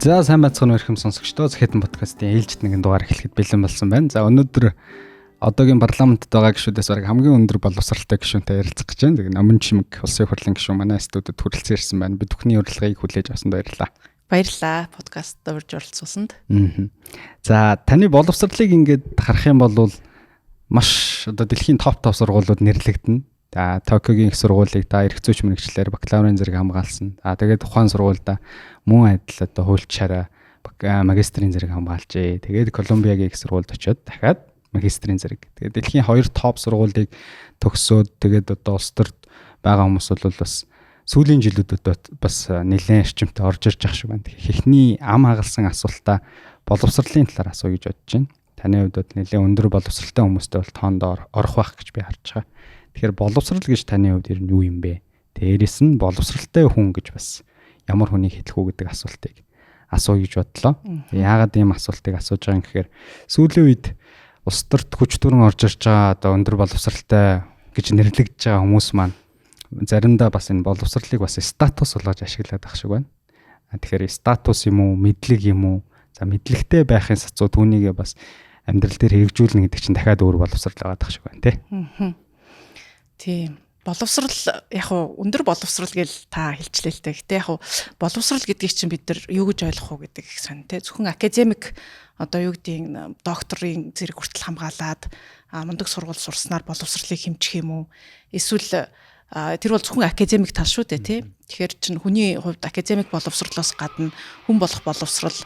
За сайн байцгаана уу ихэм сонсогчдоо Хэдэн подкастын ээлжид нэгэн дугаар эхлэхэд бэлэн болсон байна. За өнөөдөр одоогийн парламентд байгаа гишүүдээс бараг хамгийн өндөр боловсралтай гишүүнтэй ярилцах гэж байна. Тэгээ Номын Чимэг улсын хурлын гишүүн манай студид хүрэлцэн ирсэн байна. Бид бүхний урилгыг хүлээж авсанд баярлалаа. Баярлалаа подкаст орж оролцуулсанд. За таны боловсралыг ингээд харах юм бол маш одоо дэлхийн топ сургуулиуд нэрлэгдэнэ. За Токиогийн их сургуулийг та эрх зүйч мэрэгчлэр бакалаврын зэрэг хамгаалсан. Тэгээд ухаан сургуульда мөн адил одоо хуульчаараа магистрийн зэрэг хамгаалжээ. Тэгээд Колумбиагийн их сургуульд очиод дахиад магистрийн зэрэг. Тэгээд дэлхийн хоёр топ сургуулийг төгсөөд тэгээд одоо улс төрд байгаа хүмүүс бол бас сүүлийн жилүүдэд бас нэлээд эрчимтэй орж ирж байгаа шиг байна. Эхний ам хагалсан асуултаа боловсролын талаар асууя гэж бодож байна. Таны хувьд бол нэлээд өндөр боловсралтай хүмүүстэй бол тоонд орох байх гэж би харж байгаа. Тэгэхээр боловсрал гэж таны хувьд юу юм бэ? Дээрээс нь боловсралтай хүн гэж бас ямар хүнийг хэлэх үү гэдэг асуултыг асууя гэж бодлоо. Яагаад ийм асуултыг асууж байгаа юм гэхээр сүүлийн үед улс төрт хүч төрөн орж ирж байгаа одоо өндөр боловсралтай гэж нэрлэгдэж байгаа хүмүүс маань заримдаа бас энэ боловсралыг бас статус болгож ашиглаад байх шиг байна. Тэгэхээр статус юм уу, мэдлэг юм уу? За мэдлэгтэй байхын сацуу түүнийгээ бас амьдрал дээр хэрэгжүүлнэ гэдэг чинь дахиад өөр боловсрал байгаа дах шиг байна тий. Тийм. Боловсрал яг хуу өндөр боловсрал гэж та хэлчлээ л дээ. Гэтэ яг хуу боловсрал гэдгийг чинь бид нар юу гэж ойлгох уу гэдэг их сонь те. Зөвхөн академик одоо юу гэдгийг докторийн зэрэг хүртэл хамгаалаад мундаг сургууль сурснаар боловсралыг хэмжих юм уу? Эсвэл тэр бол зөвхөн академик тал шүү дээ тий. Тэгэхээр чинь хүний хувьд академик боловсролоос гадна хүн болох боловсрал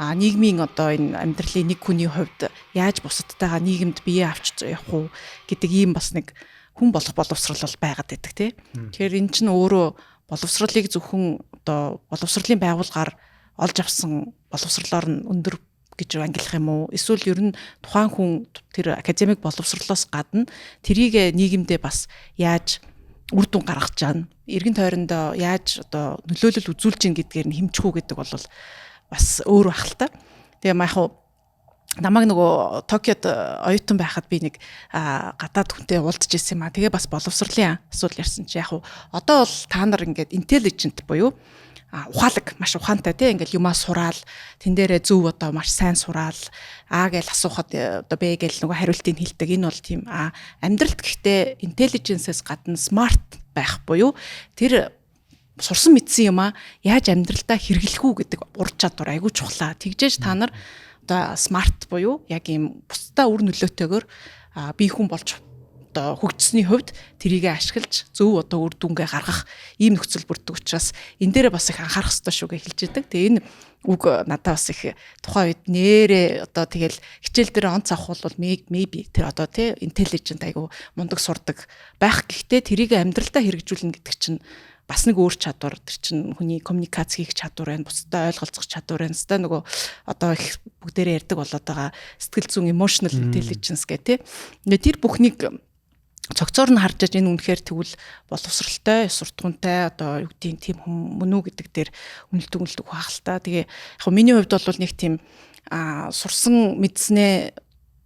нийгмийн одоо энэ амьдралын нэг хүний хувьд яаж бусадтайгаа нийгэмд бие авч явах уу гэдэг ийм бас нэг хүн болох боловсрал бол байгаад байдаг тий. Тэгэхээр эн чинь өөрөө боловсралыг зөвхөн одоо боловсролын байгууллагаар олж авсан боловсролоор нь өндөр гэж ангилах юм уу? Эсвэл ер нь тухайн хүн тэр академик боловсролоос гадна тэрийг нийгэмдээ бас яаж үр дүн гаргаж чаана? Эргэн тойрондоо яаж одоо нөлөөлөл үзүүлж гин гэдгээр нь хэмжих үү гэдэг бол бас өөр байх л та. Тэгээ яг намайг нөгөө Токиод оюутан байхад би нэг гадаад хүнтэй уулзж ирсэн юм аа. Тэгээ бас боловсролын асуудал ярьсан чи яг одоо бол та нар ингээд intelligent буюу ухаалаг маш ухаантай тийм ингээд юмаа сураал тэн дээрээ зөв одоо маш сайн сураал гэж асуухад одоо бэ гэж нөгөө хариултыг хэлдэг. Энэ бол тийм амьдралд гэхдээ intelligence-с гадна smart байх буюу тэр сурсан мэдсэн юмаа яаж амьдралдаа хэрэглэх үү гэдэг ур чадвар айгүй чухлаа. Тэгжээж та нар одоо смарт буюу яг ийм бусдаа үр нөлөөтэйгээр бие хүн болж одоо хөгжсөний хувьд тэрийг ашиглаж зөв одоо үр дүнгээ гаргах ийм нөхцөл бүрддэг учраас энэ дээрээ бас их анхаарах хэрэгтэй шүү гэж хэлж байдаг. Тэгээ энэ үг надад бас их тухайн үед нэрээ одоо тэгэл хичээл дээр онц авах бол maybe тэр одоо тий intelligent айгу мундаг сурдаг байх. Гэхдээ тэрийг амьдралдаа хэрэгжүүлнэ гэдэг чинь бас нэг өөр чадвар тэр чинь хүний коммуникац хийх чадвар байна, бусдад ойлголцох чадвар байна. Хэвээ нөгөө одоо их бүгдээрээ ярьдаг болоод байгаа сэтгэл зүйн emotional intelligence гэх тээ. Тэр бүхнийг цогцоор нь харж энэ үнэхээр тэгвэл боловсралтай, суртахуунтай одоо юу гэдгийг тийм хүн үү гэдэг дээр үнэлдэг хаалтаа. Тэгээ яг миний хувьд бол нэг тийм сурсан мэдснээ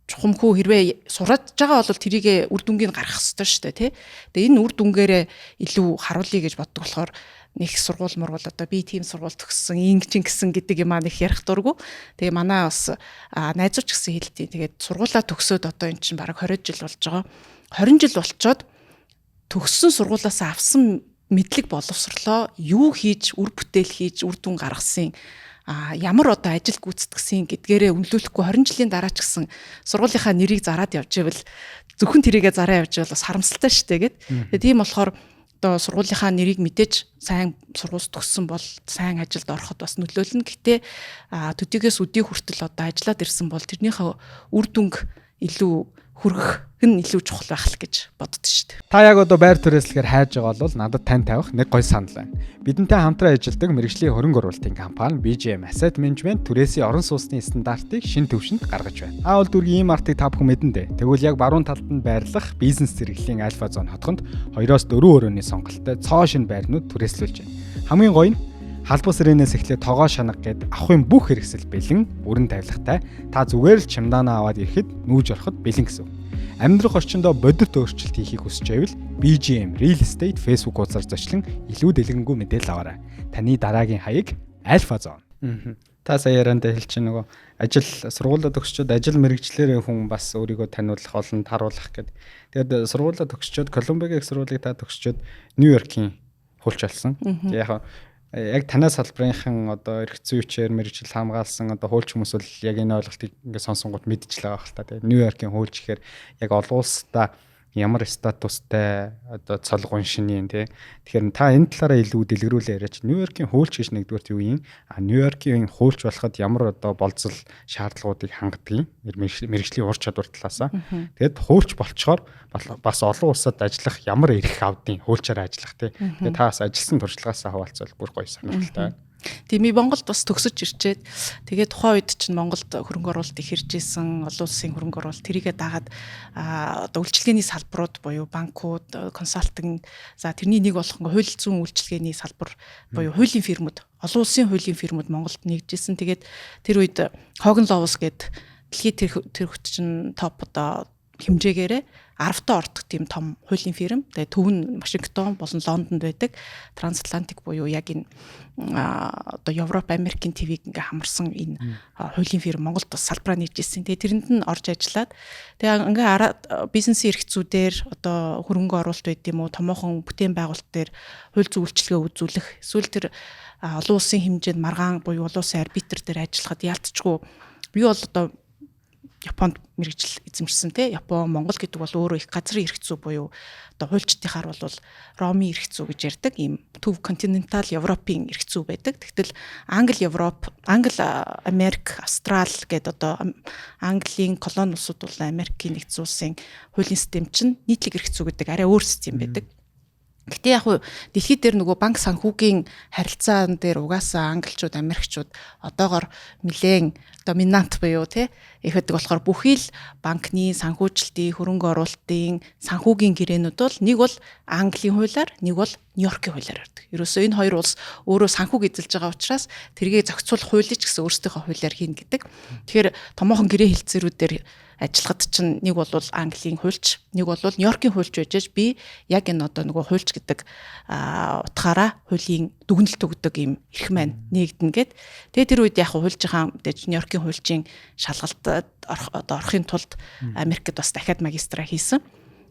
чухамхүү хэрвээ сураад байгаа бол тэрийг үр дүнгийг гаргах хэрэгтэй шүү дээ тий. Тэгээ энэ үр дүнгээрээ илүү харуулъя гэж боддог болохоор нэг сургууль мургуул одоо би тийм сургууль төгссөн ингэчин гэсэн гэдэг юм их ярих дурггүй. Тэгээ манай бас найзууч гэсэн хэлдэг. Тэгээд сургуулаа төгсөөд одоо эн чинь бараг 20 жил болж байгаа. 20 жил болчоод төгссөн сургуулаас авсан мэдлэг боловсрлоо юу хийж үр бүтээл хийж үр дүн гаргасан ямар одоо ажил гүйцэтгсэн гэдгээрээ үнэлүүлэхгүй 20 жилийн дараа ч гэсэн сургуулийнхаа нэрийг зараад явж ивэл зөвхөн тэрийгэ зараа явж ивэл бас харамсалтай шүү дээ гэд. Тэгээ тийм болохоор одоо сургуулийнхаа нэрийг мэдээж сайн сургууль төгссөн бол сайн ажилд ороход бас нөлөөлнө. Гэтэ төдийгөөс өдий хүртэл одоо ажиллаад ирсэн бол тэрнийхээ үр дүнг илүү хүргэх нь илүү чухал байх л гэж боддоо шүү дээ. Та яг одоо байр түрээслэхээр хайж байгаа бол надад тань тавих нэг гой санал байна. Бидэнтэй хамтран ажилладаг мэргэжлийн хөрөнгө оруулалтын компани BGM Asset Management түрээсийн орон сууцны стандартыг шинэ төвшөнд гаргаж байна. Аавал дүргийн ийм артыг та бүхэн мэдэн дээ. Тэгвэл яг баруун талд нь байрлах бизнес зэрэглэлийн Альфа зон хотгонд 2-оос 4 өрөөний сонголттой цоо шинэ байрнууд түрээслүүлж байна. Хамгийн гоё нь халбар сэрэнээс эхлээд тогоо шанаг гээд авахын бүх хэрэгсэл бэлэн, бүрэн тавилгатай. Та зүгээр л чемоданаа аваад ирэхэд нүүж ороход бэлэн гэсэн. Амьдрах орчиндөө бодит өөрчлөлт хийхийг хүсч байвал BGM Real Estate Facebook хуудасаар зочлон илүү дэлгэнгүй мэдээлэл аваарай. Таны дараагийн хаяг Альфа Зон. Та сая яриандаа хэлчих нөгөө ажил сургуулаа төгсчөөд ажил мэргэжлэрээ хүн бас өөрийгөө таниулах, олон таруулах гэдэг. Тэгээд сургуулаа төгсчөөд Колумбигийн сургуулийг та төгсчөөд Нью-Йоркийн хөлж болсон. Яг танаас салбарынхан одоо эрх зүйн хүчээр мэргэжил хамгаалсан одоо хуульч хүмүүс бол яг энэ ойлголтыг ингээд сонсонгууд мэдчихлээ байх л та. Тэгээд Нью-Йоркийн хуульч гэхээр яг олон улстай ямар статустай одоо цолго уншинын тий. Тэгэхээр та энэ талаараа илүү дэлгэрүүлээ яриач. Нью-Йоркийн хуульч гэж нэгдүгээр юу юм? Нью-Йоркийн хуульч болоход ямар одоо болцол шаардлагуудыг хангадгийг мэргэжлийн ур чадвар талаасаа. Тэгээд хуульч болчоор бас олон улсад ажиллах ямар эрх авдیں۔ Хуульчаар ажиллах тий. Тэгээд та бас ажилласан туршлагаасаа хаваалцвал бүр гоё санагдaltaа. Тэмээ Монголд бас төгсөж ирчээд тэгээд тухайн үед чинь Монголд хөрөнгө оруулалт их иржсэн, олон улсын хөрөнгө оруулалт тэрийгэ дагаад одоо үйлчилгээний салбарууд буюу банкуд, консалтинг, за тэрний нэг болох хууль зүйн үйлчилгээний салбар буюу хуулийн фирмүүд, олон улсын хуулийн фирмүүд Монголд нэгжсэн. Тэгээд тэр үед Hogan Lovells гээд дэлхийн тэр хүчин топ одоо хэмжээгээрээ 10 доо ордог тийм том хуулийн фирм. Тэгээд төв нь Вашингтон болон Лондонд байдаг. Трансатлантик буюу яг энэ одоо Европ, Америкийн ТV-г ингээ хамарсан энэ хуулийн фирм Монголд бас салбараа нэгжсэн. Тэгээд тэрэнд нь орж ажиллаад тэгээд ингээ бизнесийн эрх зүйдээр одоо хөрөнгө оруулалт байд юм уу, томоохон бүтээн байгуулалт дээр хууль зүйн үйлчилгээ үзүүлэх, эсвэл тэр олон улсын хэмжээнд маргаан буюу олон улсын арбитр дээр ажиллахад яалтчгүй би бол одоо Японд мэргэжил эзэмшсэн тий. Япон, Монгол гэдэг бол өөрөө их газрын эрх зүй буюу одоо хуульчдынхаар бол Ромын эрх зүй гэж ярьдаг. Ийм төв континентал Европын эрх зүй байдаг. Тэгтэл Англи, Европ, Англи, Америк, Австрал гэдэг одоо Английн колони улсууд бол Америкийн нэгдсэн улсын хуулийн систем чинь нийтлэг эрх зүй гэдэг арай өөр систем байдаг. Гэтэ яг хуу дэлхийд дээр нөгөө банк санхүүгийн харилцаан дээр угаасаа англичууд, америкчууд одоогоор нэлээд доминант буюу тий их байдаг болохоор бүхий л банкны санхүүжилтийн, хөрөнгө оруулалтын, санхүүгийн гэрээнүүд бол нэг бол Английн хуулиар, нэг бол Нью-Йоркийн хуулиар байдаг. Ерөөсөө энэ хоёр улс өөрөө санхүүг эзэлж байгаа учраас тэргээ зохицуулах хуулийг ч гэсэн өөрсдийнхөө хуулиар хийнэ гэдэг. Тэгэхээр томоохон гэрээ хэлцээрүүдээр ажиллахад чинь нэг бол Английн хуульч, нэг бол Нью-Йоркийн хуульч байж би яг энэ одоо нөгөө хуульч гэдэг утгаараа хуулийн дүгнэлт өгдөг юм эрх маань нэгдэнэ гэд. Тэгээ тэр үед яг хуульчийн мэдээж Нью-Йоркийн хуульчийн шалгалтад одоо орохын тулд Америкт бас дахиад магистраа хийсэн.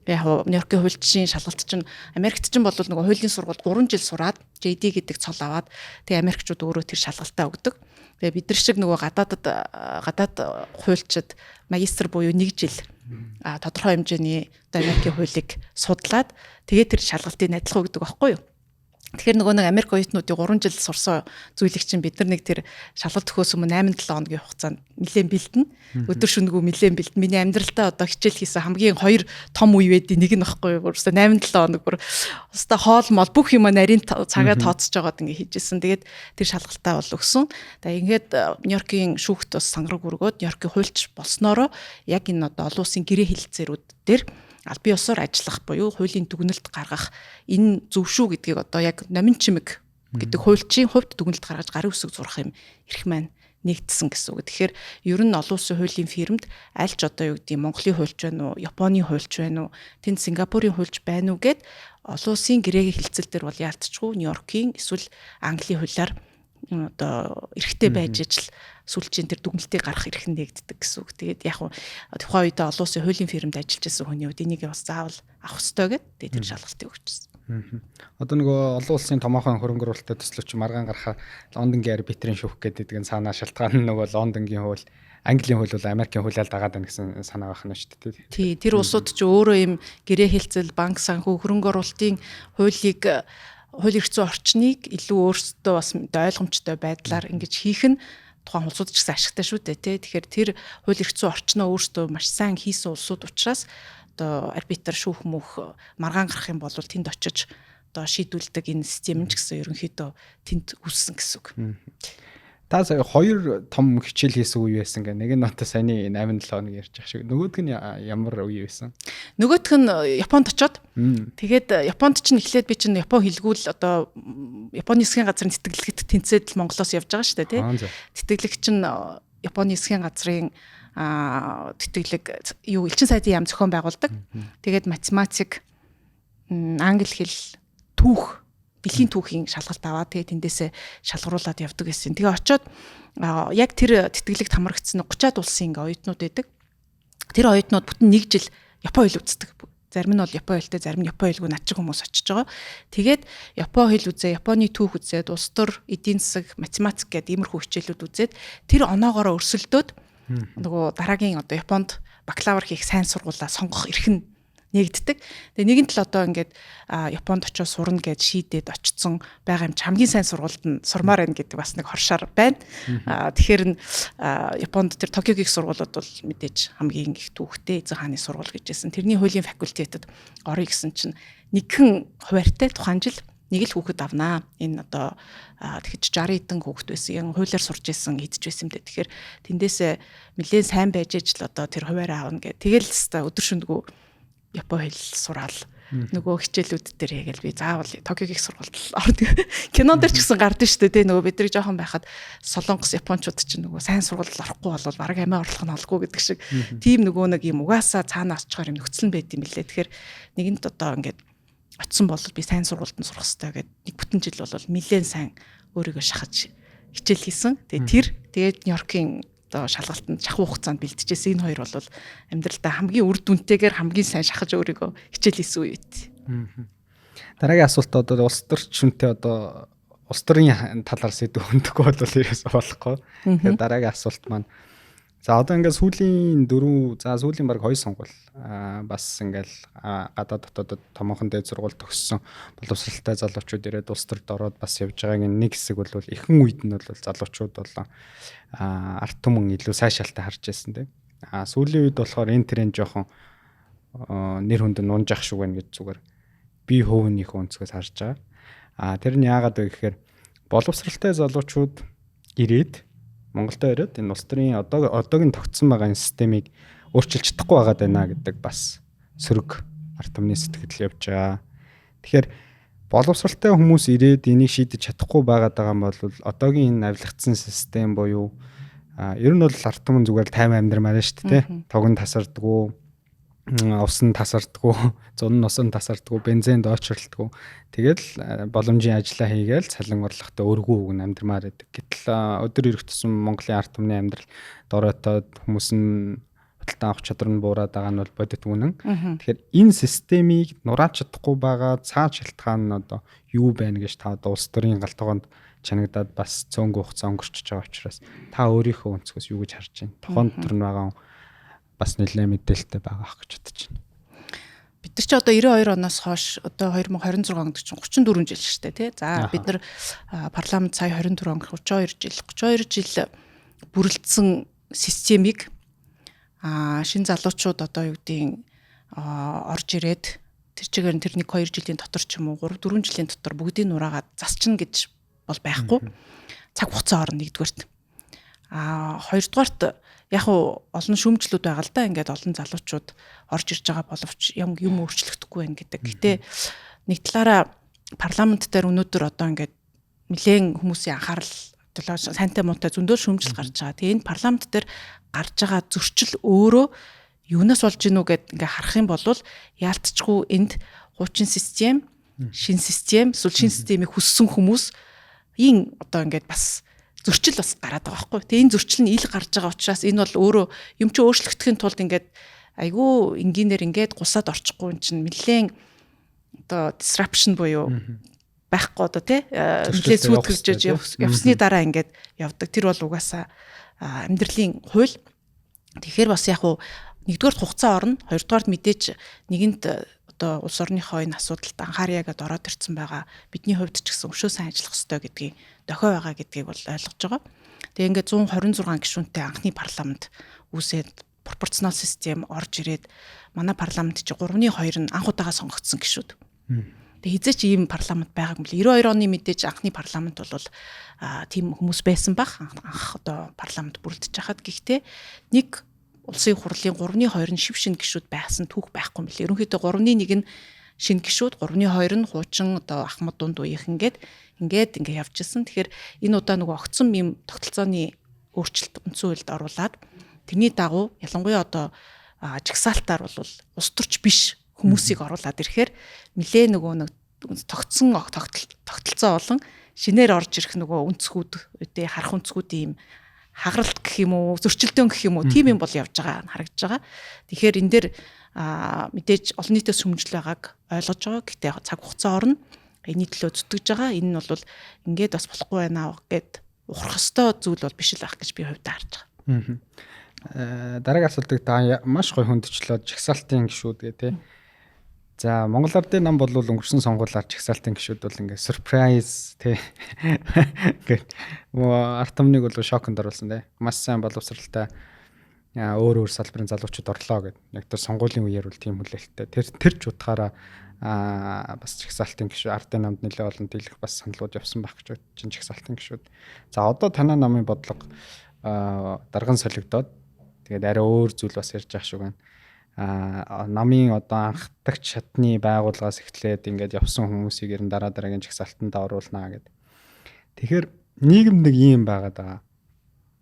Яг Нью-Йоркийн хуульчийн шалгалт чинь Америкт чинь бол нөгөө хуулийн сургууль 3 жил сураад JD гэдэг цол аваад тэгээ Америкчууд өөрөө тэр шалгалтаа өгдөг. Тэгээ бид нар шиг нөгөө гадаад хуульчид магистр буюу 1 жил тодорхой хэмжээний Америкийн хуулийг судлаад тэгээ тэр шалгалтыг найдлах өгдөг байхгүй юу? Тэгэхээр нөгөө нэг Америк оюутнуудын 3 жил сурсан зүйлийг чинь бид нар нэг тэр шалгалт өгөхөөс өмнө 8-7 хоногийн хугацаанд нэлээд бэлдэнэ. Өдөр шөнөгүй нэлээд бэлдэн. Миний амьдралдаа одоо хичээл хийсэн хамгийн хоёр том үе байдیں۔ Нэг нь баггүй юу? Өөрөөсөө 8-7 хоног бүр өстой хоол мол бүх юм нарийн цагаа тооцож байгаад ингэ хийжсэн. Тэгээд тэр шалгалтаа бол өгсөн. Тэгээд ингээд Нью-Йоркийн шүүхт бас сангараг өргөөд Нью-Йоркийн хуульч болсноороо яг энэ одоо олон улсын гэрээ хэлэлцээрүүд дээр аль бие усаар ажиллах буюу хуулийн дүгнэлт гаргах энэ зөв шүү гэдгийг одоо яг номин чимэг гэдэг хуульчийн хувьд дүгнэлт гаргаж гарын үсэг зурах юм эрх маань нэгдсэн гэсэн үг. Тэгэхээр ер нь олон улсын хуулийн фирмд аль ч одоо юу гэдэг Монголын хуульч байна уу, Японы хуульч байна уу, тэнд Сингапурын хуульч байна уу гэд олон улсын гэрээгийн хэлцэл дээр бол яалтчгүй Нью-Йоркийн эсвэл Английн хуулиар одоо эрхтэй байж ижил сүлжийн тэр дүгнэлтийг гарах эрх нэгддэг гэсэн үг. Тэгээд яг тухайн үед олон улсын хуулийн фирмд ажиллаж байсан хүний үед энийг бас заавал авах ёстой гэдэг тэр шалгалтыг өгчихсэн. Одоо нөгөө олон улсын томоохон хөрөнгө оруулалтад төслөч маргаан гарахаар Лондонгийн арбитрийн шүүх гэдэг санаа шалтгаан нь нөгөө Лондонгийн хууль, Английн хууль бол Америкийн хуулиар дагаад байна гэсэн санаа байна шүү дээ. Тий, тэр улсууд ч өөрөө юм гэрээ хэлцэл, банк санхүү, хөрөнгө оруулалтын хуулийг хууль эрх зүйн орчныг илүү өөрсдөө бас ойлгомжтой байдлаар ингэж хийх нь тухайн улсууд ч гэсэн ашигтай шүү дээ тий. Тэгэхээр тэр хууль эрх зүйн орчноо өөрсдөө маш сайн хийсэн улсууд учраас одоо арбитр шүүх мөх маргаан гарах юм бол тэнд очиж одоо шийдүүлдэг энэ систем нь ч гэсэн ерөнхийдөө тэнд үүссэн гэсэн үг. Та сая хоёр том хичээл хийсэн үе байсан гэх нэг нь одоо саяны 8-7 хоног ярьж байгаа шиг нөгөөх нь ямар үе байсан? Нөгөөх нь Японд очоод тэгээд Японд ч эхлээд би чинь Япон хэлгүүл одоо Японы засгийн газрын тэтгэлэгт тэнцээд Монголоос явж байгаа шүү дээ тий. Тэтгэлэг чинь Японы засгийн газрын тэтгэлэг юу элчин сайдын яам зохион байгуулдаг. Тэгээд математик, англи хэл, түүх бэлгийн түүхийн шалгалт аваад тэгээ тэндээсээ шалгаруулад явдаг гэсэн. Тэгээ очоод яг тэр тэтгэлэгт хамрагдсан 30-аад улсын ингээ оюутнууд байдаг. Тэр оюутнууд бүтэн 1 жил Япон хэл үздэг. Зарим нь бол Япон хэлтэй, зарим нь Япон хэлгүй над шиг хүмүүс очиж байгаа. Тэгээд Япон хэл үзээ, Японы түүх үзээд, улс төр, эдийн засаг, математик гэдэг иймэрхүү хичээлүүд үзээд тэр оноогоороо өрсөлдөөд нөгөө дараагийн одоо Японд бакалавр хийх сайн сургуулаа сонгох эрх нь нэгддэг. Тэгээ нэгэн тал одоо ингээд Японд очиж сурна гэж шийдээд очсон байгаа юм чи хамгийн сайн сургуульд нь сурмаар байна гэдэг бас нэг хоршоор байна. Тэгэхээр Японд тэр Токиогийн сургуулиуд бол мэдээж хамгийн их түүхтэй эзэн хааны сургууль гэжсэн. Тэрний хуулийн факультетэд орё гэсэн чинь нэгэн хуваарьтай тухайн жил нэг л хүүхэд авнаа. Энэ одоо тэгэж 60 эдэн хүүхэд байсан. Хуулиар сурж исэн, идэж байсан юм дээ. Тэгэхээр тэндээсээ нэлээд сайн байж ижил одоо тэр хуваараа аавна гэх. Тэгэл өстө өдөр шөнөгүй Япон хэл сураал нөгөө хичээлүүд дээр хийгээл би заавал Токиогийн сургуульд орно. Кинон дээр ч гэсэн гардаг шүү дээ. Нөгөө бид нар жоохон байхад Солонгос японочууд чинь нөгөө сайн сургуульд орохгүй болвол бараг амиа орлох нь олгүй гэдэг шиг тийм нөгөө нэг юм угаасаа цаана асчгаар юм нөхцөл нь байд юм лээ. Тэгэхээр нэгэнт одоо ингээд очсон бол би сайн сургуульд нь сурах хэрэгтэй гэдэг нэг бүтэн жил бол нэлээд сайн өөрийгөө шахаж хичээл хийсэн. Тэгээд Нью-Йоркийн одоо шалгалтанд шахуу хугацаанд бэлтжижсэн энэ хоёр бол амьдралдаа хамгийн үр дүнтэйгээр хамгийн сайн шахаж өөрийгөө хичээл хийсэн үе үйт. Дараагийн асуулт одоо улс төрчмөнтэй одоо улс төрийн талаар сэдв хөндөхгүй бол ерөөсөө болохгүй. Тэгэхээр дараагийн асуулт маань за одоо ингээд сүүлийн баг 2 сонгуул бас ингээд гадаад дотоодод томоохон дээд сургууль төгссөн боловсралтай залуучууд ирээд улс төрд ороод бас явж байгааг нэг хэсэг бол ихэнх үед нь бол залуучууд бол арт түмэн илүү сайшаалтай харж байсан тийм. Сүүлийн үед болохоор энэ тренд жоохон нэр хүнд нь унжах шиг байна гэж зүгээр би хөөвнийхөө өнцгөөс харж байгаа. Тэр нь яагаад вэ гэхээр боловсралтай залуучууд ирээд Монголдо ирээд энэ улс төрийн одоогийн тогтсон байгаа системийг өөрчилж чадахгүй байгаад байна гэдэг бас сөрөг арт түмний сэтгэл явж байгаа. Тэгэхээр боловсралтай хүмүүс ирээд энийг шийдэж чадахгүй байгаад байгаа юм бол одоогийн энэ авилгацсан систем буюу ер нь бол арт түмэн зүгээр тайван амьдрмаар шүү дээ. Тогн тасардггүй, усан тасардггүй, зун усан тасардггүй, бензинд очролтгүй. Тэгэл боломжийн ажиллаа хийгээл цалин орлоготой өргөө өгн амьдрмаар байдаг. Гэтэл өдөр ирэх тусам Монголын арт түмний амьдрал дороотоод хүмүүс нь худалдан авах чадвар нь буураад байгаа нь бол бодит үнэн. Тэгэхээр энэ системийг нурааж чадахгүй байгаа цааш шалтгаан нь одоо юу байна гэж та одоо улс төрийн галтгоонд чанагдаад бас цөөнгөө хугацаа өнгөрчихөж байгаа учраас та өөрийнхөө өнцгөөс юу гэж харж байна? Тухайн төр нь байгаа бас нэлээд мэдээлэлтэй байгаа ах гэж бодож байна. Бид нар ч одоо 92 оноос хойш одоо 2026 онд чинь 34 жил шүү дээ тий. За бид нар парламент сая 24 он 32 жил бүрэлдсэн системийг шин залуучууд одоо юу гэдгийг орж ирээд тэр чигээр нь тэр 1-2 жилийн дотор ч юм уу 3-4 жилийн дотор бүгдийг нураагаад засчихна гэж бол байхгүй. Цаг хугацаа орно нэгдүгээрт. Хоёрдугаарт яг олон шүүмжлүүд байгаа л да. Ингээд олон залуучууд орж ирж байгаа боловч юм өөрчлөгдөхгүй байна гэдэг. Гэтэ нэг талаараа парламент дээр өнөөдөр одоо ингээд нэлээд хүмүүсийн анхаарал сайнтай муутай зөндөө шүүмжил гарч байгаа. Тэгээ энэ парламент дээр гарч байгаа зөрчил өөрөө юунаас болж гинүү гэд ингээ харах юм бол яалтчгүй энд хуучин систем, шин систем, эсвэл шин системийг хүссэн хүмүүс ийн одоо ингээд бас зөрчил бас гараад байгаа байхгүй. Тэгээ энэ зөрчил нь ил гарч байгаа учраас энэ бол өөрөө юм чи өөрчлөгдөхийн тулд ингээд айгүй энгийнээр ингээд гусаад орчихгүй юм чинь нэлээд одоо disruption буюу байхгүй одоо тий нэлээд сүйтгэж явсны дараа ингээд явдаг. Тэр бол угаасаа амьдралын хууль. Тэгэхээр бас яг нэгдүгээр хугацаа орно, хоёрдугаар мэдээж нэгэнт одоо улс орныхоо энэ асуудалд анхаарья гэдээ ороод ирсэн байгаа. Бидний хувьд ч гэсэн өшөө сайн ажиллах хэрэгтэй гэдгийг дохио байгаа гэдгийг бол ойлгож байгаа. Тэгээ ингээд 126 гишүүнтэй анхны парламент үүсээд пропорционал систем орж ирээд манай парламент чи 3-2 нь анх удаага сонгогдсон гишүүд. Тэгээ хизээч ийм парламент байгааг юм л 92 оны мэдээж анхны парламент бол тийм хүмүүс байсан баг. Анх одоо парламент бүрдэж хахад гэхдээ нэг улсын хурлын 3-2 нь шив шин гишүүд байсан түүх байхгүй юм бэл. Ерөнхийдөө 3-1 нь шин гишүүд, 3-2 нь хуучин одоо ахмад дунд үеийнх ингээд явж ирсэн. Тэгэхээр энэ удаа нөгөө огцсон юм тогтолцооны өөрчлөлт үндсэн хуульд оруулаад тэрний дагуу ялангуяа одоо жагсаалтаар бол улс төрч биш хүмүүсийг оруулаад ирэхээр нэлээ нөгөө нэг тогтсон тогтолцоо болон шинээр орж ирэх нөгөө өнцгүүд үедээ харах өнцгүүдийн юм хагаралт гэх юм уу, зөрчилдөөн гэх юм уу, тийм юм бол явж байгаа харагдаж байгаа. Тэгэхээр энэ дээр мэдээж олон нийтээс шүмжил байгааг ойлгож байгаа. Гэхдээ цаг хугацаа орно. Энэний төлөө зүтгэж байгаа. Энэ нь бол ингээд бас болохгүй байна гэд ухрах ёстой зүйл бол биш л байх гэж би хувьдаа харж байгаа. Дараагийн асуултыг та маш гоё хөндөчлөө жагсаалтын гишүүд гэ тий. За Монгол Ардын нам бол өнгөрсөн сонгуулиар жагсаалтын гишүүд бол ингээд surprise тий. Ингээд ард түмнийг бол шоконд оруулсан тий. Маш сайн боловсралтай өөр салбарын залуучууд орлоо гэд. Яг тэр сонгуулийн үеэр бол тийм хүлээлттэй. Тэр ч утгаараа бас жагсаалтын гишүүд ардын намд нэлээ олон дийлэх бас саналууд явсан байх гэж бодож чинь жагсаалтын гишүүд. За одоо танай намын бодлого дарган солигдоод тэгээд арай өөр зүйл бас ярьж байгаа шүү гэн. Намын одоо анхдагч шатны байгууллагаас эхлээд ингээд явсан хүмүүсийг ер нь дараагийн жагсаалтанд оруулнаа гэд. Тэгэхээр нийгэмд нэг юм байгаад байгаа.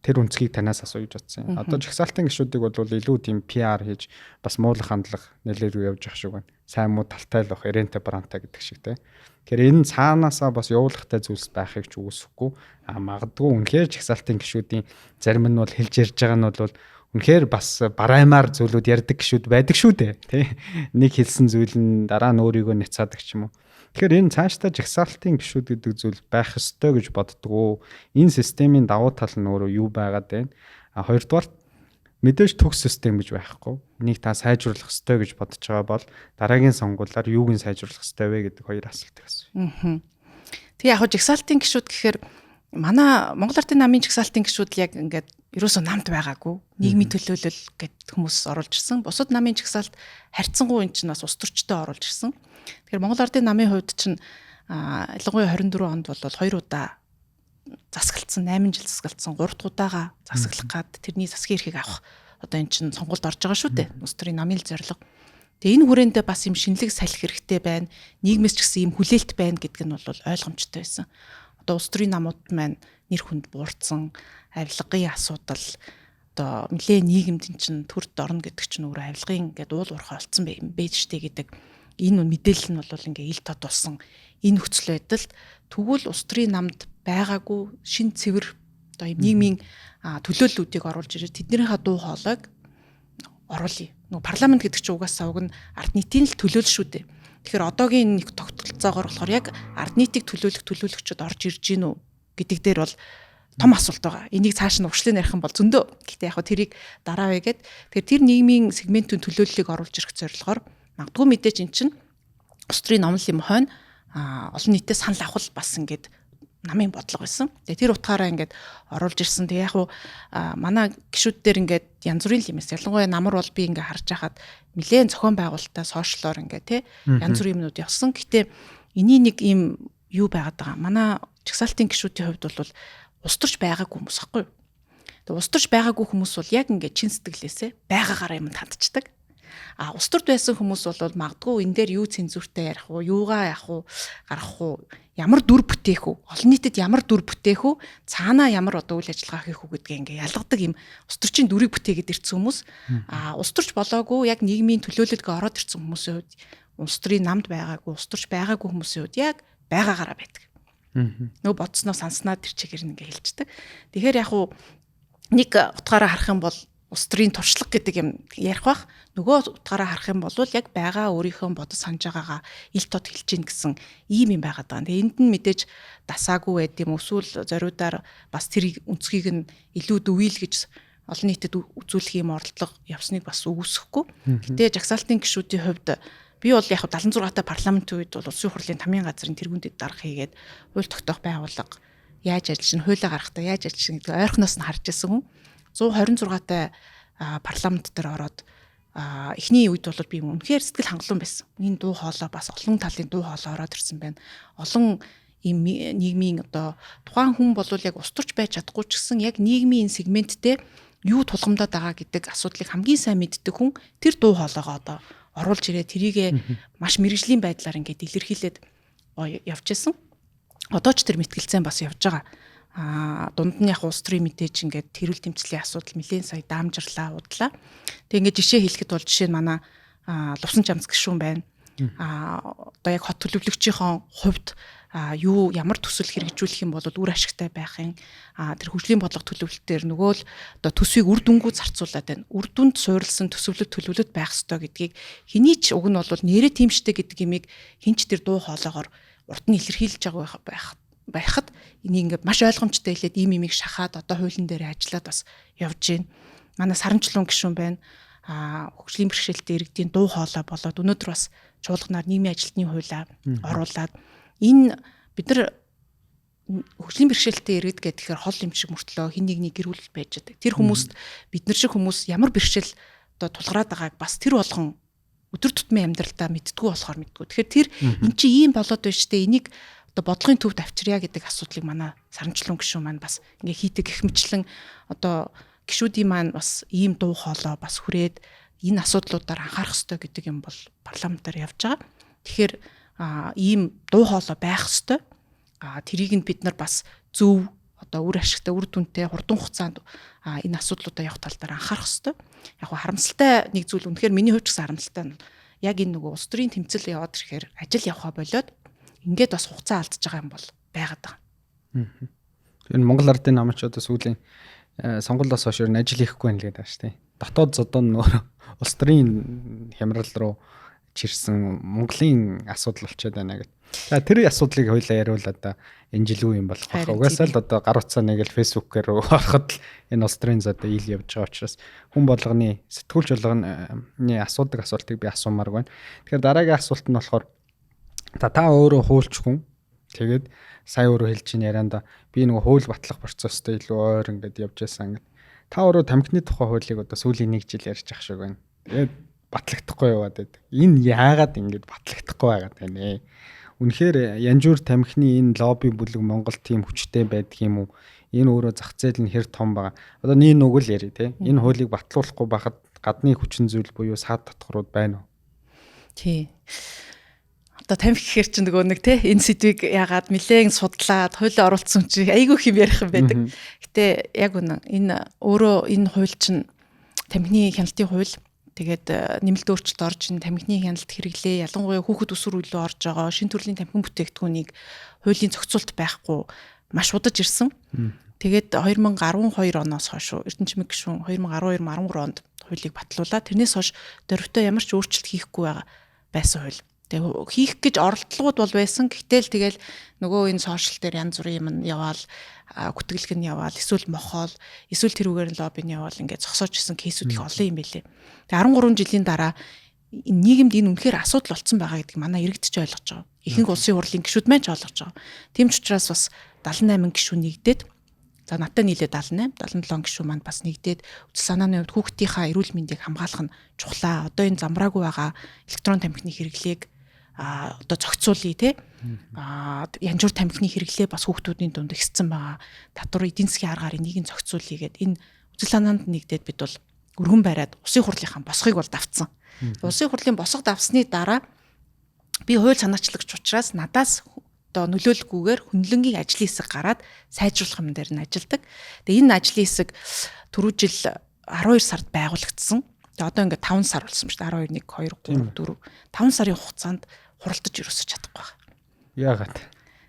Тэр үнцгийг танаас асууж бодсон. Одоо жагсаалтын гишүүдийг бол илүү тийм PR хийж бас муулах хандлага нэлээд явж явах шүү гэн. Сайн муу талтай л бах, эрентэй брантай гэдэг шиг те. Тэгэхээр энэ цаанаасаа бас явуулахтай зүйлс байхыг ч үүсэхгүй. Магадгүй үнэхээр жагсаалтын гишүүдийн зарим нь бол хэлж ярьж байгаа нь бол үнэхээр бас бараймаар зүйлүүд ярьдаг гişүүд байдаг шүү дээ тий. Нэг хэлсэн зүйл нь дараа нь өөрийгөө няцаадаг ч юм уу. Тэгэхээр энэ цаашдаа жагсаалтын гişүүд гэдэг зүйл байх ёстой гэж боддгоо. Энэ системийн давуу тал нь өөрөө юу байгаад байна? Хоёрдугаар мэдээж төгс систем гэж байхгүй. Энийг та сайжруулах ёстой гэж бодож байгаа бол дараагийн сонгуулиар юуг нь сайжруулах ёстой вэ гэдэг хоёр асуулт гэсэн. Тэгээ яг жагсаалтын гişүүд гэхээр манай Монгол Ардын намын жагсаалтын гişүүд яг ингээд ерөөсөө намд байгаагүй нийгмийн төлөөлөл гэд хүмүүс оруулж ирсэн. Бусад намын жагсаалт харьцангуй энэ чинь бас ус төрчтэй оруулж ирсэн. Тэгэхээр Монгол Ардын намын хувьд чинь ялангуяа 24 онд бол 2 удаа засаглалцсан, 8 жил засаглалцсан, 3 дахь удаага засаглах гад тэрний засгийн эрхийг авах одоо эн чинь сонгуульд орж байгаа шүү дээ. Улс төрийн намын зорилго. Тэгээ энэ хүрээндээ бас юм шинэлэг салхи хэрэгтэй байна. Нийгмээс ч гэсэн юм хүлээлт байна гэдг нь бол ойлгомжтой байсан. Одоо улс төрийн намууд маань нэр хүнд буурсан, авилгын асуудал одоо нэлээ нийгэмд чинь төрд орно гэдэг чинь өөр авилгын ингээд уул уурхай олцсон байж штэ гэдэг энэ мэдээлэл нь бол ингээ ил тод болсон энэ нөхцөл байдалд тэгвэл улс төрийн намд байгаагүй шин цэвэр одоо нийгмийн төлөөллүүдийг оруулж ирээд тэднийхээ дуу хоолойг оруулъя. Нөгөө парламент гэдэг чинь угаасаа уг нь ард нийтийн л төлөөлөл шүү дээ. Тэгэхээр одоогийн нэг тогтолцоогоор болохоор яг ард нийтийг төлөөлөгчд орж ирж гин үү гэдэг дээр бол том асуулт байгаа. Энийг цааш нь урьдчилан ярих юм бол зөндөө. Гэхдээ яг тэрийг дараа байгээд тэр нийгмийн сегментийн төлөөллийг оруулж ирэх зорилгоор магадгүй мэдээж эн чинь улс төрийн номлолын хойно олон нийтэд санал авах бас ингээд намын бодлого байсан. Тэгээ тэр утгаараа ингээд оруулж ирсэн. Тэгээ яг манай гишүүд дээр ингээд янз бүрийн юм эс. Ялангуяа намар бол би ингээд харж байхад нэлээд зохион байгуулалтаа сошиалоор ингээд янз бүрийн юмнууд явсан. Гэтэ эний нэг юм юу байгаад байгаа. Манай жагсаалтын гишүүдийн хувьд бол ус төрч байгаагүй хүмүүс ахгүй юу. Тэгээ ус төрч байгаагүй хүмүүс бол яг ингээд чин сэтгэлээсээ байгаагаараа юм хандчихдаг. Ус төрд байсан хүмүүс бол магадгүй энэ дээр юу цензуртай ярих уу, юугаа яах уу, гаргах уу, ямар дүр бүтээх үү, олон нийтэд ямар дүр бүтээх үү, цаанаа ямар одоо үйл ажиллагаа хийх үү гэдгээ ингээ ялгадаг юм ус төрчийн дүрийг бүтээгээд ирсэн хүмүүс. Ус төрч болоогүй яг нийгмийн төлөөлөлд ороод ирсэн хүмүүсийн хувьд улс төрийн намд байгаагүй, ус төрч байгаагүй хүмүүсийн хувьд яг байгаагаараа байдаг. Нөгөө бодсноо санснаа тэр чигээр ингээ хэлждэг. Тэгэхээр яг нэг утгаараа харах юм бол улс төрийн туршлага гэдэг юм ярих бах. Нөгөө утгаараа харах юм бол яг байгаа өөрийнхөө бодож санаж байгаагаа ил тод хэлж гин гэсэн ийм юм байгаад байгаа. Тэгээ энд нь мэдээж дасаагүй байд юм эсвэл зориудаар бас тэр үнцгийг нь илүү дөвийл гэж олон нийтэд үзүүлэх юм оролдлого явсныг бас үгүйсэхгүй. Гэтэ жагсаалтын гишүүдийн хувьд би бол яг 76 та парламентын үед бол улсын хурлын тамийн газрын тэргүүндэд дарга хийгээд хууль тогтоох байгууллага яаж ажиллаж, хуулиа гаргахтаа яаж ажиллаж гэдэг ойрхоноос нь харж ирсэн хүн. 126 та парламент дээр ороод эхний үед бол би үнэхээр сэтгэл хангалуун байсан. Энэ дуу хоолой бас олон талын дуу хоолой ороод ирсэн байна. Олон ийм нийгмийн одоо тухайн хүн бол яг ус төрч байж чадахгүй ч гэсэн яг нийгмийн сегменттэй юу тулгамдаад байгаа гэдэг асуудлыг хамгийн сайн мэддэг хүн тэр дуу хоолойгоо одоо оруулж ирээ тэрийгэ маш мэрэгжлийн байдлаар ингээд илэрхийлээд явж байсан. Одоо ч тэр мэтгэлцэн бас явж байгаа. Дунд нь яг улс төрийн мэдээж ингээд тэрүүл тэмцлийн асуудал нэлээд сая даамжирлаа удлаа. Тэг ингээд жишээ хэлэхэд бол жишээ нь манай Лувсан Чамц гишүүн байна. Одоо яг хот төлөвлөгчийн хувьд юу ямар төсөл хэрэгжүүлэх юм бол үр ашигтай байхын тэр хөгжлийн бодлого төлөвлөлтөөр нөгөө л одоо төсвийг үр дүнгuu зарцуулаад байна. Үр дүнд суурилсан төлөвлөлт байх ёстой гэдгийг хэний ч уг нь бол нэрээ тэмшдэг гэдэг имийг хинч тэр дуу хоолоогоор урд нь илэрхийлж байгаа байхад энийг ингээд маш ойлгомжтой хэлээд ийм имийг шахаад одоо хуулийн дээр ажиллаад бас явж байна. Манай Саранчлуун гишүүн байна. Хөгжлийн бэрхшээлтэй иргэдийн дуу хоолой болоод өнөөдөр бас чуулганаар нийгмийн ажилтны хуулиа оруулаад энэ бид нар хөгжлийн бэрхшээлтэй иргэд гэхээр хол юм шиг мөртлөө хин нэгний гэр бүл байж байгаа. Тэр хүмүүст бид нар шиг хүмүүс ямар бэрхшээл одоо тулгараад байгааг бас тэр болгон өдөр тутмын амьдралдаа мэддгүү болохоор мэддгүү. Тэгэхээр тэр эн чинь ийм болоод байна штэ энийг одоо бодлогын төвд авчирья гэдэг асуудлыг манай Саранчлуун гишүүн маань бас ингээ хийдэг гэх мэтлэн одоо гишүүдийн маань бас ийм дуу хоолой бас хүрээд энэ асуудлуудаар анхаарах ёстой гэдэг юм бол парламентаар явж байгаа. Тэгэхээр ийм дуу хоолой байх ёстой. Тэрийг нь бид нар бас зөв одоо үр ашигтай үр дүнтэй хурдан хугацаанд энэ асуудлуудаа явах тал дээр анхаарах ёстой. Яг нь харамсалтай нэг зүйл үнэхээр миний хувьд ч харамсалтай нь яг энэ нөгөө улс төрийн тэмцэл яваад ирэхээр ажил явахаа болоод ингээд бас хугацаа алдчихж байгаа юм бол байгаад байгаа. Энэ Монгол Ардын намч одоо сүүлийн сонгуульдоос хойш ажил хийхгүй байна л гэдэг байна шүү дээ. Дотоод зодон нөр улс төрийн хямрал руу чирсэн Монголын асуудал болчиход байна гэдэг. За тэр асуудлыг хоёлаа яриулаад энэ жил үе юм болох байх. Угаасаа л одоо гар утсаа нэг л фэйсбүүкээр ороход л энэ улс төрийн зодоо ил явж байгаа учраас хүн болгоны сэтгүүлч болгоны асуудаг асуултыг би асуумаар байна. Тэгэхээр дараагийн асуулт нь болохоор та өөрөө хуульч хүн. Тэгээд сая өөрөө хэлж ийн ярианда би нөгөө хууль батлах процесстэй илүү ойр ингээд явж байсан ингээд. Та өөрөө тамхины тухай хуулийг одоо сүүлийн 1 жил ярьж ах шиг байна. Тэгээд батлагдахгүй яваад байдаг. Энэ яагаад ингэж батлагдахгүй байгаад байна ээ? Үнэхээр янжуур тамхины энэ лобби бүлэг Монголд тийм хүчтэй байдаг юм уу? Энэ өөрөө зах зээл нь хэр том байгаа. Одоо нэг нүгэл яри те. Энэ хуулийг батлуулахгүй байхад гадны хүчин зүйл буюу саад татварууд байна уу? Тий. Одоо тамхи гэхэр чинь нөгөө нэг те энэ сэдвийг яагаад нэлээд судлаад хуулиар оруулсан чинь айгүй хэм ярих юм байдаг. Гэтэ яг үнэ энэ өөрөө энэ хууль чинь тамхины хяналтын хууль. Тэгээд нэмэлт өөрчлөлт орж ин тамхины хяналт хэрэглээ ялангуяа хүүхэд өсвөр үеийн орж байгаа шинэ төрлийн тамхин бүтээгдэхүүнийг хуулийн зохицуулт байхгүй маш удаж ирсэн. Тэгээд 2012 оноос хойш Эрдэнэчмэг гишүүн 2012-13 онд хуулийг батлуулаад тэрнээс хойш дөрвтөө ямар ч өөрчлөлт хийхгүй байсан хууль. Тэгээ хийх гэж оролдлогууд бол байсан. Гэтэл тэгэл нөгөө энэ сошиал дээр янз бүрийн юм яваал гүтгэлэг нь яваал эсвэл мохоол эсвэл тэрүүгээр нь лоббин яваал ингээд зогсоож исэн кейсүүд их олон юм байлээ. Тэгээ 13 жилийн дараа нийгэмд энэ үнэхээр асуудал болсон байгаа гэдгийг манай иргэд ч ойлгож байгаа. Ихэнх улсын хурлын гишүүд маань ч ойлгож байгаа. Тийм ч учраас бас 78 гишүүн нэгдээд за надтай нийлээ 78 77 гишүүн маань бас нэгдээд үйл санааны хувьд хүүхдийнхаа эрүүл мэндийг хамгаалах нь чухлаа. Одоо энэ замбраагүй байгаа электрон тамхины хэрэглээг одоо зохицуулъя те янжуур тамхины хэрэглээ бас хүүхдүүдийн дунд ихссэн байгаа. Татвар эдийн засгийн аргаар энийг нь зохицуулъя гэд энэ үзэл санаанд нэгдээд бид бол өргөн бариад улсын хурлынхаа босхыг бол давцсан. Улсын хурлын босго давсны дараа би хууль санаачлагч учраас надаас одоо нөлөөлөхгүйгээр хөндлөнгийн ажлын хэсэг гараад сайжруулах юм дээр нь ажилдаг. Тэгээ энэ ажлын хэсэг түрүү жил 12 сард байгуулагдсан. Тэгээ одоо ингээд 5 сар болсон шүү дээ. 12 1 2 3 4 5 сарын хугацаанд хуралдаж өрөөсөж чадахгүй байна. Яагаад?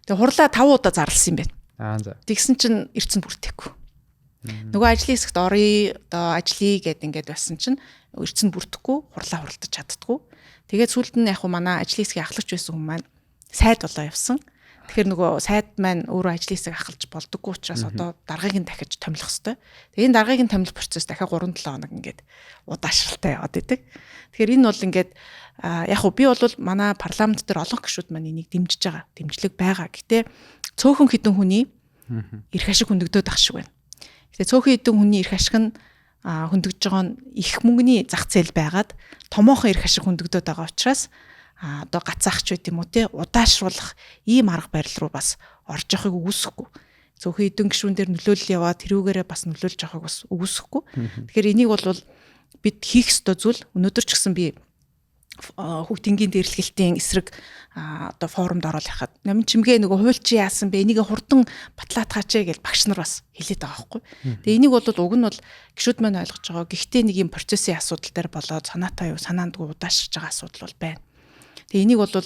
Тэгээ хурлаа 5 удаа зарласан юм байна. За. Тэгсэн чинь эрдэнэ бүртгэхгүй. Нөгөө ажлын хэсэгт оръё, одоо ажлыг гэд ингээд байсан чинь эрдэнэ бүртгэхгүй, хурлаа хуралдаж чаддгүй. Тэгээд сүүлд нь яг манай ажлын хэсгийн ахлагч байсан хүн маань сайд болоо явсан. Тэгэхээр нөгөө сайд маань өөрөө ажлын хэсэг ахалж болдоггүй учраас одоо даргаыг нь дахиж томилох хэрэгтэй. Тэгээ энэ даргаыг нь томилох процесс дахиад 3-7 хоног ингээд удаашралтай яваад идэг. Тэгэхээр энэ бол ингээд яг хөө би бол манай парламент дээр олон гишүүд маань энийг дэмжиж байгаа. Дэмжлэг байгаа. Гэтэ цөөхөн хідэн хүний эрх ашиг хөндөгдөд ах шиг байна. Гэтэ цөөхөн хідэн хүний эрх ашиг нь хөндөгдөж байгаа нь их мөнгөний зах зээл байгаад томоохон эрх ашиг хөндөгдөд байгаа учраас одоо гацаах ч байт юм уу те удаашруулах ийм арга барил руу бас орж явахыг үгүйсэхгүй. Зөвхөн эдэн гишүүн дээр нөлөөлөл яваад тэрүүгээрээ бас нөлөөлж явахыг бас үгүйсэхгүй. Тэгэхээр энийг бол бид хийх ёстой зүйл. Өнөөдөр ч гэсэн би хүүхдийн дээрлэхэлтийн эсрэг одоо форумд ороод яхад намын чимгээ нөгөө хуульчийн яасан бэ энийг хурдан батлаатгаач гэж багш нар бас хэлээд байгаа байхгүй. Тэгээ энийг бол уг нь бол гишүүд маань ойлгож байгаа. Гэхдээ нэг юм процессын асуудал дээр болоод санаатаа юу санаандгүй удаашрж байгаа асуудал бол байна. Тэгээ энийг бол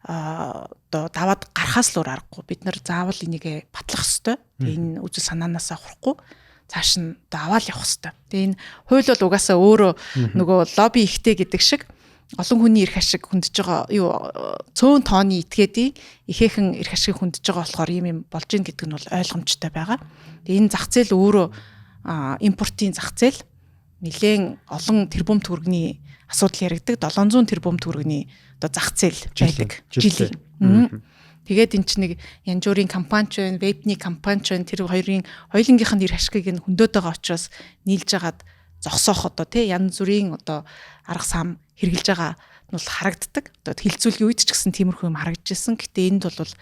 одоо даваад гарахаас л аргагүй. Бид нар заавал энийг батлах ёстой. Тэгээ энэ үзэл санаанаасаа хурахгүй цааш нь одоо аваад явах ёстой. Тэгээ энэ хууль бол угаасаа өөрөө нөгөө лобби ихтэй гэдэг шиг олон хүний эрх ашиг хүндэж байгаа цөөн тооны этгээдийн ихээхэн эрх ашиг хүндэж байгаа болохоор юм болж ийн гэдэг нь бол ойлгомжтой байгаа. Тэгээ энэ зах зээл өөрөө импортын зах зээл нэлээд олон тэрбум төгрөгийн асуудал яригдаг 700 тэрбум төгрөгийн одоо зах зээл байдаг жилийн. Тэгээд эн чинь нэг янз бүрийн компани ч байна, вебний компани ч байна, тэр хоёулынгийнх нь эрх ашигыг нь хөндөд байгаа учраас нийлж агаад зогсоох одоо тий янз бүрийн одоо арга сам хэрглэж байгаа нь бол харагддаг. Одоо хилцүүлгийн үед ч гэсэн тиймэрхүү юм харагдажсэн. Гэтэ энд бол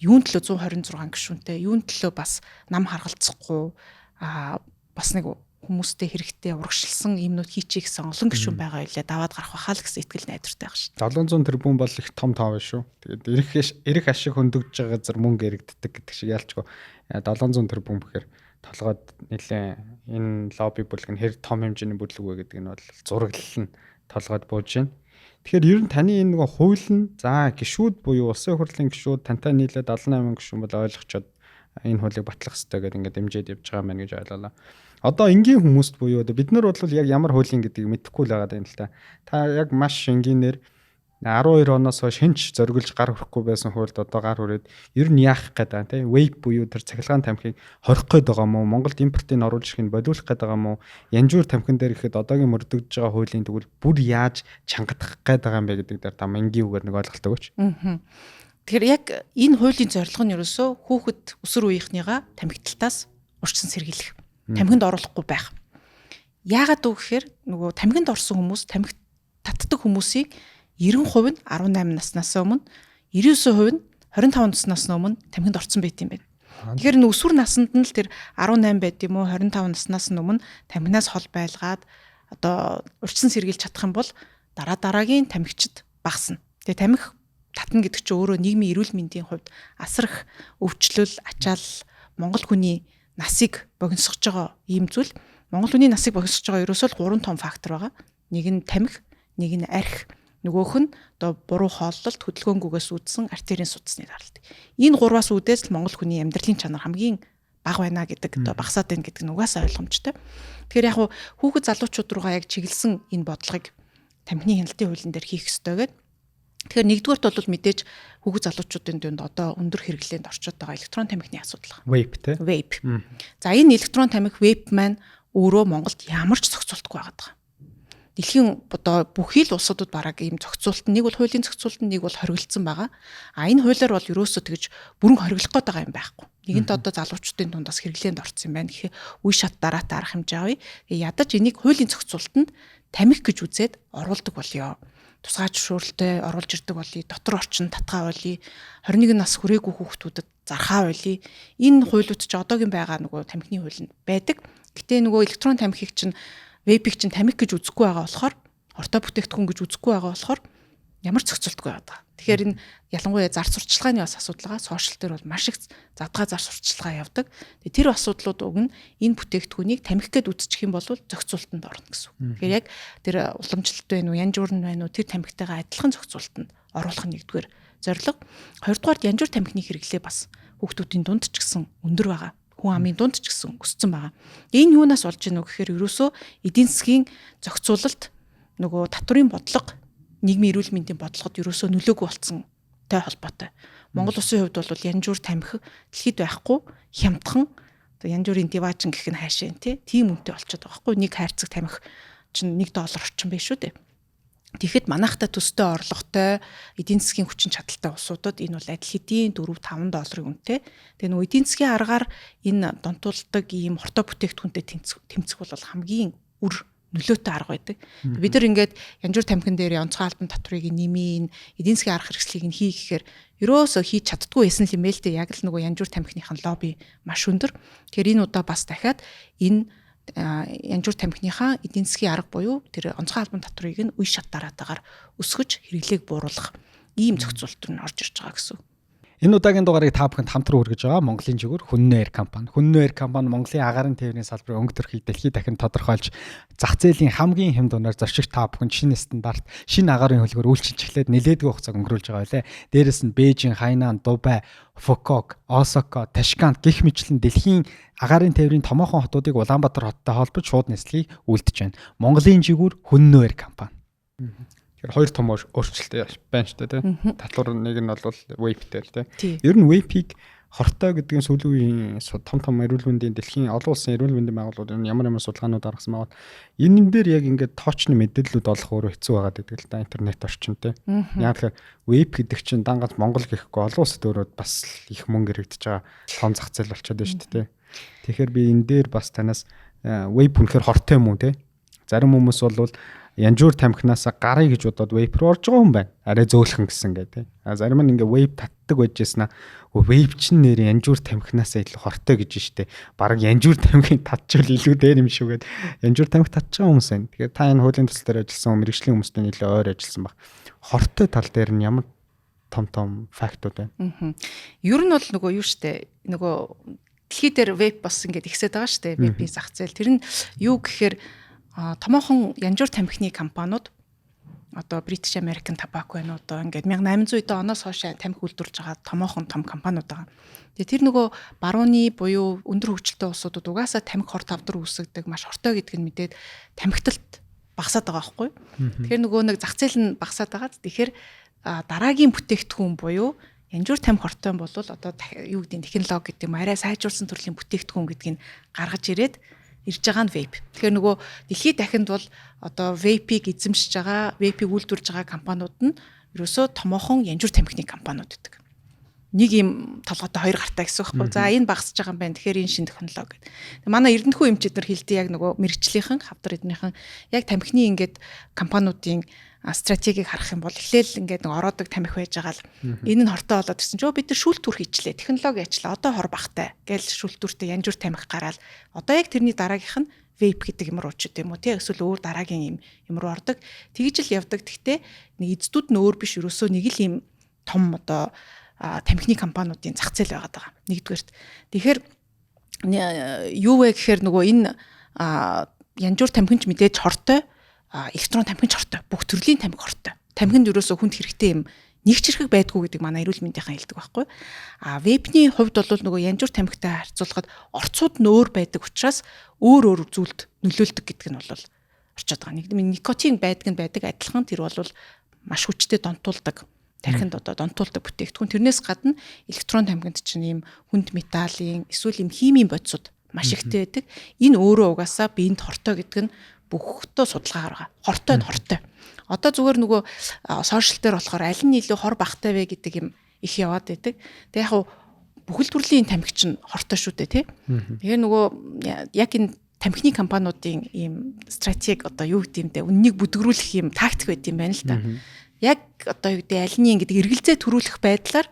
юун төлөө 126 гишүүнтэй, юун төлөө бас нам харгалцахгүй бас нэг хүмүүстэй хэрэгтэй урагшилсан юмнууд хийчих гэсэн олон гишүүн байгаа байлаа. Даваад гарах байхаа л гэсэн итгэл найдвартай байгаа шүү. 700 тэрбум бол их том тоо биш шүү. Тэгээд эрх ашиг хөндөгж байгаа газар мөнгө эрэгддэг гэдэг шиг ялчгүй 700 тэрбум гэхээр толгойд нэлээ энэ лобби бүлэг нь хэр том хэмжээний бүлэг вэ гэдэг нь бол зураглал нь толгойд бууж байна. Тэгэхээр ер нь таны энэ нэг хууль нь за гишүүд буюу улсын хурлын гишүүд тантай нийлээ 78 гишүүн бол ойлгочоод энэ хуулийг батлах хэрэгтэй гэдэг ингээд дэмжиж явж байгаа мэн гэж ойлголоо. Одоо энгийн хүмүүст буюу бид нар бол яг ямар хуулийн гэдгийг мэдэхгүй л байгаа юм л та. Та яг маш энгийнээр 12 оноос хойш хинч зориглож гар хүрэхгүй байсан хуульд одоо гар хүрээд ер нь яах гээд байгаа тийм вейп буюу тэр цахилгаан тамхиг хорих гээд байгаа мó Монголд импортыг оруулж ирэх нь бодиулах гээд байгаа мó янжуур тамхин дээр ихэд одоогийн мөрдөгдөж байгаа хуулийн тэгвэл бүр яаж чангадах гээд байгаа юм бэ гэдэг дээр та энгийн үгээр нэг ойлголт өгөөч. Тэгэхээр яг энэ хуулийн зорилго нь ерөөсөө хүүхэд өсвөр үеийнхнийгаа тамхиталтаас урьдчилан сэргийлэх. Тамхинд оруулахгүй байх. Яагаад үг гэхээр нөгөө тамхинд орсон хүмүүс тамхи татдаг хүмүүсийг 90% нь 18 наснаас өмнө 99% нь 25 наснаас өмнө тамхинд орсон байт юм байна. Тэгэхээр энэ өсвөр наснд нь л тэр 18 байт юм уу 25 наснаас өмнө тамхинаас хол байлгаад одоо урьдчилан сэргийлж чадах юм бол дараагийн тамхичд багасна. Тэгээ тамхи татна гэдэг чинь өөрөө нийгмийн эрүүл мэндийн хувьд асрах өвчлөл, ачаал Монгол хүний насыг богиносгож байгаа ийм зүйл. Монгол хүний насыг богиносгож байгаа ерөөсөө л 3 том фактор байгаа. Нэг нь тамхи, нэг нь архи, нөгөөх нь одоо буруу хооллолт, хөдөлгөөнгүйгээс үүдсэн артерийн судасны даралт. Энэ гурваас үүдээс л Монгол хүний амьдралын чанар хамгийн бага байна гэдэг одоо багасаад байна гэдэг нь угаасаа ойлгомжтой. Тэгэхээр яг хүүхэд залуучууд руугаа яг чиглэсэн энэ бодлогыг тамхины хяналтын хуулийн дээр хийх ёстой гэдэг. Тэгэхээр нэгдүгээрт бол мэдээж хүүхэд залуучуудын дунд одоо өндөр хэрэглээнд орчод байгаа электрон тамхины асуудал. Vape те. Vape. За энэ электрон тамхи vape маань өөрөө Монголд ямар ч зохицуултгүй байгаа. Дэлхийн одоо бүхий л улсуудад бараг ийм зохицуулт нэг бол хуулийн зохицуулт нэг бол хоригдсан байгаа. А энэ хуулиар бол ерөөсөө тэгж бүрэн хориглох гээд байгаа юм байхгүй. Нэгэнт одоо залуучуудын дундаас хэрэглээнд орсон юм байна. Тэгэхээр үе шат дараатай арга хэмжээ авъя. Ядаж энийг хуулийн зохицуултанд тамхи гэж үзээд оруулдаг болёо. Тусгай зөвшөөрөлтөй оруулж ирдэг болъё, дотор орчин татгаа болъё, 21 нас хүрээгүй хүүхдүүдэд зархаа болъё. Энэ хуулиуд ч одоогийн байгаа нөгөө тамхины хуулинд байдаг. Гэтэ нөгөө электрон тамхиг чинь вейпиг чинь тамхи гэж үзэхгүй байгаа болохоор, ортой бүтээгдэхүүн гэж үзэхгүй байгаа болохоор ямар ч зохицуултгүй байгаа. Тэгэхээр энэ ялангуяа зар сурталчилгааны бас асуудал байгаа. Сошиал дээр бол маш их задгаа зар сурталчилгаа явдаг. Тэр асуудлууд уг нь энэ бүтээгдэхүүнийг тамхи гэд үзчих юм бол зохицуултанд орно гэсэн үг. Тэгэхээр яг тэр уламжлалт байна уу, янжуур нь байна уу, тэр тамхитайгаа адилхан зохицуултанд оруулах нь нэгдүгээр зорилго. Хоёрдугаар янжуур тамхины хэрэглээ бас хүүхдүүдийн дунд ч гэсэн өндөр байгаа. Хүн амын дунд ч гэсэн өссөн байгаа. Энэ юунаас болж ийнө гэхээр ерөөсөө эдийн засгийн зохицуулалт нөгөө татврын бодлого нийгмийн эрүүл мэндийн бодлогод ерөөсөө нөлөөгүй болцсонтой холбоотой. Монгол улсын хувьд бол янжуур тамхи дэлхийд байхгүй хямдхан одоо янжуурын диваажин гэх нь хаашаа тийм үнэтэй болчиход байгаа байхгүй. Нэг хайрцаг тамхи чинь $1 орчим байх шүү дээ. Тэгэхэд манайхтай төстэй орлоготой эдийн засгийн хүчин чадалтай улсуудад энэ бол адил хэдийн $4-5 үнэтэй. Тэгээ нөгөө эдийн засгийн аргаар энэ донтуулдаг ийм хортой бүтээгдэхүүнтэй тэмцэх бол хамгийн үр нөлөөтэй арга байдаг. Бид нар ингээд янжуур тамхин дээр онцгой албан татврыг нэмийн эдийн засгийн арга хэрэгслийг хий гэхээр ерөөсөө хийж чаддгүй байсан юм л дээ. Яг л нөгөө янжуур тамхиныхын лобби маш өндөр. Тэгэхээр энэ удаа бас дахиад энэ янжуур тамхиныхаа эдийн засгийн арга буюу тэр онцгой албан татврыг нь үе шат дараатаагаар өсгөж хэрэглээг бууруулах ийм зохицуулт нь орж ирж байгаа гэсэн. Энэ удаагийн дугаарыг та бүхэнд хамтран хүргэж байгаа Монголын жигүүр Хүннээ Air компани. Хүннээ Air компани Монголын агаарын тээврийн салбарын өнгө төрхийг дэлхийд дахин тодорхойлж зах зээлийн хамгийн хэм дунаар зорчигч та бүхэнд шинэ стандарт, шинэ агаарын хөлгөөр үйлчилж эхлээд нэлээдгүй хугацааг өнгөрүүлж байгаа байлээ. Дээрээс нь Бээжин, Хайнан, Дубай, Фукок, Осака, Ташкент гэх мэтлэн дэлхийн агаарын тээврийн томоохон хотуудыг Улаанбаатар хоттой холбож шууд нислэгийг үйлдэж байна. Монголын жигүүр Хүннээ Air компани. Тэгэхээр хоёр том өөрчлөлт байна ч тийм. Татвар нэг нь бол vape дээр тийм. Ер нь vape-ийг хортой гэдэг нь сүүлийн үеийн том эрүүл мэндийн дэлхийн олон улсын эрүүл мэндийн байгууллагууд ямар судалгаанууд гаргасан байгаа. Энэ дээр яг ингээд тоочны мэдээллүүд олох өөрөө хэцүү байгаа гэдэг л да интернет орчин тийм. Яг тэгэхээр vape гэдэг чинь дангаж Монгол гэхгүй олон улсад өөрөө бас их мөнгө хэрэгдэж байгаа том зах зээл болчиход байна шүү дээ. Тэгэхээр би энэ дээр бас танаас vape үнэхээр хортой юм уу тийм. Зарим хүмүүс бол янжуур тамхинаас гарыг гэж бодоод vape руу орж байгаа хүн байна. Арай зөөлхөн гэсэн гэдэг. Зарим нь ингээ vape татдаг байжсна. Vape чинь нэр янжуур тамхинаас илүү хортой гэж штэ. Бараг янжуур тамхин татчихвал илүү дээр юм шүүгээд янжуур тамхи татж байгаа хүмүүс байна. Тэгэхээр та энэ хуулийн төсөл дээр ажилласан мэргэжлийн хүмүүстэй илүү ойр ажилласан баг. Хортой тал дээр нь ямар том фактууд байна. Ер нь бол нөгөө юу штэ. Нөгөө дэлхий дээр vape бас ингээ ихсээд байгаа штэ. Vape-ийн зах зээл. Тэр нь юу гэхээр томоохон янжуур тамхины компаниуд одоо British American Tobacco байна одоо ингээд 1800 оноос хойш тамхи үйлдвэрлэж байгаа томоохон том компаниуд байгаа. Тэгээ тэр нөгөө барууны буюу өндөр хөгжилтэй улсуудад угаасаа тамхи хор тавдар үүсгдэг маш хортой гэдг нь мэдээд тамхиталт багасаад байгаа байхгүй. Тэгэхээр нөгөө нэг зах зээл нь багасаад байгаа. Тэгэхээр дараагийн бүтээгдэхүүн буюу янжуур тамхи хортой бол одоо юу гэдэг нь технологи гэдэг юм арай сайжруулсан төрлийн бүтээгдэхүүн гэдгийг гаргаж ирээд ирж байгаа нь vape. Тэгэхээр нөгөө дэлхийд дахинд бол одоо vape-ийг эзэмшиж байгаа, vape-ийг үйлдвэрлэж байгаа компаниуд нь ерөөсөө томоохон янжуур тамхины компаниуд гэдэг. Нэг юм толгойтой хоёр гартай гэсэн үг байхгүй. За энэ багасж байгаа юм байна. Тэгэхээр энэ шинэ технологи гэдэг. Манай Эрдэнэхүү эмчид нар хэлдэг яг нөгөө мэрэгчлийнхэн, хавдар эднийхэн яг тамхины ингээд компаниудын стратегийг харах юм бол эхлээл ингээд нэг ороодог тамхи байж байгаа л энэ нь хортой болоод ирсэн чинь бид нар шүүлтүр хийчлээ технологи ажиллаа одоо хор багтай гээл шүүлтүртэй янжуур тамхи гараад одоо яг тэрний дараагийнх нь vape гэдэг юм руу очив юм уу тий эсвэл өөр дараагийн юм руу ордог тэгж л явдаг. Гэхдээ нэг эздүүд нь өөр биш ерөөсөө нэг л юм том одоо тамхины компаниудын зах зээл байгаад байгаа нэгдүгээрт. Тэгэхээр юу вэ гэхээр нөгөө энэ янжуур тамхинч мэдээж хортой электрон тамхин хортой бүх төрлийн тамхи хортой. Тамхинд ерөөсөө хүнд хэрэгтэй юм нэг ч хэрэг байдгүй гэдэг манай эрүүл мэндийнхэн хэлдэг байхгүй. Vape-ний хувьд бол нөгөө янжуур тамхитай харьцуулахад орцууд нь өөр байдаг учраас өөр зүйлд нөлөөлдөг гэдэг нь бол орчод байгаа. Нэг никотин байдаг адилхан тэр бол маш хүчтэй донтуулдаг. Тархинд одоо донтуулдаг бүтээгдэхүүн. Тэрнээс гадна электрон тамхинд чинь ийм хүнд металлын эсвэл ийм химийн бодисууд маш ихтэй байдаг. Энэ өөрөө угаасаа биед хортой гэдэг нь бүгдөө судалгаагаар байгаа. Хортой нь хортой. Одоо зүгээр нөгөө сошиал дээр болохоор аль нь илүү хор багтай вэ гэдэг юм их яваад байдаг. Тэгээ яг бүхэл төрлийн тамхи чинь хортой шүү дээ тий. Тэгээ нөгөө яг энэ тамхины компаниудын ийм стратеги одоо юу гэдэг юм бэ? Үннийг бүдгрүүлэх юм тактик байд юм байна л да. Яг одоо юу гэдэг аль нь ингэдэг эргэлзээ төрүүлэх байдлаар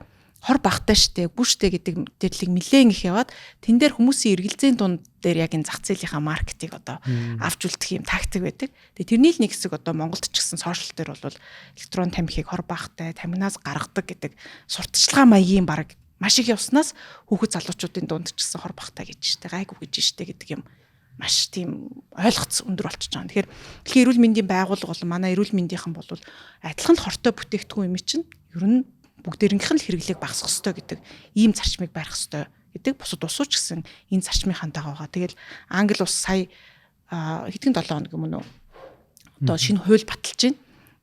хор багтай штэ, гүштэй гэдэг мэдэрлийг нэлээд их яваад тэн дээр хүмүүсийн эргэлзээний дунд дээр яг энэ зах зээлийнхаа маркетинг одоо авч үлдэх юм тактик байдаг. Тэгээ тэрний л нэг хэсэг одоо Монголд ч гэсэн сошиал дээр бол электрон тамхиг хор багтай, тамхинаас гаргадаг гэдэг сурталчилгаа маягийн баг маш их явснаас хүүхэд залуучуудын дунд ч гэсэн хор багтай гэж штэ, гайгүй гэж штэ гэдэг юм маш тийм ойлгоц өндөр болчихж байгаа. Тэгэхээр дэлхийн эрүүл мэндийн байгууллага бол манай эрүүл мэндийнхэн бол адилхан л хортой бүтээгдэхүүн юм чинь ер нь бүгдээрийнх нь хэрэглээг багасгах ёстой гэдэг ийм зарчмыг барих ёстой гэдэг бусад улсууд ч гэсэн энэ зарчмын хандаг байгаа. Тэгэл Англи улс сая хэдхэн 7 хоног юм уу одоо шинэ хууль баталж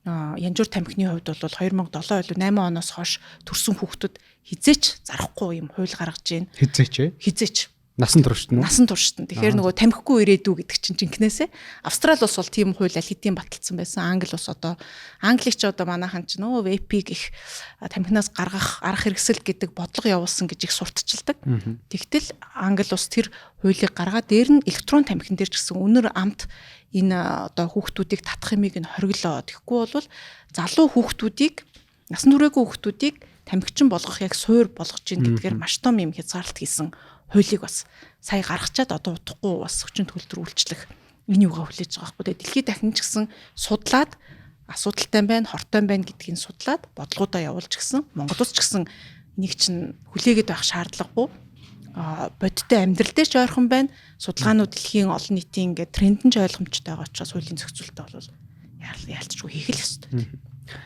байна. Янжуур тамхины хувьд бол 2007 илүү 8 оноос хойш төрсэн хүүхдүүд хизээч зарахгүй юм хууль гаргаж байна. Хизээч Насан туршид нь. Насан туршид нь. Тэгэхээр нөгөө тамхигүй ирээдүй гэдэг чинь жинкнээсээ Австрали улс бол тийм хууль аль хэдийн баталсан байсан. Англи улс одоо Англич одоо манайхан ч нөө vape-ийг их тамхинаас гаргах арга хэрэгсэл гэдэг бодлого явуулсан гэж их сурталчилдаг. Тэгтэл Англи улс тэр хуулийг гаргаад дээр нь электрон тамхин дээр ч гэсэн үнэр амт энэ одоо хүүхдүүдийг татах юмыг нь хориглоо. Тэгэхгүй бол залуу хүүхдүүдийг насан туршаагүй хүүхдүүдийг тамхичин болгох яг суур болгож гин гэдгээр маш том юм хязгаарлалт хийсэн хуулийг бас сая гаргачаад одоо удахгүй бас хүчин төлтөр үйлчлэх энэ юугаа хүлээж байгаа байхгүй. Дэлхийд дахин ч гэсэн судлаад асуудалтай байна, хортой байна гэдгийг судлаад бодлогоудаа явуулж гисэн. Монгол улс ч гэсэн энийг чинь хүлээгээд байх шаардлагагүй. Бодиттой амьдрал дээр ч ойрхон байна. Судалгаанууд дэлхийн олон нийтийн ингээд тренд нь ч ойлгомжтой байгаа учраас хуулийн зохицуулалтаа бол яалтчгүй хийх л ёстой.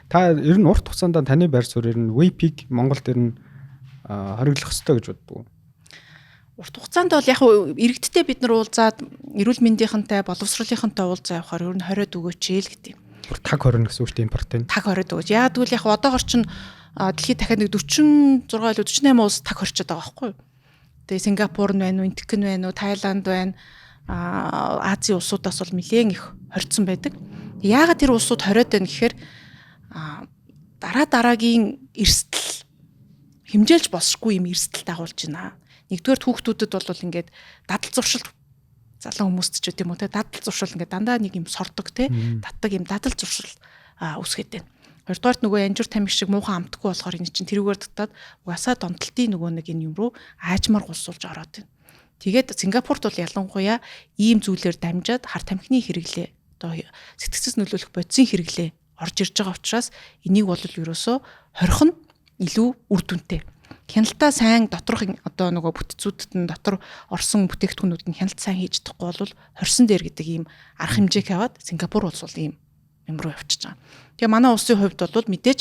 Та ер нь урт хугацаанд таны байр суурь ер нь WIPI-г Монголд ер нь хориглох ёстой гэж боддог. Урт хугацаанд бол яг иргэдтэй бид нар уулзаад эрүүл мэндийнхэнтэй боловсролынхэнтэй уулзаа явахаар ер нь 20 өгөөч л гэдэг юм. Таг 20 гэсэн үг тийм импорт. Таг 20 өгөөч. Яг тэгвэл яг одоогор чинь дэлхийд дахиад нэг 46 или 48 улс таг хорчод байгаа байхгүй юу? Тэгээ Сингапур нь байна уу, Энтхэн байна уу, Тайланд байна. Азийн улсуудаас бол нэлээд их хорцсон байдаг. Яагаад тэр улсууд хориод байна гэхээр дараагийн эрсдэл хэмжээлж босшгүй юм эрсдэл дагуулж байна. Нэгдүгээр хүүхдүүдэд бол ингээд дадал зуршил залан хүмүүст ч гэдэм үү те дадал зуршил ингээд дандаа нэг юм сордог те татдаг юм дадал зуршил үсгээд байна. Хоёрдугаарт нөгөө янжуур тамхи шиг муухан амтгүй болохоор энэ чинь тэрүүгээр татаад угаасаа донтолтын нөгөө нэг энэ юм руу аажмар гулсуулж ороод байна. Тэгээд Сингапурт бол ялангуяа ийм зүйлээр дамжаад хар тамхины хэрэглээ одоо сэтгцэс нөлөөлөх бодисын хэрэглээ орж ирж байгаа учраас энийг бол ерөөсөө хорих нь илүү үр дүнтэй. Хяналтаа сайн доторх одоо нөгөө бүтцүүдэд нь дотор орсон бүтээгдэхүүнүүд нь хяналт сайн хийж чадахгүй бол хорсон дээр гэдэг ийм арга хэмжээг аваад Сингапур улс бол ийм юм руу явчихж байгаа. Тэгээ манай улсын хувьд бол мэдээж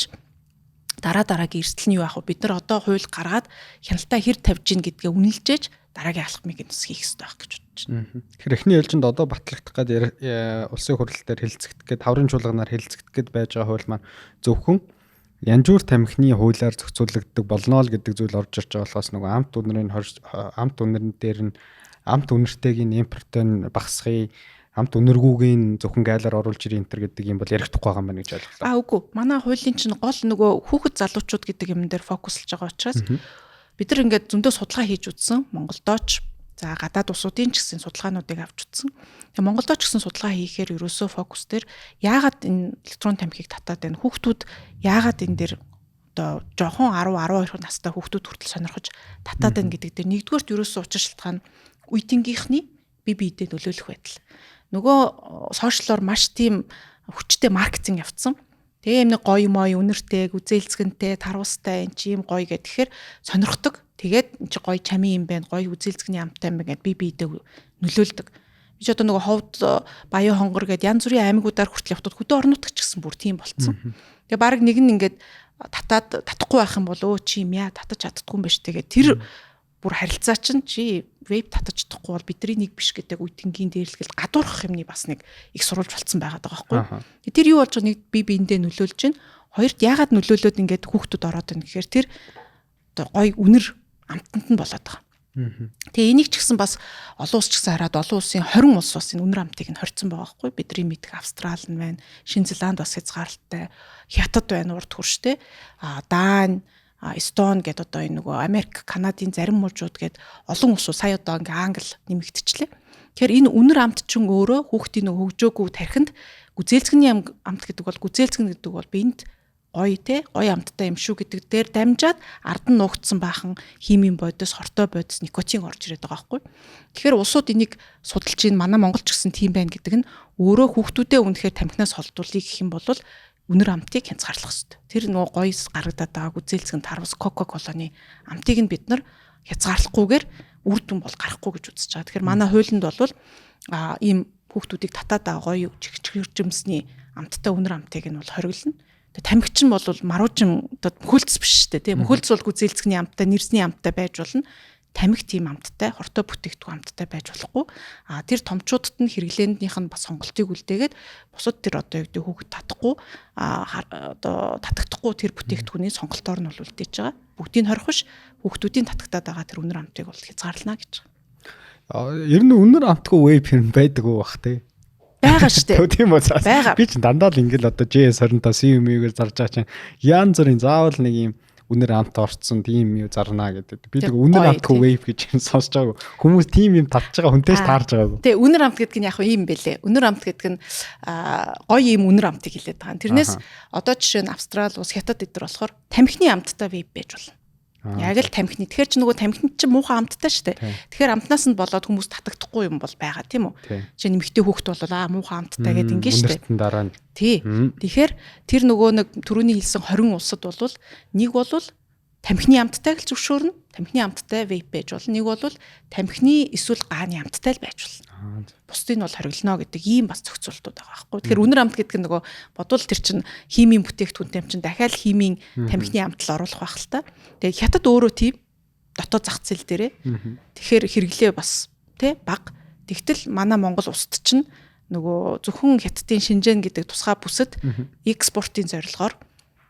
дараагийн эрсдэл нь юу яах вэ? Бид нар одоо хууль гаргаад хяналтаа хэр тавьж гин гэдгээ үнэлжээж дараагийн алхмыг нь хийх хэрэгтэй байх гэж бодож байна. Тэгэхээр эхний ээлжинд одоо батлагдах гэдэг улсын хурал дээр хэлэлцэгдэх гээд хаврын чуулганаар хэлэлцэгдэх гээд байж байгаа хууль маань зөвхөн янжуур тамхины хуулиар зохицуулагддаг болно л гэдэг зүйл орж ирж байгаа болохоос нөгөө амт үнэрэн дээр нь амт үнэртэйгийн импортын багасгыг амт үнэргүйгийн зөвхөн гайлаар оруулж ирэх энтер гэдэг юм бол ярихдаггүй байгаа юм байна гэж ойлголоо. Үгүй. Манай хуулийн чинь гол нөгөө хүүхэд залуучууд гэдэг юм дээр фокуслж байгаа учраас бид нар ингээд зөндөө судалгаа хийж үзсэн. Монголдоо ч за гадаад улсуудын ч гэсэн судалгаануудыг авч үзсэн. Тэгээ Монголдоо ч гэсэн судалгаа хийхээр ерөөсөө фокус дээр яагаад энэ электрон тамхиг татаад байна? Хүүхдүүд яагаад энэ дээр одоо жоохон 10-12 настай хүүхдүүд хүртэл сонирхож татаад байна гэдэг дээр нэгдүгээрт ерөөсөө учир шалтгаан үеийнхний бие биедээ нөлөөлөх байдал. Нөгөө сошиалор маш тийм хүчтэй маркетинг явцсан. Тэгээ юм нэг гоё мой үнэртэй, үзээлцгэнтэй, тарвастай энэ чи юм гоё гэхээр сонирхдог. Тэгээд энэ чи гоё чамийн юм байна, гоё үзээлцгний амтай юм байна гэд бие биедээ нөлөөлдөг. Би ч одоо нөгөө ховд баян хонгор гэд янз бүрийн аймагуудаар хүртэл явхад хөдөө орнуудч гэсэн бүр тийм болцсон. Тэгээ баг нэг нь ингээд татахгүй байх юм бол өө чи юм яа татаж чаддгүй юм биш тэгээд тэр бүр харилцаа чинь чи веб татаж чадахгүй бол бидний нэг биш гэдэг үеийнгийн дээрлэгэл гадуурхах юмны бас нэг их сурвалж болцсон байгаа байхгүй. Тэр юу болж байгаа нэг бие биендээ нөлөөлж байна. Хоёрт яагаад нөлөөлөд ингээд хүүхдүүд ороод байна гэхээр тэр одоо гой үнэр амтанд нь болоод байгаа. Тэгээ энийг ч гэсэн бас олон улс ч гэсэн хараад олон улсын 20 улс бас энэ үнэр амтыг нь хорцсон байгаа байхгүй. Бидний мэдих Австрал нь байна, Шинэ Зеланд бас хязгаарлалттай, Хятад байна урд хөрштэй, Дани, Эстон гэдэг одоо энэ нөгөө Америк, Канадын зарим мужууд гээд олон улсууд сая одоо ингээ Англи нэмэгдчихлээ. Тэгэхээр энэ үнэр амт чинь өөрөө хүүхдийн нөгөө хөгжөөгүй тархинд гүзээлцгний амт гэдэг бол гүзээлцгэн гэдэг бол биед гоё амттай юм шүү гэдэг дээр дамжаад ард нь нуугдсан баахан химийн бодис, хортой бодис, никотин орж ирээд байгаа байхгүй. Тэгэхээр улсууд энийг судалж ийн манай Монгол ч гэсэн тийм байна гэдэг нь өөрөө хүүхдүүдээ үнэхээр тамхинаас холдуулъя гэх юм бол үнэр амтыг хязгаарлах хэрэгтэй. Тэр нөгөө гоёс гаргадаад байгаа гүзээлцгэн тарвас Кока-Коланы амтыг нь бид нар хязгаарлахгүйгээр үр дүн бол гарахгүй гэж үзэж байгаа. Тэгэхээр манай хуулинд бол ийм хүүхдүүдийг татаад байгаа гоё чигчгэржимсний амттай үнэр амтыг нь бол хориглоно. Тамхич нь бол маруужин одоо мөхөлц биш шүү дээ тийм мөхөлц бол гүзээлцгний амттай нэрсний амттай байж болно. Тамхи тийм амттай хортой бүтээгдэхүүн амттай байж болохгүй. Тэр томчуудад нь хэрэглээндийнх нь бас сонголтыг үлдээгээд бусад тэр одоо юу гэдэг хүүхэд татахгүй одоо татагдахгүй тэр бүтээгдэхүүний сонголтоор нь бол үлдээж байгаа. Бүгдийг хорих биш хүүхдүүдийн татагтаад байгаа тэр үнэр амтыг бол хязгаарлана гэж байгаа. Ер нь үнэр амтгүй веб юм байдаг уу бах те? Байгаа шүү дээ. Тийм үү. Би ч дандаа л ингээл одоо JS25 CMU-гээр зарж байгаа чинь янз бүрийн заавал нэг юм үнэр амт орцсон тийм юм зарнаа гэдэг. Би тэг үнэр амтгүй вейв гэж юм сонсож байгааг. Хүмүүс тийм юм татж байгаа хүнтэйс таарж байгааг. Тэг үнэр амт гэдэг нь яг юм бэлээ. Үнэр амт гэдэг нь гоё юм үнэр амтыг хэлээд байгаа. Тэрнээс одоо жишээ нь Австрал улс Хятад эдэр болохоор тамхины амттай вейв байж болно. Яг л тамхины. Тэгэхээр ч нөгөө тамхинд чинь муухай амттай шүү дээ. Тэгэхээр амтнаас нь болоод хүмүүс татагдахгүй юм бол байгаа тийм үү? Жишээ нь эмэгтэй хүүхэд бол муухай амттай гэдэг ингэ шүү дээ. Тий. Тэгэхээр тэр нөгөө нэг түрүүний хэлсэн 20 улсад бол нэг бол тамхины амттайг л зөвшөөрнө. Тамхины амттай вейп байж болно. Нэг бол тамхины эсвэл гааны амттай л байж болно. Бусдыг нь бол хориглоно гэдэг ийм бас зохицуултууд байгаа байхгүй. Тэгэхээр үнэр амт гэдэг нь нөгөө бодвол тэр чинь химийн бүтээгдэхүүнтэй юм чинь дахиад химийн тамхины амтал оруулах байх л та. Тэгээ хятад өөрөө тийм дотоод зах зээл дээрээ. Тэгэхээр хэрэглээ бас тий бага. Тэгтэл манай Монгол улсад чинь нөгөө зөвхөн хятадын Шинжэн гэдэг тусгай бүсэд экспортын зорилгоор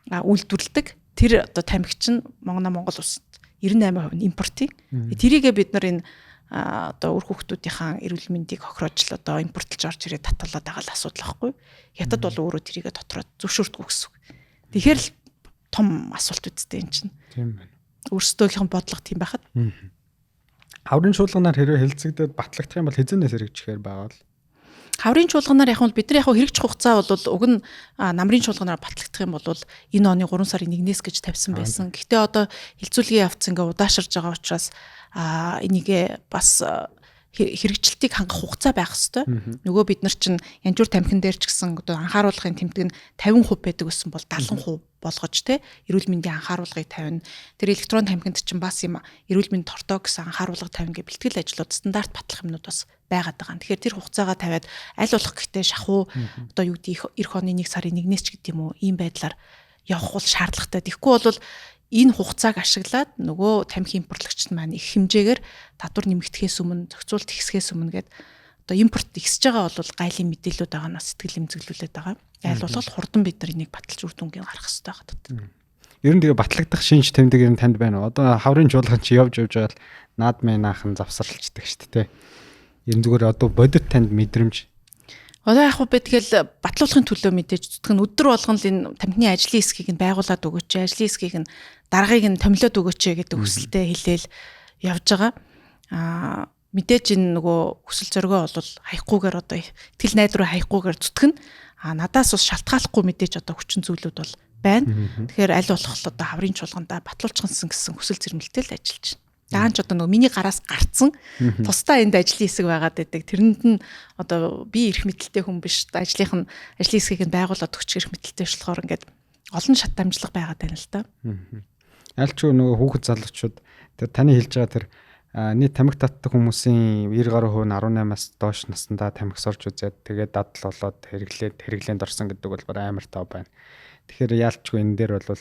үйлдвэрлэдэг. Тэр одоо тамхи чинь Монгол улсад 98% нь импортын. Тэрийгээ бид нар энэ одоо үр хүүхдүүдийнхаа эрүүл мэндийг хохироож л одоо импортлж орж ирээд татгалаад байгаа л асуудал байхгүй. Хятад бол өөрөө тэрийгээ дотроо зөвшөөрдгөө гэсэн үг. Тэгэхээр л том асуулт үсттэй энэ чинь. Тийм байна. Өөрсдийнхөө бодлого тийм байхад. Хаврын чуулганаар хэрвээ хэлцэгдээд батлагдах юм бол хэзэнээс хэрэгжихээр байгаа л. Хаврын чуулганаар яг нь бид нар яг хэрэгжих хугацаа бол уг нь намрын чуулганаар батлагдах юм бол энэ оны 3 сарын 1-ээс гэж тавьсан байсан. Гэхдээ одоо хилцүүлгийн явц ингээ удаашрж байгаа учраас энийгээ бас хэрэгжилтийг хангах хугацаа байх хэвээр. Нөгөө бид нар чинь янжуур тамхин дээр ч гэсэн одоо анхааруулгын тэмдэг нь 50% байдаг гэсэн бол 70% болгож те эрүүл мэндийн анхааруулгыг тавина. Тэр электрон тамхинд чинь бас юм эрүүл мэнд тортой гэсэн анхааруулга тавина гэх бэлтгэл ажлууд стандарт батлах юмнууд бас байгаад байгаа. Тэгэхээр тэр хугацаагаа тавиад аль болох гэхдээ шахуу одоо юу гэдэг эх оны 1 сарын 1-ээс ч гэдэг юм уу ийм байдлаар явах бол шаардлагатай. Тэгэхгүй бол энэ хугацааг ашиглаад нөгөө тамхи импортлогчд маань их хэмжээгээр татвар нэмэгдэхээс өмнө зохицуулт ихсгээс өмнө гээд одоо импорт ихсэж байгаа бол гайлын мэдээлэлүүд байгаа нас сэтгэл эмзэглүүлээд байгаа. Аль болох хурдан бид нар энийг баталж үр дүнгийн гаргах хэрэгтэй байгаа. Ер нь тэгээ батлагдах шинж тэмдэг ер нь танд байна уу? Одоо хаврын чуулган чи явж байгаа л наад мэнаахан завсарлцдаг шүү дээ. Ер нь зүгээр одоо бодит танд мэдрэмж. Одоо яг хөө тэгэл батлуулахын төлөө мэдээж зүтгэн өдөр болгон л энэ тамхины ажлын хэсгийг нь байгуулад өгөөч, ажлын хэсгийг нь даргаыг нь томилоод өгөөч гэдэг хүсэлтэд хэлээл явж байгаа. Мэдээж энэ нөгөө хүсэл зоригоо бол хаяггүйгээр одоо итгэл найд руу хаяггүйгээр зүтгэн. Надаас бас шалтгааллахгүй мэдээж одоо хүчин зүйлүүд бол байна. Тэгэхээр аль болох л одоо хаврын чуулгандаа батлуулчихсан гэсэн хүсэл зэрмэлтэй л ажиллаж байна. Даанч одоо нөгөө миний гараас гарцсан тусдаа энд ажлын хэсэг байгаад байдаг. Тэрэнд нь одоо би эрх мэдэлтэй хүн биш. Ажлын хэсгийг нь байгуулад өгч эрх мэдэлтэй болохоор ингээд олон шат дамжлага байгаад байна л да. Аль ч нөгөө хүүхэд залуучууд тэр таны хэлж байгаа тэр нийт тамхи татдаг хүмүүсийн 90% нь 18-аас доош наснда тамхи сорж үзээд тэгээд дадал болоод хэрэглээнд орсон гэдэг бол амар тав байна. Тэгэхээр яалчгүй энэ дээр бол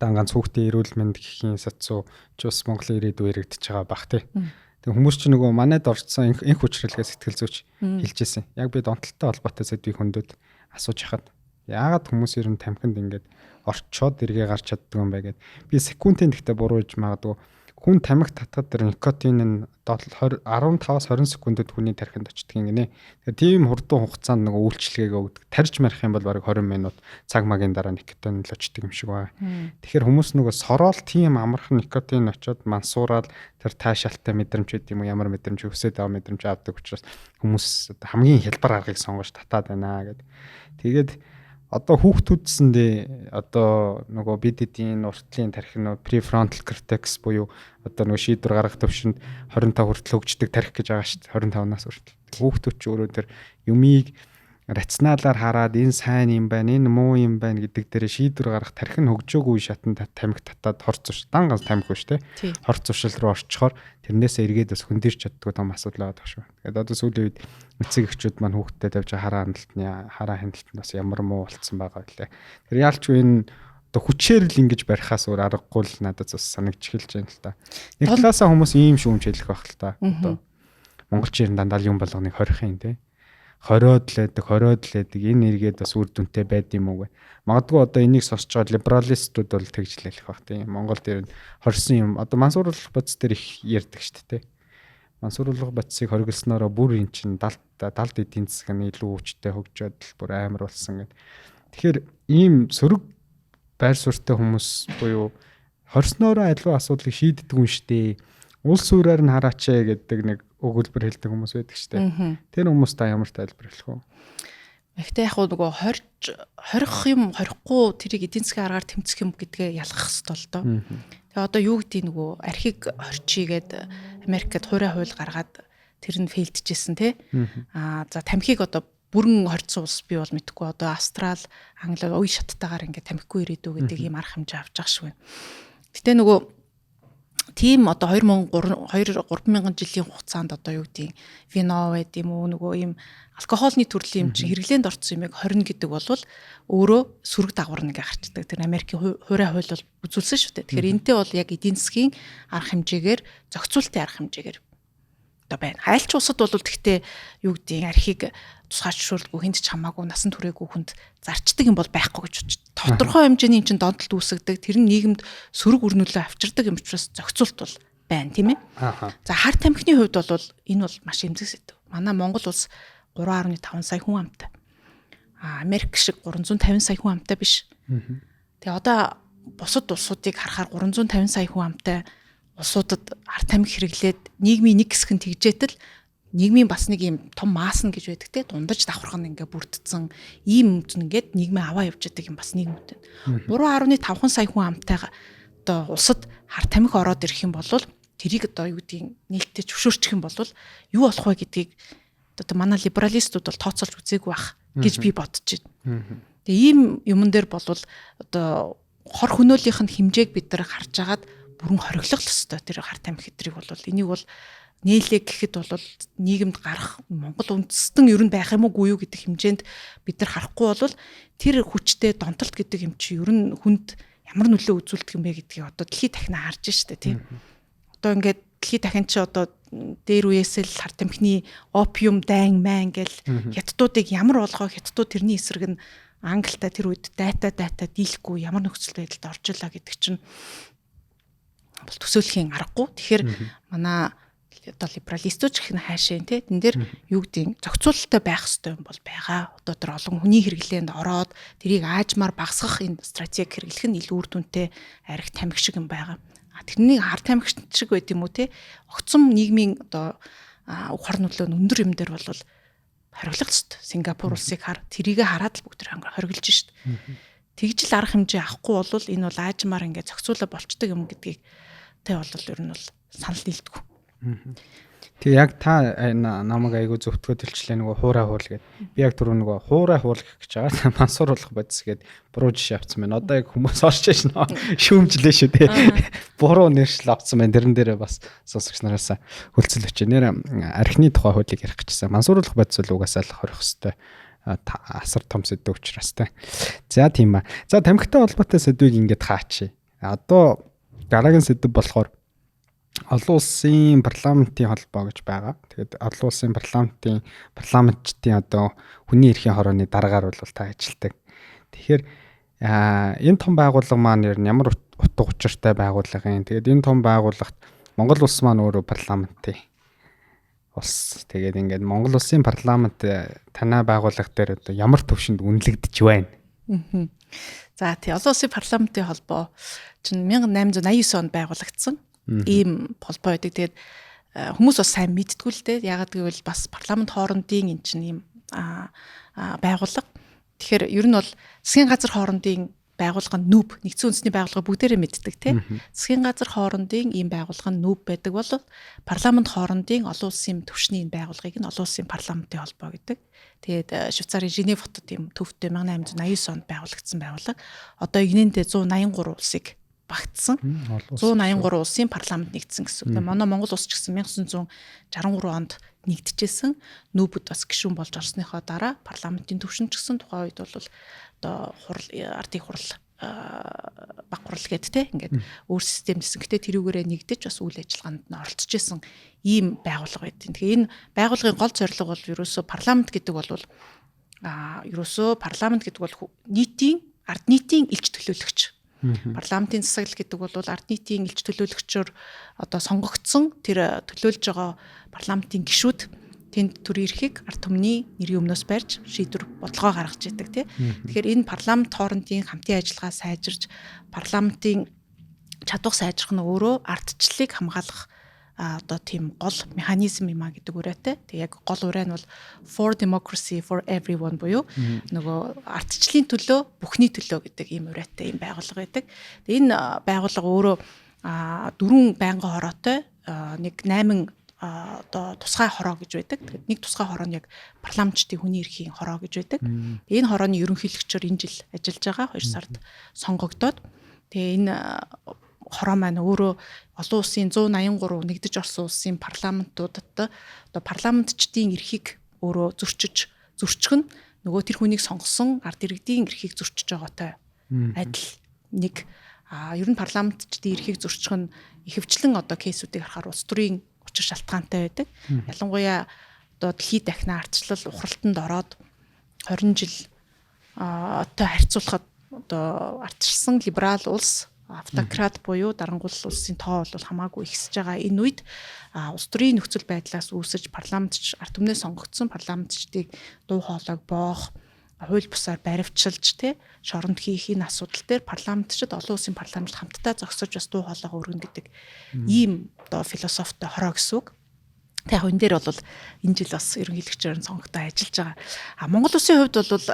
ганц хүүхдийн эрүүл мэнд гэхийн сацуу ч бас Монголын ирээдүй яригдчихэж байгаа бах тий. Тэгээ хүмүүс ч нөгөө манайд орцсон энх хүчрэлгээ сэтгэл зүйч хэлжсэн. Яг би донтолтой холбоотой сэдвийг хөндөд асууж хахад яагаад хүмүүс ер нь тамхинд ингээд орчоод эргээ гарч чаддаг юм бэ гэд. Би секундын гэхдээ буруу хийж магадгүй. Хүн тамхи татхад тэр никотин нь 15-аас 20 секундэд хүний тархинд очдөг юм гинэ. Тэгэхээр тийм хурдан хугацаанд нөгөө үйлчлэгээ өгдөг. Тарж марих юм бол бараг 20 минут цаг магийн дараа никотин л очдөг юм шиг байна. Тэгэхээр хүмүүс нөгөө сороол тийм амархан никотин очоод мансуураад тэр таашаалтай мэдрэмж гэдэг юм уу ямар мэдрэмж өсөд байгаа мэдрэмж авдаг учраас хүмүүс хамгийн хялбар аргыг сонгож татаад байна гэдэг. Тэгээд одоо хүүхдүүдсэндээ одоо нөгөө бид эдийн уртлын тархинууд prefrontal cortex буюу одоо нөгөө шийдвэр гаргах төвшөнд 25 хүртэл хөгждөг тархи гэж байгаа шүү дээ. 25-наас хүртэл. Хүүхдүүд ч өөрөө тэр юмыг рационалаар хараад энэ сайн юм байна, энэ муу юм байна гэдэг дээр шийдвэр гаргах тархи нь хөгжөөгүй шатанд тамхи татаад хорц ууш. Дангаас тамхи ууш те. Хорц уушил руу орчхоор тэрнээсээ эргээд бас хөндөрч чаддгүй том асуудал байгаа шүү. Тэгээд одоо сүүлийн үед эцэг эхчүүд маань хүүхдтэй тавьж хараа хяналтанд бас ямар муу болцсон байгаа вэ. Тэр яалчгүй энэ одоо хүчээр л ингэж барихаас өөр аргагүй л надад бас санагдж эхэлж байна л та. Нэг талаасаа хүмүүс ийм шүүмж хэлэх байх л та. Одоо монголчууд дандаа юм болгоныг хорих юм те. Хориод л байдаг энэ эргээд бас үр дүнтэй байд юм уу гэ. Магадгүй одоо энийг сонсч байгаа либералистууд бол тэгж л хэлэх байх тийм. Монгол дээр нь хорсон юм. Одоо мансууруулах бодис дээр их ярьдаг шүү дээ. Мансууруулах бодисыг хориглоснороо бүр эн чин далд эдийн засаг нь илүү хүчтэй хөгжөөд л бүр амар болсон гэд. Тэгэхээр ийм сөрөг байр суурьтай хүмүүс буюу хорсноороо аливаа асуудлыг шийддэг юм штэ. Улс ураар нь хараач гэдэг нэг өгүүлбэр хэлдэг хүмүүс байдаг шүү дээ. Тэр хүмүүс та ямар тайлбар хэлэх вэ? Гэхдээ яг нөгөө хорих юм хорихгүй тэрийг эдийн засгийн аргаар тэмцэх юм гэдгээ ялгах хэрэгтэй л доо. Тэгээ одоо юу гэдэг нөгөө архийг хорчийгээд Америкт хуурай хууль гаргаад тэр нь фейлдчихсэн тий. За тамхиг одоо бүрэн хорцсон улс би бол мэдгүй одоо Австрал, Англи, уян шаттайгаар ингээд тамхигүй ирээдүү гэдэг ийм арга хэмжээ авч байгаа шүү. Гэтэ нөгөө тийм одоо 3000 жилийн хугацаанд одоо юу гэдэг вино байд юм уу нөгөө ийм алкогольны төрлийн юм чинь хэрэглээнд орсон юмыг хорин гэдэг бол өөрөө сөрөг дагавар нэг гарчдаг. Тэр Америкийн хуурай хууль бол үзүүлсэн шүү дээ. Тэгэхээр энтэй бол яг эдийн засгийн арга хэмжээгээр зохицуултын арга хэмжээгээр одоо байна. Хайлч улсад бол тэгтээ юу гэдэг архийг тусгайчруулдаггүй хүнд ч хамаагүй насан туршаагүй хүнд зарчдаг юм бол байхгүй гэж бодож. Тодорхой хэмжээний юм чин донтолт үүсгдэг. Тэр нь нийгэмд сөрөг өрнөлөө авчирдаг юм учраас зохицуулт бол байна тийм ээ. За харт тамхины хувьд бол энэ бол маш эмзэг сэдв. Манай Монгол улс 3.5 сая хүн амтай. Америк шиг 350 сая хүн амтай биш. Тэгээ одоо бусад улсуудыг харахаар 350 сая хүн амтай улсуудад арт тамхи хэрэглээд нийгмийн нэг хэсэг нь тэгжээтэл нийгмийн бас нэг юм том маасна гэж байдаг те дундаж давхарх нь ингээ бүрдсэн ийм юм ингээд нийгмээ аваа явж байгаа юм бас нийгмүүд байна. 3.5 сая хүн амтай одоо улсад арт тамхи ороод ирэх юм бол тэрийг одоо юу гэдгийг нээлттэй зөвшөөрчих юм бол юу болох вэ гэдгийг одоо манай либералистууд бол тооцоолж үзээгүй байх гэж би бодож байна. Тэгээ ийм юмн дээр бол одоо хор хөнөөлийнх нь хэмжээг бид нар харж агаад бүрэн хориглох л ёстой тэр арт тамхи хэдрийг бол энийг бол нээлээ гэхэд бол нийгэмд гарах Монгол үндэстэн ер нь байх юм уу юу гэдэг хэмжээнд бид нар харахгүй бол тэр хүчтэй донтолт гэдэг юм чи ер нь хүнд ямар нөлөө үзүүлдэг юм бэ гэдгийг одоо дэлхийд дахин харж штэ тийм. Одоо ингээд дэлхийд дахин чи одоо дээр үеэс л арт тамхины опиум дайн мэн гэл хятадуудыг ямар болгоо хятадууд тэрний эсрэг нь Англитай тэр үед дайта дийлэхгүй ямар нөхцөл байдалд орж илаа гэдэг чинь бол төсөөлхийн аргагүй. Тэгэхээр манай одоо либералистууд ч их нь хаашаа тий тэн дээр юу гэдэг зохицуулалттай байх хэрэгтэй юм бол байгаа. Одоо тэр олон хүний хэрэглээнд ороод тэрийг аажмаар багасгах энэ стратеги хэрэглэх нь илүү үр дүнтэй арх тамхи шиг юм байгаа. Тэрний арт тамхи шиг байт юм уу тий огцом нийгмийн одоо ухаар нөлөө нь өндөр юм дээр бол хориглох хэрэгтэй. Сингапур улсыг тэрийг хараад л бүгд хориглож шít. Тэгж л арга хэмжээ авахгүй бол энэ бол аажмаар ингээд зохицуулаа болчдөг юм гэдгийг тэ бол ер нь бол санал нийлдэг. Тэгээ яг та намайг айгу зөвтгөө төлчлээ нөгөө хуурай хуул гэдэг. Би яг түрүү нөгөө хуурай хуул гэж байгаа. Мансууруулах бодис гэдэг буруу жишээ авсан байна. Одоо яг хүмүүс орж шноо шүүмжлээ шүү дээ. Буруу нэршил авсан байна. Тэрэн дээрээ бас сонсогч нараасаа хөлцөл өчөө. Нэр архины тухай хуулийг ярих гэжсэн. Мансууруулах бодис л угаасаа л хорих хэвээр асар том сэдв учраас та. За тийм ба. За тамхитай холбоотой сэдвийг ингээд хаачи. Одоо дараагийн сэдв болохоор олон улсын парламентын холбоо гэж байгаа. Тэгээд олон улсын парламентчдын одоо хүний эрхийн хорооны дараагаар бол та ажилладаг. Тэгэхээр энэ том байгууллага маань ямар утга учиртай байгууллага юм. Тэгээд энэ том байгууллагт Монгол улс маань өөрөө парламентын улс. Тэгээд ингээд Монгол улсын парламент танай байгууллага дээр одоо ямар төвшөнд үнэлэгдэж байна? За тий олон улсын парламентын холбоо чинь 1889 онд байгуулагдсан. Ийм холбоо байдаг. Тэгээд хүмүүс бас сайн мэдтгүү л дээ. Ягаад гэвэл бас парламент хоорондын эн чинь ийм байгууллага. Тэгэхээр ер нь бол засгийн газар хоорондын байгууллага нь нүүб нэгдсэн үндэсний байгууллага бүгдээрээ мэддэг тийм. Засгийн газар хоорондын ийм байгууллага нь нүүб байдаг бол парламент хоорондын олон улсын түвшний байгууллагыг нь олон улсын парламентын холбоо гэдэг. Тэгээд Швейцарын Женев хотод ийм төвтэй 1889 онд байгуулагдсан байгууллага. Одоо игнэндээ 183 улсыг багтсан. 183 улсын парламент нэгдсэн гэсэн. Тэгээ манай Монгол улс ч гэсэн 1963 онд нэгдэжсэн. Нүүбэд бас гишүүн болж орсныхоо дараа парламентын төвшин ч гэсэн тухайн үед бол одоо ардын хурал баг хурал гэдэг те ингээд өөр систем дэсэн. Гэтэ тэрүүгээрээ нэгдэж бас үйл ажиллагаанд нь оролцож исэн ийм байгууллага байдیں۔ Тэгэхээр энэ байгууллагын гол зорилго бол ерөөсөө парламент гэдэг бол ерөөсөө парламент гэдэг бол ард нийтийн илч төлөөлөгч. Парламентын засаглал гэдэг бол ард нийтийн илч төлөөлөгчөөр одоо сонгогдсон тэр төлөөлж байгаа парламентын гишүүд тэнд төр эрхийг ард түмний нэрийн өмнөөс барьж шийдвэр бодлогоо гаргаж яадаг тийм. Тэгэхээр энэ парламент хоорондын хамтын ажиллагаа сайжирч парламентын чадвар сайжрах нь өөрөө ардчлалыг хамгаалах одоо тийм гол механизм юм а гэдэг үрээтэй. Тэг яг гол ураа нь бол for democracy for everyone буюу нөгөө ардчлалын төлөө бүхний төлөө гэдэг ийм ураатай ийм байгууллага байдаг. Тэг энэ байгууллага өөрөө 4 байнгын хороотой нэг 8 одоо тусгай хороо гэж байдаг. Тэгэхээр нэг тусгай хороо нь яг парламентчдын хүний эрхийн хороо гэж байдаг. Энэ хорооны ерөнхийлөгчөөр энэ жил ажиллаж байгаа 2 сард сонгогдоод тэгээ энэ хороо маань өөрөө олон улсын 183 нэгдэж орсон улсын парламентуудад одоо парламентчдын эрхийг өөрөө зөрчих нь нөгөө тэр хүнийг сонгосон ард иргэдийн эрхийг зөрчиж байгаатай адил нэг ер нь парламентчдын эрхийг зөрчих нь ихэвчлэн одоо кейсүүдийг харахаар улс төрийн учир шалтгаантай байдаг. Ялангуяа одоо дэлхийд дахина ардчлал ухралтанд ороод 20 жил одоо харьцуулахад одоо ардчилсан либерал улс автократ буюу дарангуул улсын тоо бол хамаагүй ихсэж байгаа энэ үед улс төрийн нөхцөл байдлаас үүсэж парламентч ард түмнээ сонгогдсон парламентчдыг дуу хоолойг боох хууль бусаар баривчилж шоронд хийх энэ асуудал дээр парламентчид олон улсын парламент хамтдаа зогсож бас дуу хоолойгоо өргөн гэдэг ийм одоо философитой хороо гэсэн үг. Яг энэ дээр бол энэ жил бас ерөнхийлөгчөөр сонгогдоо ажиллаж байгаа. Монгол улсын хувьд бол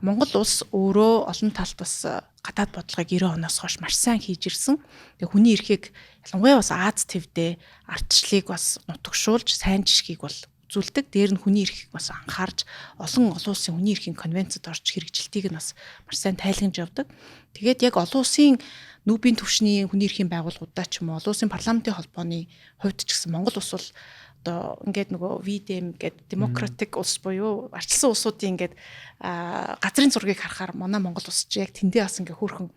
Монгол улс өөрөө олон талт бас гадаад бодлогыг 90 оноос хойш маш сайн хийж ирсэн. Тэгээ хүний эрхийг ялангуяа бас Аз твдээ ардчлалыг бас нутагшуулж сайн жишгийг бол үзүүлдэг. Дээр нь хүний эрхийг бас анхаарч олон улсын хүний эрхийн конвенцэд орж хэрэгжилтийг нь бас маш сайн тайлгнаж явдаг. Тэгээд яг олон улсын нүүбийн түвшний хүний эрхийн байгууллагуудаа ч юм уу олон улсын парламентын холбооны хувьд ч гэсэн Монгол улс бол одоо ингээд нөгөө VDM гэдэг демократик улс буюу ардчилсан улсуудын ингээд газрын зургийг харахаар манай Монгол улс ч яг тэндээ бас ингээд хөөрхөн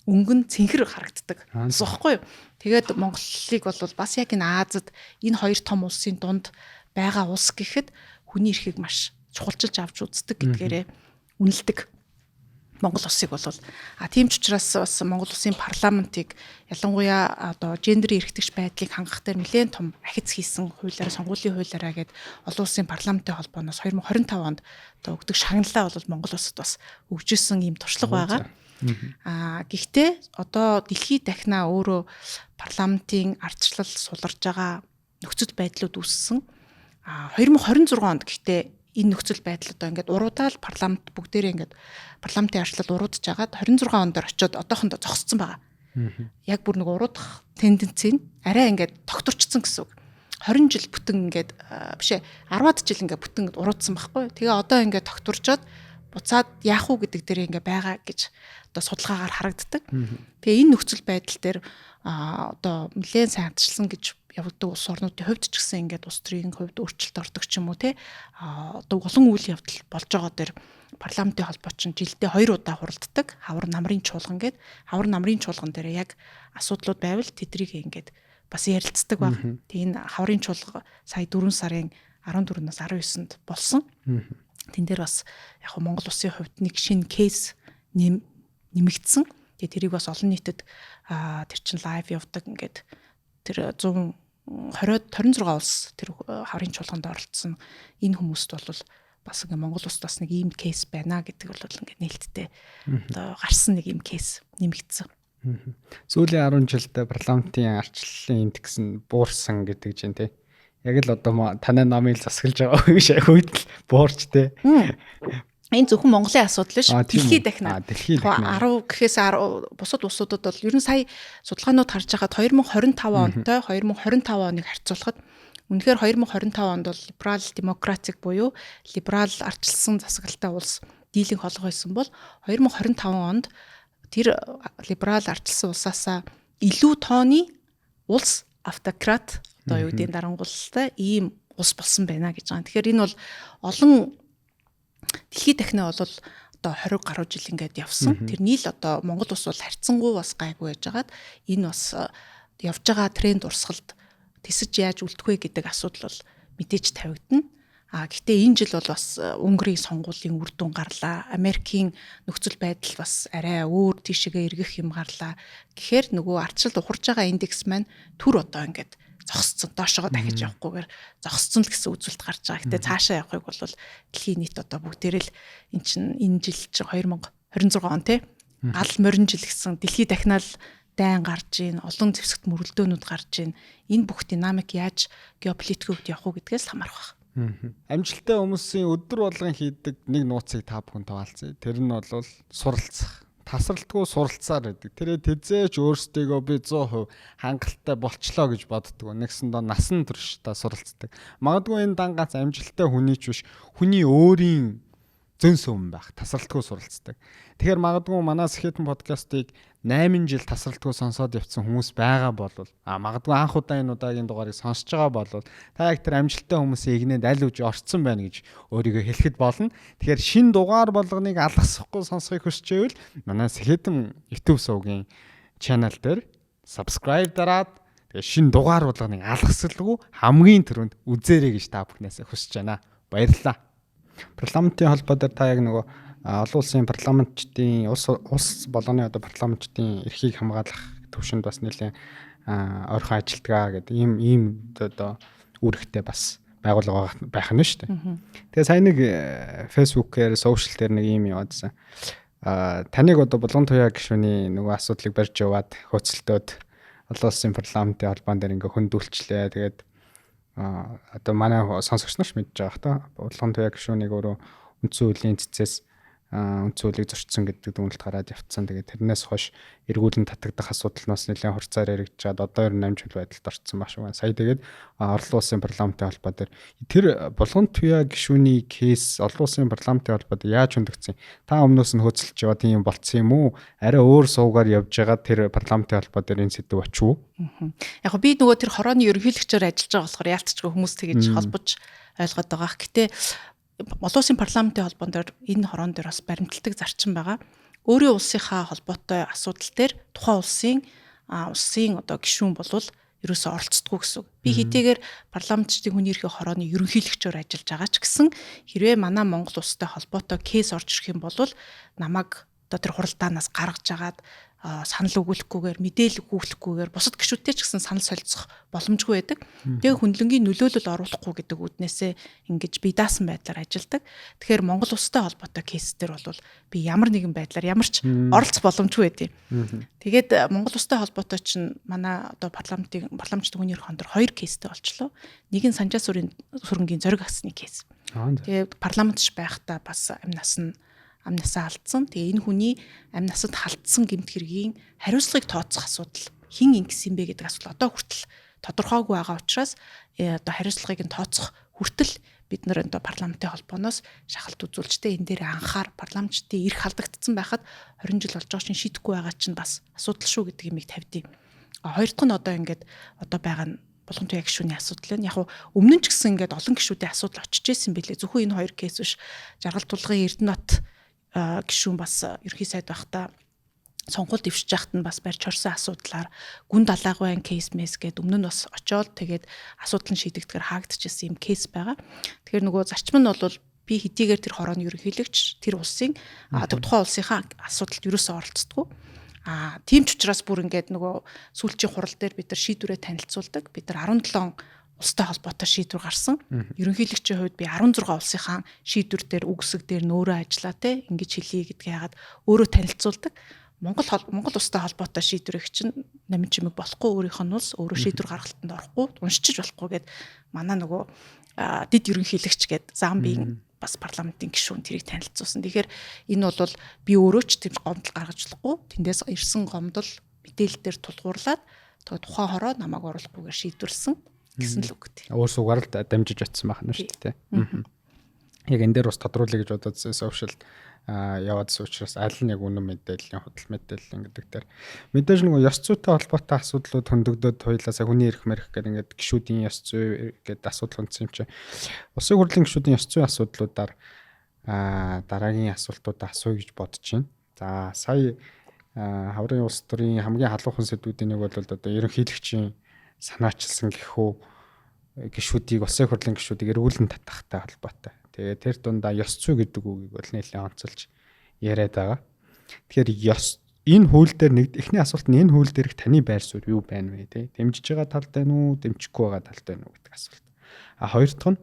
өнгөн цэнхэр харагддаг. Тэгэхгүй юу? Тэгээд Монголыг бол бас яг энэ Азад энэ хоёр том улсын дунд байгаа улс гэхэд хүний эрхийг маш чухалчилж авч үздэг гэдгээрээ үнэлдэг. Монгол улсыг бол тийм ч учраас бас Монгол улсын парламентыг ялангуяа одоо гендерийн эрхтгч байдлыг хангах дээр нэлээд том ахиц хийсэн хуулиараа сонгуулийн хуулиараа гээд олон улсын парламентын холбооноос 2025 онд одоо өгдөг шагналаа бол Монгол улсад бас өгжсэн ийм туршлага байгаа. Гэхдээ одоо дэлхийд дахина өөрөө парламентын ардчлал суларж байгаа нөхцөл байдлууд үүссэн. 2026 онд гэхдээ энэ нөхцөл байдал одоо ингээд уруудаал парламент бүгдээрээ ингээд парламентын арчлал уруудж агаад 26 онд очиод одоохондоо зогссон байгаа. Яг бүр нэг уруудах тенденц нь арай ингээд тогтворчсон гэсэн үг. 20 жил бүтэн ингээд бишээ 10-аад жил ингээд бүтэн уруудсан байхгүй. Тэгээ одоо ингээд тогтворчоод буцаад яах уу гэдэг дээр ингээд байгаа гэж одоо судалгаагаар харагддаг. Тэгээ энэ нөхцөл байдал дээр одоо нэлээд сайн хандсан гэж явагддаг улс орнуудын хувьд ч гэсэн ингээд улс төрийн хувьд өөрчлөлт ордог ч юм уу одоо олон үйл явдал болж байгаа дээр парламентын холбоо чинь жилдээ 2 удаа хуралддаг. Хавар намрын чуулган гээд хавар намрын чуулган дээр яг асуудлууд байвал тэдрийг ингээд бас ярилцдаг баг. Тэгээ энэ хаврын чуулга сая 4 сарын 14-наас 19-нд болсон. Тэн дээр бас яг Монгол улсын хувьд нэг шинэ кейс нэмэгдсэн. Тэгээ тэрийг бас олон нийтэд тэр чин лайв явдаг ингээд тэр 26 улс тэр хаврын чуулганд оролцсон энэ хүмүүст бол бас ингээ Монгол улсад бас нэг ийм кейс байна гэдэг бол ингээ нээлттэй одоо гарсан нэг ийм кейс нэмэгдсэн. Сүүлийн 10 жилдээ парламентын арчлалын индекс нь буурсан гэдэг чинь тий. Яг л одоо танай номыг засаглаж байгаа үе шиг үед л буурч тий. Энэ зөвхөн Монголын асуудал биш. Дэлхийд дахина. 10 гэхээс бусад улсуудад бол ер нь сая судалгаанууд харж байгаад 2025 онтой 2025 оныг харьцуулахад үнэхээр 2025 онд бол либерал демократик буюу либерал ардчилсан засаглалтай улс дийлэнх холго байсан бол 2025 онд тэр либерал ардчилсан улсаасаа илүү тооны улс автократ одоо юу гэдэг дарангуулалтай ийм улс болсон байна гэж байгаа. Тэгэхээр энэ бол олон дэлхийд дахина бол одоо 20 гаруй жил ингээд явсан. Тэрний л одоо Монгол улс бол харьцангуй бас гайгүй байжгаад энэ бас явж байгаа тренд урсгалд тэсэж яаж үлдэх вэ гэдэг асуудал бол мэдээж тавигдана. Гэхдээ энэ жил бол бас Унгарын сонгуулийн үр дүн гарлаа. Америкийн нөхцөл байдал бас арай өөр тийшээгээ эргэх юм гарлаа. Гэхдээ нөгөө ардчилд ухарж байгаа индекс маань түр одоо ингээд зогсцсон доошоо дахиж явахгүйгээр зогсцсон л гэсэн үзүүлэлт гарч байгаа. Гэтэ цаашаа явахыг бол дэлхийн нийт одоо бүгдээрээ л энэ жил чинь 2026 он тий гал морин жил гэсэн дэлхийд дахинаа л дайн гарч ийн олон зэвсэгт мөрөлдөөнүүд гарч ийн энэ бүх динамик яаж геополитикүүд явах уу гэдгээс л хамаарах байна. Амжилттай хүмүүсийн өдөр болгон хийдэг нэг нууцыг та бүхэн тоолцъя. Тэр нь бол суралцах. Тасралтгүй суралцаар байдаг. Тэрээ тэзээч өөрсдийгөө би 100% хангалттай болчлоо гэж боддог. Нэгсэндээ насан турш та суралцдаг. Магадгүй энэ дан ганц амжилттай хүний ч биш, хүний өөрийн зөн сүүн байх, тасралтгүй суралцдаг. Тэгэхээр магадгүй манай Сэхэтэн подкастыг 8 жил тасралтгүй сонсоод явсан хүмүүс байгаа болвол магадгүй анх удаа энэ удаагийн дугаарыг сонсож байгаа болвол та яг тэр амжилттай хүмүүсийн игнэнд аль үж орцсон байна гэж өөрийгөө хэлэхэд болно. Тэгэхээр шин дугаар болгоныг алгасахгүй сонсохыг хүсчээвэл манай Сэхэтэн YouTube сувгийн channel дээр subscribe дараад тэгээ шин дугаар болгоныг алгасалгүй хамгийн түрүүнд үзээрэй гэж та бүхнээс хүсэж байна. Баярлалаа. Парламентын холбоо дээр та яг нөгөө олон улсын парламентчдын улс болгоны одоо парламентчдын эрхийг хамгаалах төвшөнд бас нэлээд ойрхон ажилтгаа гэдэг ийм одоо үүрэгтэй бас байгууллага байх нь шүү дээ. Тэгээ сая нэг Facebook-ээр, social дээр нэг ийм яваадсан. Таныг одоо Булган туяа гишүүний нөгөө асуудлыг барьж яваад хөөцөлтөөд олон улсын парламентын холбоон дээр ингээ хөндүүлчлээ. Тэгээд одоо манай сонсогч нар ч мэдж байгаа хта. Булган туяа гишүүнийг өөрөө үндсэн хуулийн цэцээс үндсэн хуулийг зөрчсөн гэдэг дүгнэлт гараад явцсан. Тэгээд тэрнээс хойш эргүүлэн татагдах асуудал нь бас нэлээд хурцаар яригдчаад одоо 98 жил байдалд орцсон ба шүү. Сая тэгээд олон улсын парламентын холбоо дээр тэр Булган туяа гишүүний кейс олон улсын парламентын холбоод яаж хөндөгдсөн? Та өмнөөс нь хөөцөлж яваа тийм болцсон юм уу? Арай өөр суугаар явж байгаа тэр парламентын холбоо дээр энэ сэдв очив уу? Яг би нөгөө тэр хорооны ерөнхийлөгчөөр ажиллаж байгаа болохоор яалтчгүй хүмүүс тэгэж холбож ойлгоод байгаа. Гэтэ олон улсын парламентын холбоон дээр энэ хороон дээр бас баримталдаг зарчим байгаа. Өөрийн улсынхаа холбоотой асуудал дээр тухайн улсын одоо гишүүн болвол ерөөсөө оролцдоггүй гэсэн. Би хэдийгээр парламентчдын хүний эрхийн хорооны ерөнхийлөгчөөр ажиллаж байгаа ч гэсэн хэрвээ манай Монгол улстай холбоотой кейс орж ирэх юм бол намайг одоо тэр хуралдаанаас гаргаж агаад санал өгүүлэхгүйгээр мэдээлэл өгүүлэхгүйгээр бусад гишүүдтэй ч гэсэн санал солилцох боломжгүй байдаг. Тэгээ хүнлэнгийн нөлөөлөл оруулахгүй гэдэг үднээсээ ингэж би даасан байдлаар ажилладаг. Тэгэхээр Монгол улстай холбоотой кейсдэр бол би ямар нэгэн байдлаар ямар ч оролцох боломжгүй байдیں۔ Тэгээд Монгол улстай холбоотой чинь манай одоо парламентчдын хүний эрх хондор 2 кейстэй болчлоо. Нэг нь Санжаа сүрэнгийн зориг агсны кейс. Тэгээд парламентч байхдаа бас амнасаа алдсан. Тэгээ энэ хүний амь насад халдсан гэмт хэргийн хариуцлагыг тооцох асуудал хэн ингэсэн бэ гэдэг асуудал одоо хүртэл тодорхойгүй байгаа учраас одоо хариуцлагыг нь тооцох хүртэл бид нар одоо парламентын холбооноос шахалт үзүүлжтэй энэ дээр анхаар парламентчдын эрх халдагдсан байхад 20 жил болж байгаа чинь шийдэхгүй байгаа чинь бас асуудал шүү гэдэг юмыг тавьдیں۔ Хоёр дахь нь одоо ингээд одоо байгаа нь Булган туяа гишүүний асуудал нь яг өмнө нь ч гэсэн ингээд олон гишүүдийн асуудал очиж исэн бэлээ. Зөвхөн энэ 2 кейс биш. Жаргал тулгын Эрдэнэт гишүүн бас ерхий сайд байхдаа сонгуульд дэвшиж яхад нь бас барьж орсон асуудлаар гүн далаагвайн кейс мэс гээд өмнө нь бас очоод тэгээд асуудал нь шийдэгдэхээр хаагдчихсан юм кейс байгаа. Тэгэхээр нөгөө зарчим нь бол би хэдийгээр тэр хорооны ерөнхийлөгч тэр улсын тухайн улсынхаа асуудалд ерөөсөө оролцдоггүй. Тийм ч учраас бүр ингээд нөгөө сүүлчийн хурал дээр бид нар шийдвэрээ танилцуулдаг. Бид нар 17 улстай холбоотой шийдвэр гарсан. Ерөнхийлөгчийн хувьд би 16 улсынхаа шийдвэр дээр үгсэг дээр нөөрөө ажиллаа те ингэж хэлье гэдгийг яагаад өөрөө танилцуулдаг. Монгол улстай холбоотой шийдвэрийг чинь намын чимэг болохгүй өөрийнх нь улс өөрөө шийдвэр гаргалтанд орохгүй уншиж болохгүй гэд манай нөгөө дид ерөнхийлөгч гэд Замбийн бас парламентын гишүүн тэрийг танилцуулсан. Тэгэхээр энэ бол би өөрөө ч тийм гомдол гаргаж болохгүй. Тэндээс ирсэн гомдол мэдээлэл дээр тулгуурлаад тухайн хороо намайг оруулахгүйгээр шийдвэрсэн гэсэн л үг гэдэг. Өөр суугаар л дамжиж очсон байх нь шүү дээ. Яг энэ дээр бас тодруулъя гэж бододсон social яваадсан учраас аль нь яг үнэн мэдээллийн худал мэдээлэл гэдэг дээр мэдээж нөгөө ёс зүйтэй холбоотой асуудлууд хөндөгдөд хоёлаасаа хүний эрх мэрх гэдэг ингээд гишүүдийн ёс зүй гэдэг асуудал хүндсэн юм чи. Улсын хурлын гишүүдийн ёс зүйн асуудлуудаар дараагийн асуултуудаа асууя гэж бодож байна. За сая хаврын улс төрийн хамгийн халуухан сэдвүүдийн нэг бол одоо ерөнхийлөгчийн санаачилсан гэхүү гишүүдийг улсын хурлын гишүүдийг эргүүлэн татахтай холбоотой. Тэгээд тэр дундаа ёс зүй гэдэг үгийг бол нэлээд онцолж яриад байгаа. Тэгэхээр энэ хууль дээр эхний асуулт нь энэ хууль дээрх таны байр суурь юу байна вэ те? Дэмжиж байгаа талд байна уу, дэмжихгүй байгаа талд байна уу гэдэг асуулт. Хоёр дахь нь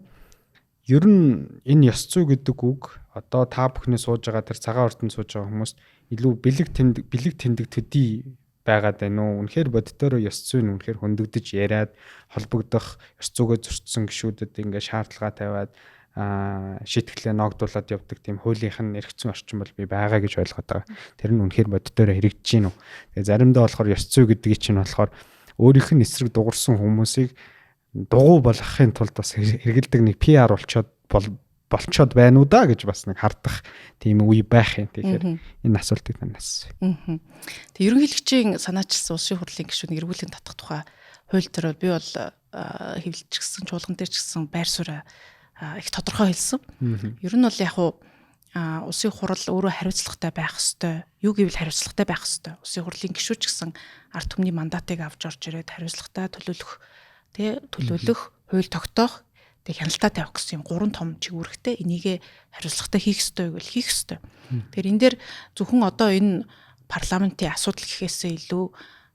ер нь энэ ёс зүй гэдэг үг одоо та бүхний сууж байгаа тэр цагаан уртанд сууж байгаа хүмүүс илүү бэлэг тэндэг төдий байгаад байна уу? Үнэхээр боддороо ёс зүй нь үнэхээр хөндөгдөж яриад холбогдох ёс зүйгээ зөрчсөн гишүүдэд ингээ шаардлага тавиад шийтгэлээ ногдуулаад явдаг тийм хуулийнх нь эрх зүйн орчин бол би байгаа гэж ойлгоод байгаа. Тэр нь үнэхээр боддороо хэрэгжиж гин үү? Тэгээ заримдаа болохоор ёс зүй гэдгийг чинь болохоор өөрийнх нь эсрэг дуурсан хүмүүсийг дугуй болгохын тулд бас хэрэгэлдэг нэг PR болчоод болцоод байна уу да гэж бас нэг хардах тийм үе байх юм. Тэгэхээр энэ асуултыг танаас. Тэг ерөнхийлөгчийн санаачилсан улсын хурлын гишүүнийг эргүүлэн татах тухай хууль төрөөр би бол хэвлэлч гэсэн чуулган дээр ч гэсэн байр суурь их тодорхой хэлсэн. Ер нь бол яг улсын хурал өөрөө хариуцлагатай байх ёстой. Юу гэвэл хариуцлагатай байх ёстой. Улсын хурлын гишүүч гэсэн ард түмний мандатыг авч орж ирээд хариуцлагатай төлөвлөх, хууль тогтоох, хяналтаа тавих гэсэн юм 3 том чигүүрхтэй энийг хариуцлагатай хийх ёстой гэвэл хийх ёстой. Тэгэхээр энэ дээр зөвхөн одоо энэ парламентын асуудал гэхээсээ илүү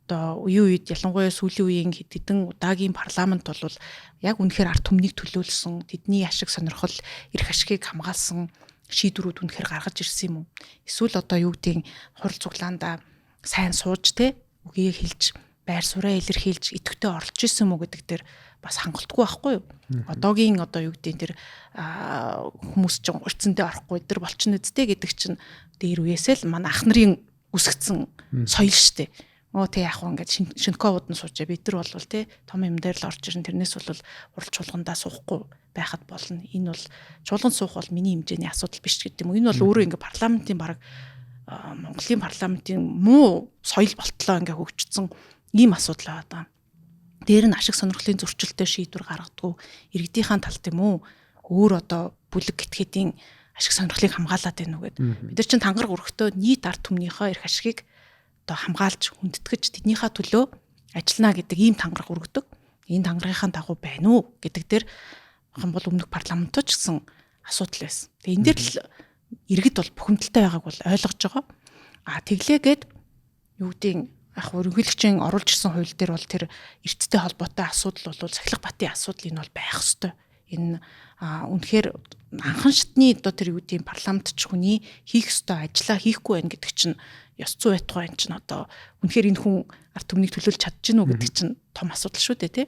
одоо үеийн үед ялангуяа сүүлийн үеийн хэдэн удаагийн парламент бол яг үнэхээр ард түмнийг төлөөлсөн, тэдний ашиг сонирхол, эрх ашигыг хамгаалсан шийдвэрүүд үнэхээр гаргаж ирсэн юм уу? Эсвэл одоо юу гэдгийг хурал цуглаандаа сайн сууж үгийг хэлж, байр сууриа илэрхийлж, идэвхтэй оролж исэн мүү гэдэг дээр бас хангалтгүй байхгүй юу? Одоогийн одоо юу гэдгийг тэр хүмүүс ч урьдсандээ орохгүй тэр болчихно үсттэй гэдэг чинь дээр үесэл манай ах нарын үсгцэн соёл штэ. Яг ингээд шинэковууд нь суужээ бид нар бол том юм дээр л орж ирэн тэрнээс бол урал чуулгандаа суухгүй байхад болно. Энэ бол чуулганд суух бол миний хэмжээний асуудал биш гэдэг юм. Энэ бол өөрөө ингээд парламентын баг Монголын парламентын муу соёл болтлоо ингээд хөгжсөн ийм асуудал байгаа. Дээр нь ашиг сонирхлын зөрчилтэй шийдвэр гаргадаг. Иргэдийнхэн талд юм уу? Өөр одоо бүлэг гитгэдийн ашиг сонирхлыг хамгаалаад байна уу гэд. Бид нар чинь тангараг өргөтөө нийт ард түмнийхээ эрх ашигыг одоо хамгаалж хүндэтгэж тэднийхээ төлөө ажиллана гэдэг ийм тангараг өргөдөг. Энэ тангарагын дагуу байна уу гэдэг дээр хам бол өмнөх парламентууд ч гэсэн асуудал байсан. Тэгээ энэ дээр л иргэд бол бухимдалтай байгааг бол ойлгож байгаа. Тэглээгээд юу гэдгийг ерөнхийлөгчийн оруулж ирсэн хууль дээр бол тэр эрдтэй холбоотой асуудал бол Сахилга Батын асуудал энэ бол байх ёстой. Энэ үнэхээр анхан шатны одоо тэр юу гэдгийг парламент ч хүний хийх ёстой ажлаа хийхгүй байх гэдэг чинь ёс зүй байтугай энэ чинь одоо үнэхээр энэ хүн ард түмнийг төлөөлж чадчихна уу гэдэг чинь том асуудал шүү дээ тий.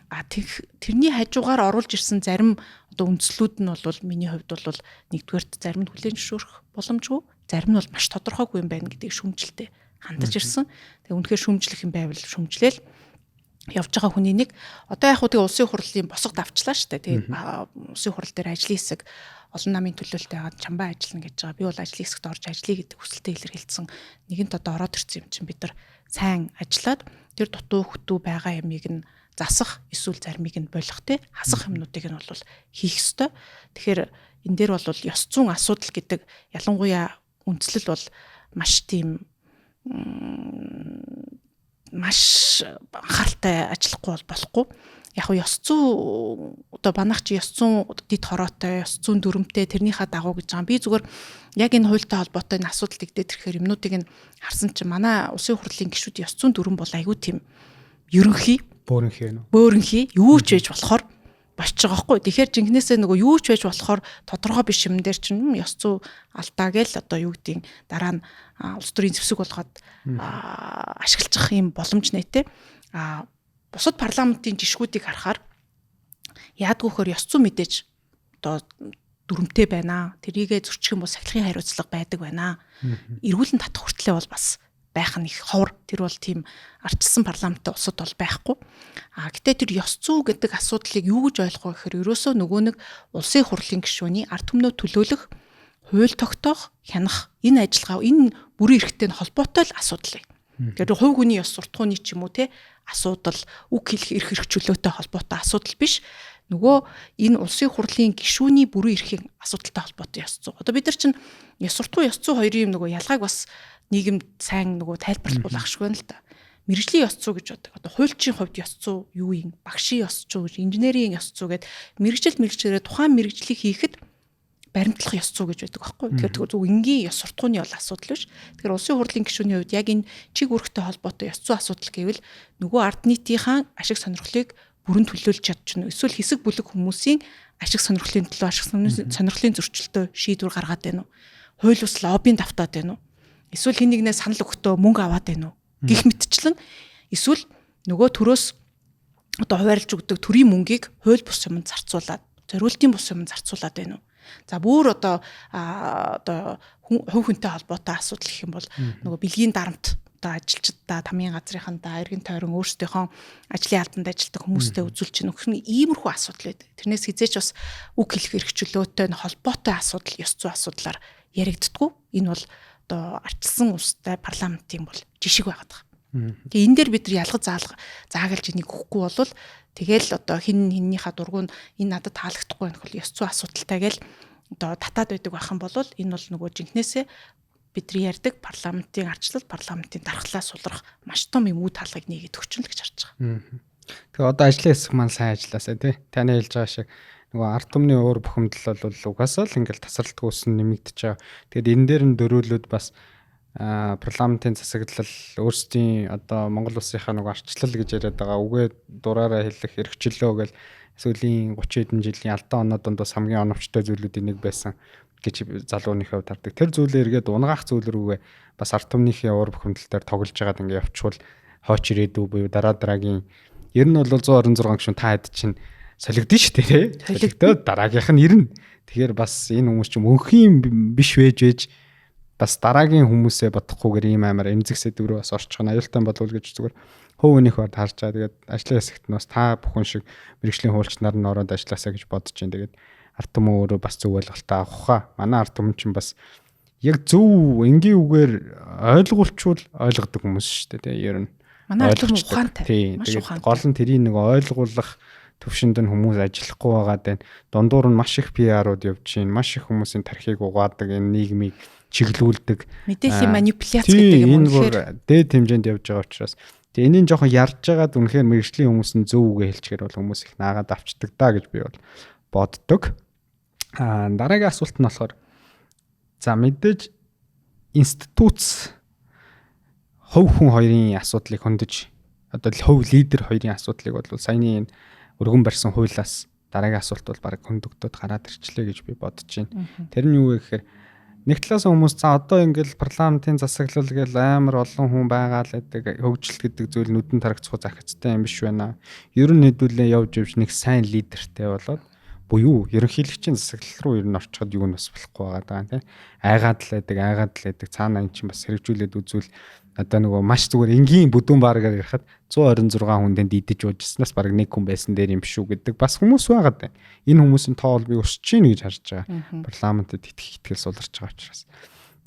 Тэрний хажуугаар оруулж ирсэн зарим одоо үндслүүд нь бол миний хувьд бол нэгдүгээрт зарим нь хүлээн зөвшөөрөх боломжгүй, зарим нь бол маш тодорхойгүй юм байна гэдгийг шүүмжлэлтэй хандаж ирсэн. Тэгээ үнэхээр шүүмжлэх юм байвал шүүмжлээл явж байгаа хүний нэг одоо яг хөө улсын хурлын босго давчлаа шүү дээ. Тэгээ улсын хурал дээр ажлын хэсэг олон намын төлөөлөлтэй хагаад чамбаа ажиллана гэж байгаа. Би бол ажлын хэсэгт орж ажиллая гэдэг хүсэлтэд илэрхийлсэн. Нэгэнт одоо ороод ирсэн юм чинь бид нар сайн ажиллаад тэр дутуу хөтүү байгаа ямиг нь засах эсвэл заримыг нь болох хасах юмнуудыг нь бол хийх ёстой. Тэгэхээр энэ дээр бол ёс зүйн асуудал гэдэг ялангуяа үндслэл бол маш тийм маш анхааралтай ажиллахгүй бол болохгүй. Яг ёс зүй одоо банагч ёс зүйн дид хороотой, ёс зүйн дүрмтэй тэрнийхээ дагуу гэж байгаа. Би зүгээр яг энэ хуультай холбоотой энэ асуудал игдээд ирэхээр юмнуудыг нь харсан чинь манай улсын хурлын гишүүд ёс зүйн дүрм бол айгүй тийм ерөнхий бөөрөнхий юу ч байж болохоор болчих байгаа хгүй. Тэгэхээр жинхнээсээ нөгөө юу ч байж болохоор тодорхой биш юм дээр чинь ёс зүй алдаа гээл одоо юу гэдгийг дараа нь улс төрийн зэвсэг болгоод ашиглах юм боломж нэ. Бусад парламентын жишгүүдийг харахаар яадгүйхээр ёс зүй мэдээж одоо дүрмтэй байна. Тэрийгэ зөрчих юм бол сахилгын хариуцлага байдаг байна. Эргүүлэн татах хүртлээр бол бас байх нь их ховор. Тэр бол тийм ардчилсан парламенттай улсад бол байхгүй. Гэтэ тэр ёс зүй гэдэг асуудлыг юу гэж ойлгох вэ гэхээр ерөөсөө нөгөө нэг улсын хурлын гишүүний ард түмнөө төлөөлөх, хууль тогтоох, хянах энэ ажиллагаа энэ бүрийн эрхтэй холбоотой л асуудал. Тэгэхээр хувь хүний ёс суртахууны ч юм уу асуудал, үг хэлэх эрх хэрэгчлөөтэй холбоотой асуудал биш. Нөгөө энэ улсын хурлын гишүүний бүрийн эрхийн асуудалтай холбоотой ёс зүй. Одоо бид нар чинь ёс суртахуун, ёс зүй хоёрын нөгөө ялгааг бас нийгэмд сайн нөгөө тайлбарлахгүй байх шиг байна л да. Мэргэжлийн ёс зүй гэж бодог. Одоо хуульчийн хувьд ёс зүй юу юм? Багшийн ёс зүй, инженерийн ёс зүй гэдэг мэргэжлэрээ тухайн мэргэжлийг хийхэд баримтлах ёс зүй гэж байдаг байхгүй. Тэгэхээр зөв энгийн ёс суртахууны бол асуудал биш. Тэгэхээр улсын хурлын гишүүний хувьд яг энэ чиг үүрэгтэй холбоотой ёс зүй асуудал гэвэл нөгөө ард нийтийнхаа ашиг сонирхлыг бүрэн төлөөлж чадчихна. Эсвэл хэсэг бүлэг хүмүүсийн ашиг сонирхлын төлөө ашиг сонирхлын зөрчилтөө шийдвэр гаргаад байна уу? Хууль бус лоббийн давтаад байна уу? Эсвэл хин нэгнээ санал өгөхдөө мөнгө аваад байна уу? Гэх мэтчлэн эсвэл нөгөө төрөөс одоо хуваарлж өгдөг төрийн мөнгийг хууль бус юмд зарцуулаад, зориултын бус юмд зарцуулаад байна уу? За бүр одоо хувь хүнтэй холбоотой асуудал гэх юм бол нөгөө бэлгийн дарамт одоо ажилчдаа тамийн газрынхандаа эргэн тойрон өөрсдийнхөө ажлын албанд ажилладаг хүмүүстэй үзүүлж чинь өгөх нь иймэрхүү асуудал байдаг. Тэрнээс хизээч бас үг хэлэх эрх чөлөөтэй холбоотой асуудал, ёс зүйн асуудлаар яригддаггүй. Энэ бол одоо арчилсан улстай парламентын бол жишг байгаад байгаа. Тэгээ энэ дээр бид нар ялгаж заагалж энийг өгөхгүй болвол тэгэл одоо хиннийхээ дургуун энэ надад таалагдахгүй байх бол ёс зүйн асуудалтай гэл одоо татаад байдаг байх юм бол энэ бол нөгөө жинхнээсээ бидний ярьдаг парламентын арчлал, парламентын дархлаа сулрах маш том юм үе талгыг нэгэд өгчөн л гэж харж байгаа. Тэгээ одоо ажлын хэсэг маань сайн ажилласаа тий. Таны хэлж байгаа шиг нөгөө ард түмний уур бухимдал бол угаасаа л ингээл тасралтгүй үсэн нэмэгдэж байгаа. Тэгээд энэ дээр нь дөрүүлүүд бас парламентын засаглал өөрсдийн одоо Монгол улсынхаа нөгөө арчлал гэж яриад байгаа үгээ дураараа хэлэх эрхчлөө гэл сүүлийн 30 хэдэн жилийн алдаа оноо дондоос хамгийн оновчтой зүйлүүдийн нэг байсан гэж залууныхаа хувьд хардаг. Тэр зүйлээ эргээд унгаах зүйл рүүгээ бас ард түмнийхээ уур бухимдал дээр тоглож байгаад ингээ явчихвал хойч ирээдүй буюу дараагийн ер нь бол 126 гишүүн та хэд чинь солигдсон шүү дээ. Солигдоод дараагийнх нь ирнэ. Тэгэхээр бас энэ хүмүүс ч мөнхийн биш вэж бас дараагийн хүмүүсээ бодохгүйгээр ийм амар эмзэг сэдврүү бас орчих нь аюултай болов гэж зүгээр хөвөнийх бод харж байгаа. Тэгээд ажлын хэсэгт нь бас та бүхэн шиг мэргэжлийн хуульч нар нь ороод ажилласаа гэж бодож байна. Тэгээд ард түмэн өөрөө бас зөв ойлголттой авах хаа. Манай ард түмэн чинь бас яг зөв энгийн үгээр ойлгуулчвал ойлгодог хүмүүс шүү дээ. Ер нь манай ард түмэн ухаантай. Маш ухаантай. Гол нь тэрийг нэг ойлгуулах төвшөнд нь хүмүүс ажиллахгүй байгаа даа. Дундуур нь маш их PR-ууд явж байна. Маш их хүмүүсийн тархийг угаадаг, энэ нийгмийг чиглүүлдэг. Мэдээллийн манипуляц гэдэг юм үнэхээр дээд хэмжээнд явж байгаа учраас тэгээ энийг жоохон ярьж байгаад үнэхээр мэргэжлийн хүмүүс нь зөв үгээ хэлчихээр бол хүмүүс их наагаад авчдаг даа гэж би бол боддог. Дараагийн асуулт нь болохоор за мэдээж институц хувь хүн хоёрын асуудлыг хөндөж одоо хувь лидер хоёрын асуудлыг бол саяны энэ өргөн барьсан хуулиас дараагийн асуулт бол баг хөндөгдөд гараад ирчлээ гэж би бодож байна. Тэр нь юу вэ гэхээр нэг талаас хүмүүс за одоо ингээл парламентын засаглал гээл амар олон хүн байгаа л гэдэг хөгжил гэдэг зүйл нүдэн тарагцах захицтай юм биш байна. Ер нь хэдүүлээ явж нэг сайн лидертэй болоод буюу ерөнхийлөгчийн засаглал руу ер нь орчиход юу нь бас болохгүй байгаа тийм. Айгаад л байдаг цаана эн чинь бас хэрэгжүүлээд үзвэл одоо нөгөө маш зүгээр энгийн бүдүүн бааргаар ярихад 126 хүндээ дидэж уужснаас баг нэг хүн байсан дээр юм шүү гэдэг бас хүмүүс байгаад байна. Энэ хүмүүсийн тоол би өсөж гин гэж харж байгаа. Парламентэд итгэл суларч байгаа учраас.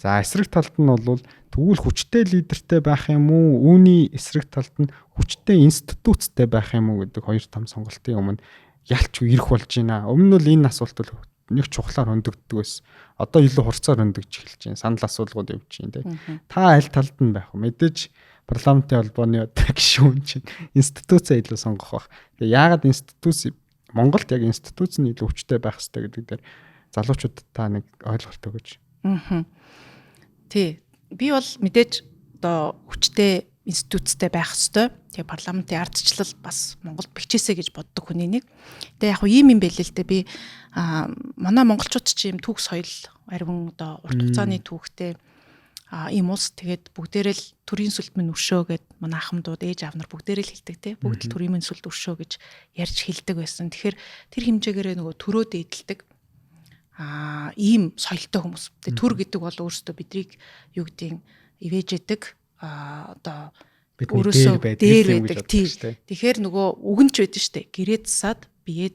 За эсрэг талд нь бол тэгвэл хүчтэй лидертэй байх юм уу? Үүний эсрэг талд нь хүчтэй институцтэй байх юм уу гэдэг хоёр том сонголтын өмнө ялч ирэх болж байна. Өмнө нь бол энэ асуулт бол нэг чухлаар хөндөгддөг байсан. Одоо илүү хурцаар хөндөгж эхэлж байна. Санал асуулгууд явж байна те. Та аль талд нь байх вэ? Мэдээж парламентын холбооны одоо гишүүн чинь институцээ илүү сонгох байх. Тэгээ яагаад институц Монголд яг институц нь илүү хүчтэй байх хэрэгтэй гэдэг дээр залуучуудад та нэг ойлголт өгөөч. Тий. Би бол мэдээж одоо хүчтэй институцтэй байх ёстой. Тэгээ парламентын ардчлал бас Монголд бэхжээсэй гэж боддог хүний нэг. Тэгээ яг ийм юм байлээ л дээ би манай монголчууд ч ийм түүх соёл ариун одоо урт хугацааны түүхтэй ийм улс тэгээд бүгдээрээ л төрийн сүлд минь өршөө гэд манай ахмадууд ээж аав нар бүгдээрээ л хэлдэг те бүгд л төрийн минь сүлд өршөө гэж ярьж хэлдэг байсан. Тэгэхээр тэр хэмжээгээрээ нөгөө төрөө дээдэлдэг ийм соёлтой хүмүүс. Тэгээ төр гэдэг бол өөрөөсөө бидрийг юу гэдгийг ивэжэдэг одоо өөрөөсөө дээр байдаг тийм. Тэгэхээр нөгөө үгэнч байдаг штэ. Гэрээ засаад бие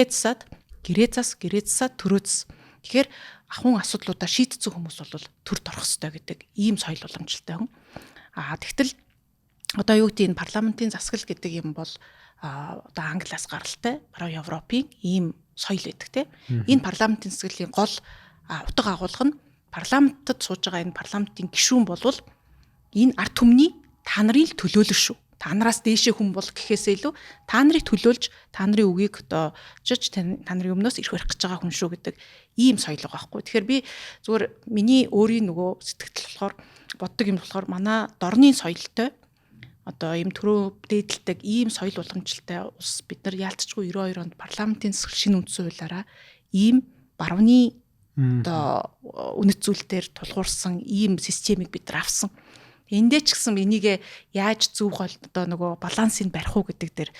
засаад гэрээ засаад төрөө зас. Тэгэхээр ахуйн асуудлуудаа шийдсэн хүмүүс бол төрд орох ёстой гэдэг ийм соёл уламжлалтай хүн. Тэгтэл одоо юу гэдэг энэ парламентын засаглал гэдэг юм бол одоо англиас гаралтай, баруун Европын ийм соёл байдаг те. Энэ парламентын засаглалын гол утга агуулга нь парламентод сууж байгаа энэ парламентын гишүүн болвол энэ ард түмний та нарын төлөөлөл шүү. Та нараас дээшээ хүн бол гэхээсээ илүү та нарыг төлөөлж та нарын үгийг одоо жиж та нарын өмнөөс ирэх барих гэж байгаа хүн шүү гэдэг ийм соёл байгаа байхгүй. Тэгэхээр би зүгээр миний өөрийн нөгөө сэтгэл болохоор боддог юм болохоор манай дорны соёлтой одоо ийм төрөө дээдэлдэг ийм соёл уламжлалтай улс бид нар яалтчгүй 92 онд парламентын засаглал шинэ үндсэн хуулиараа ийм барууны одоо үнэт зүйлээр тулгуурсан ийм системийг бид нар авсан. Эндээ ч гэсэн энийг яаж зөв гол одоо нөгөө балансыг барих уу гэдэг дээр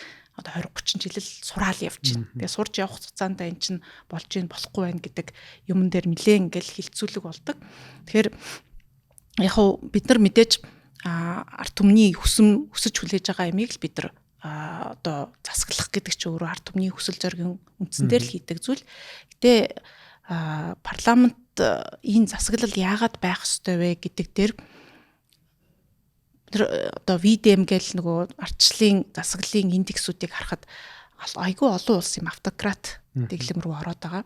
одоо 20-30 жил сураал явж байна. Тэгээ сурж явах хугацаанд эн чинь болж ийн болохгүй байх гэдэг юмн дээр нэлээ ингээл хилцүүлэг болдог. Тэгэхээр яг хуу бид нар мэдээж ард түмний хүсэж хүлээж байгаа ямиг л бид нар одоо засаглах гэдэг чинь өөрөө ард түмний хүсэл зоригийн үндсэн дээр л хийдэг зүйл. Гэтэ парламент энэ засаглал яагаад байх ёстой вэ гэдэг дээр одоо VDM гэл нөгөө ардчлалын засаглалын индексүүдийг харахад айгүй олон улс юм автократ дэглэм рүү ороод байгаа.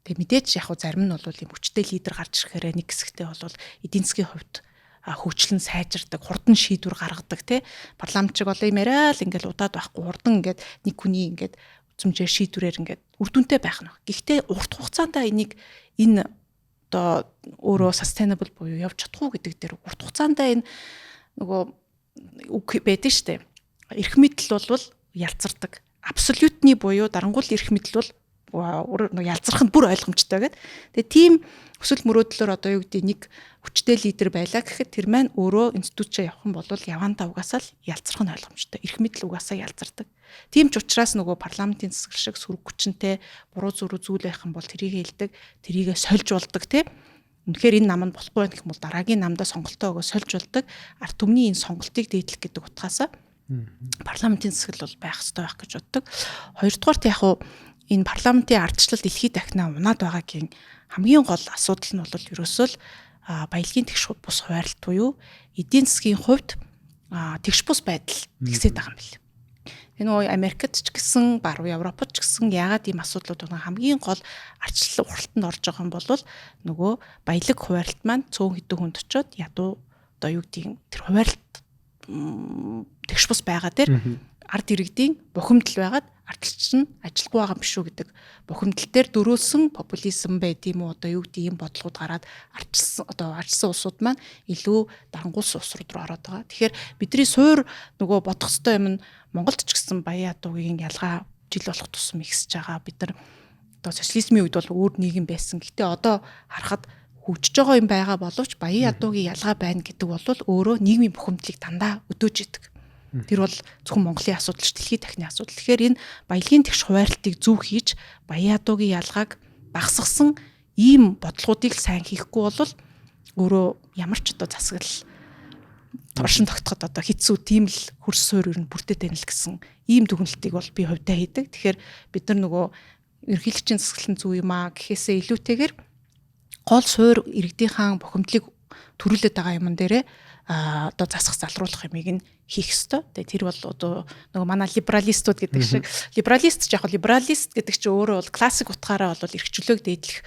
Тэгээ мэдээж яг зарим нь бол юм хүчтэй лидер гарч ирэхээр нэг хэсэгтээ бол эдийн засгийн хувьд хөгжлөн сайжирдаг, хурдан шийдвэр гаргадаг тий. Парламентчиг бол юм яриа л ингээл удаад байхгүй хурдан ингээд нэг хүний ингээд үзмжээр шийдвэрээр ингээд үр дүнтэй байх нь. Гэхдээ урт хугацаанд энэ одоо өөрөө sustainable буюу явж чадахгүй гэдэг дээр урт хугацаанд энэ нөгөө үг байдаг штэ. Эрх мэдэл бол ялцардаг. Абсолютны буюу дарангуул эрх мэдэл бол ялцрах нь бүр ойлгомжтой гэдэг. Тэгээ тийм өсөл мөрөөдлөөр одоо юу гэдэг нэг хүчтэй лидер байлаа гэхэд тэр маань өөрөө институтчаа явах юм бол явандаа угаасаа л ялцрах нь ойлгомжтой. Эрх мэдэл угаасаа ялцардаг. Тийм ч учраас нөгөө парламентын засаг шиг сөрөг хүчнтэй буруу зүрх зүйл байх юм бол тэрийг хэлдэг, тэрийгэ сольж болдог тий. Үнэхээр энэ нам нь болохгүй байх юм бол дараагийн намдаа сонголтоо өгөө сольж болдог. Ард түмний энэ сонголтыг дээдлэх гэдэг утгаасаа парламентын засаглал бол байх ёстой байх гэж боддог. Хоёрдугаарт яг энэ парламентын ардчлал дэлхийд дахинаа унаад байгаагийн хамгийн гол асуудал нь бол ерөөсөө л баялагын тэгш бус хуваарлт буюу эдийн засгийн хувьд тэгш бус байдал тэгсээд байгаа юм бэл. Энэ нөгөө Америкт ч гэсэн баруун Европод ч гэсэн яагаад ийм асуудлууд байгаа хамгийн гол ардчлал уралтанд орж байгаа юм бол нөгөө баялаг хуваарлт маань цөөн хэдэн хүнд очиод ядуу одоо юу гэдгийг тэр хуваарлт тэгш бус байгаа дээр ард иргэдийн бухимдал байгаад ардчилч нь ажилгүй байгаа юм биш үү гэдэг бухимдал дээр дөрөөлсөн популизм байд юм уу одоо юу гэдэг ийм бодлогод гараад ардчилсан улсууд маань илүү дарангуус улс руу ороод байгаа. Тэгэхээр бидний суур нөгөө бодох ёстой юм нь Монголд ч гэсэн баян ядуугийн ялгаа жил болох тусам ихсэж байгаа. Бид нар одоо социализмын үед бол өөр нийгэм байсан. Гэтэ одоо харахад хөгжиж байгаа юм байгаа боловч баян ядуугийн ялгаа байна гэдэг бол өөрөө нийгмийн бухимдлыг дандаа өдөөж идэг. Тэр бол зөвхөн Монголын асуудал ш, дэлхийн дахины асуудал. Тэгэхээр энэ баялагын тэгш хуваарлтыг зөв хийж баян ядуугийн ялгааг багасгасан ийм бодлогуудыг сайн хийхгүй бол өөрөө ямар ч одоо засаглал туршин тогтоход одоо хэцүү тийм л хөрс суур ер нь бүрдээд байна л гэсэн ийм дүгнэлтийг бол би хувьдаа хийдэг. Тэгэхээр бид нар нөгөө ерөнхийлөгчийн засаглал нь зөв юм аа гэхээсээ илүүтэйгээр гол суур иргэдийн бухимдлыг төрүүлээд байгаа юм дээрээ одоо засах залруулах юмыг нь хийх ёстой. Тэгээ тэр бол одоо нөгөө манай либералистууд гэдэг шиг либералист ч яг либералист гэдэг чинь өөрөө бол классик утгаараа бол эрхчлөөг дээдлэх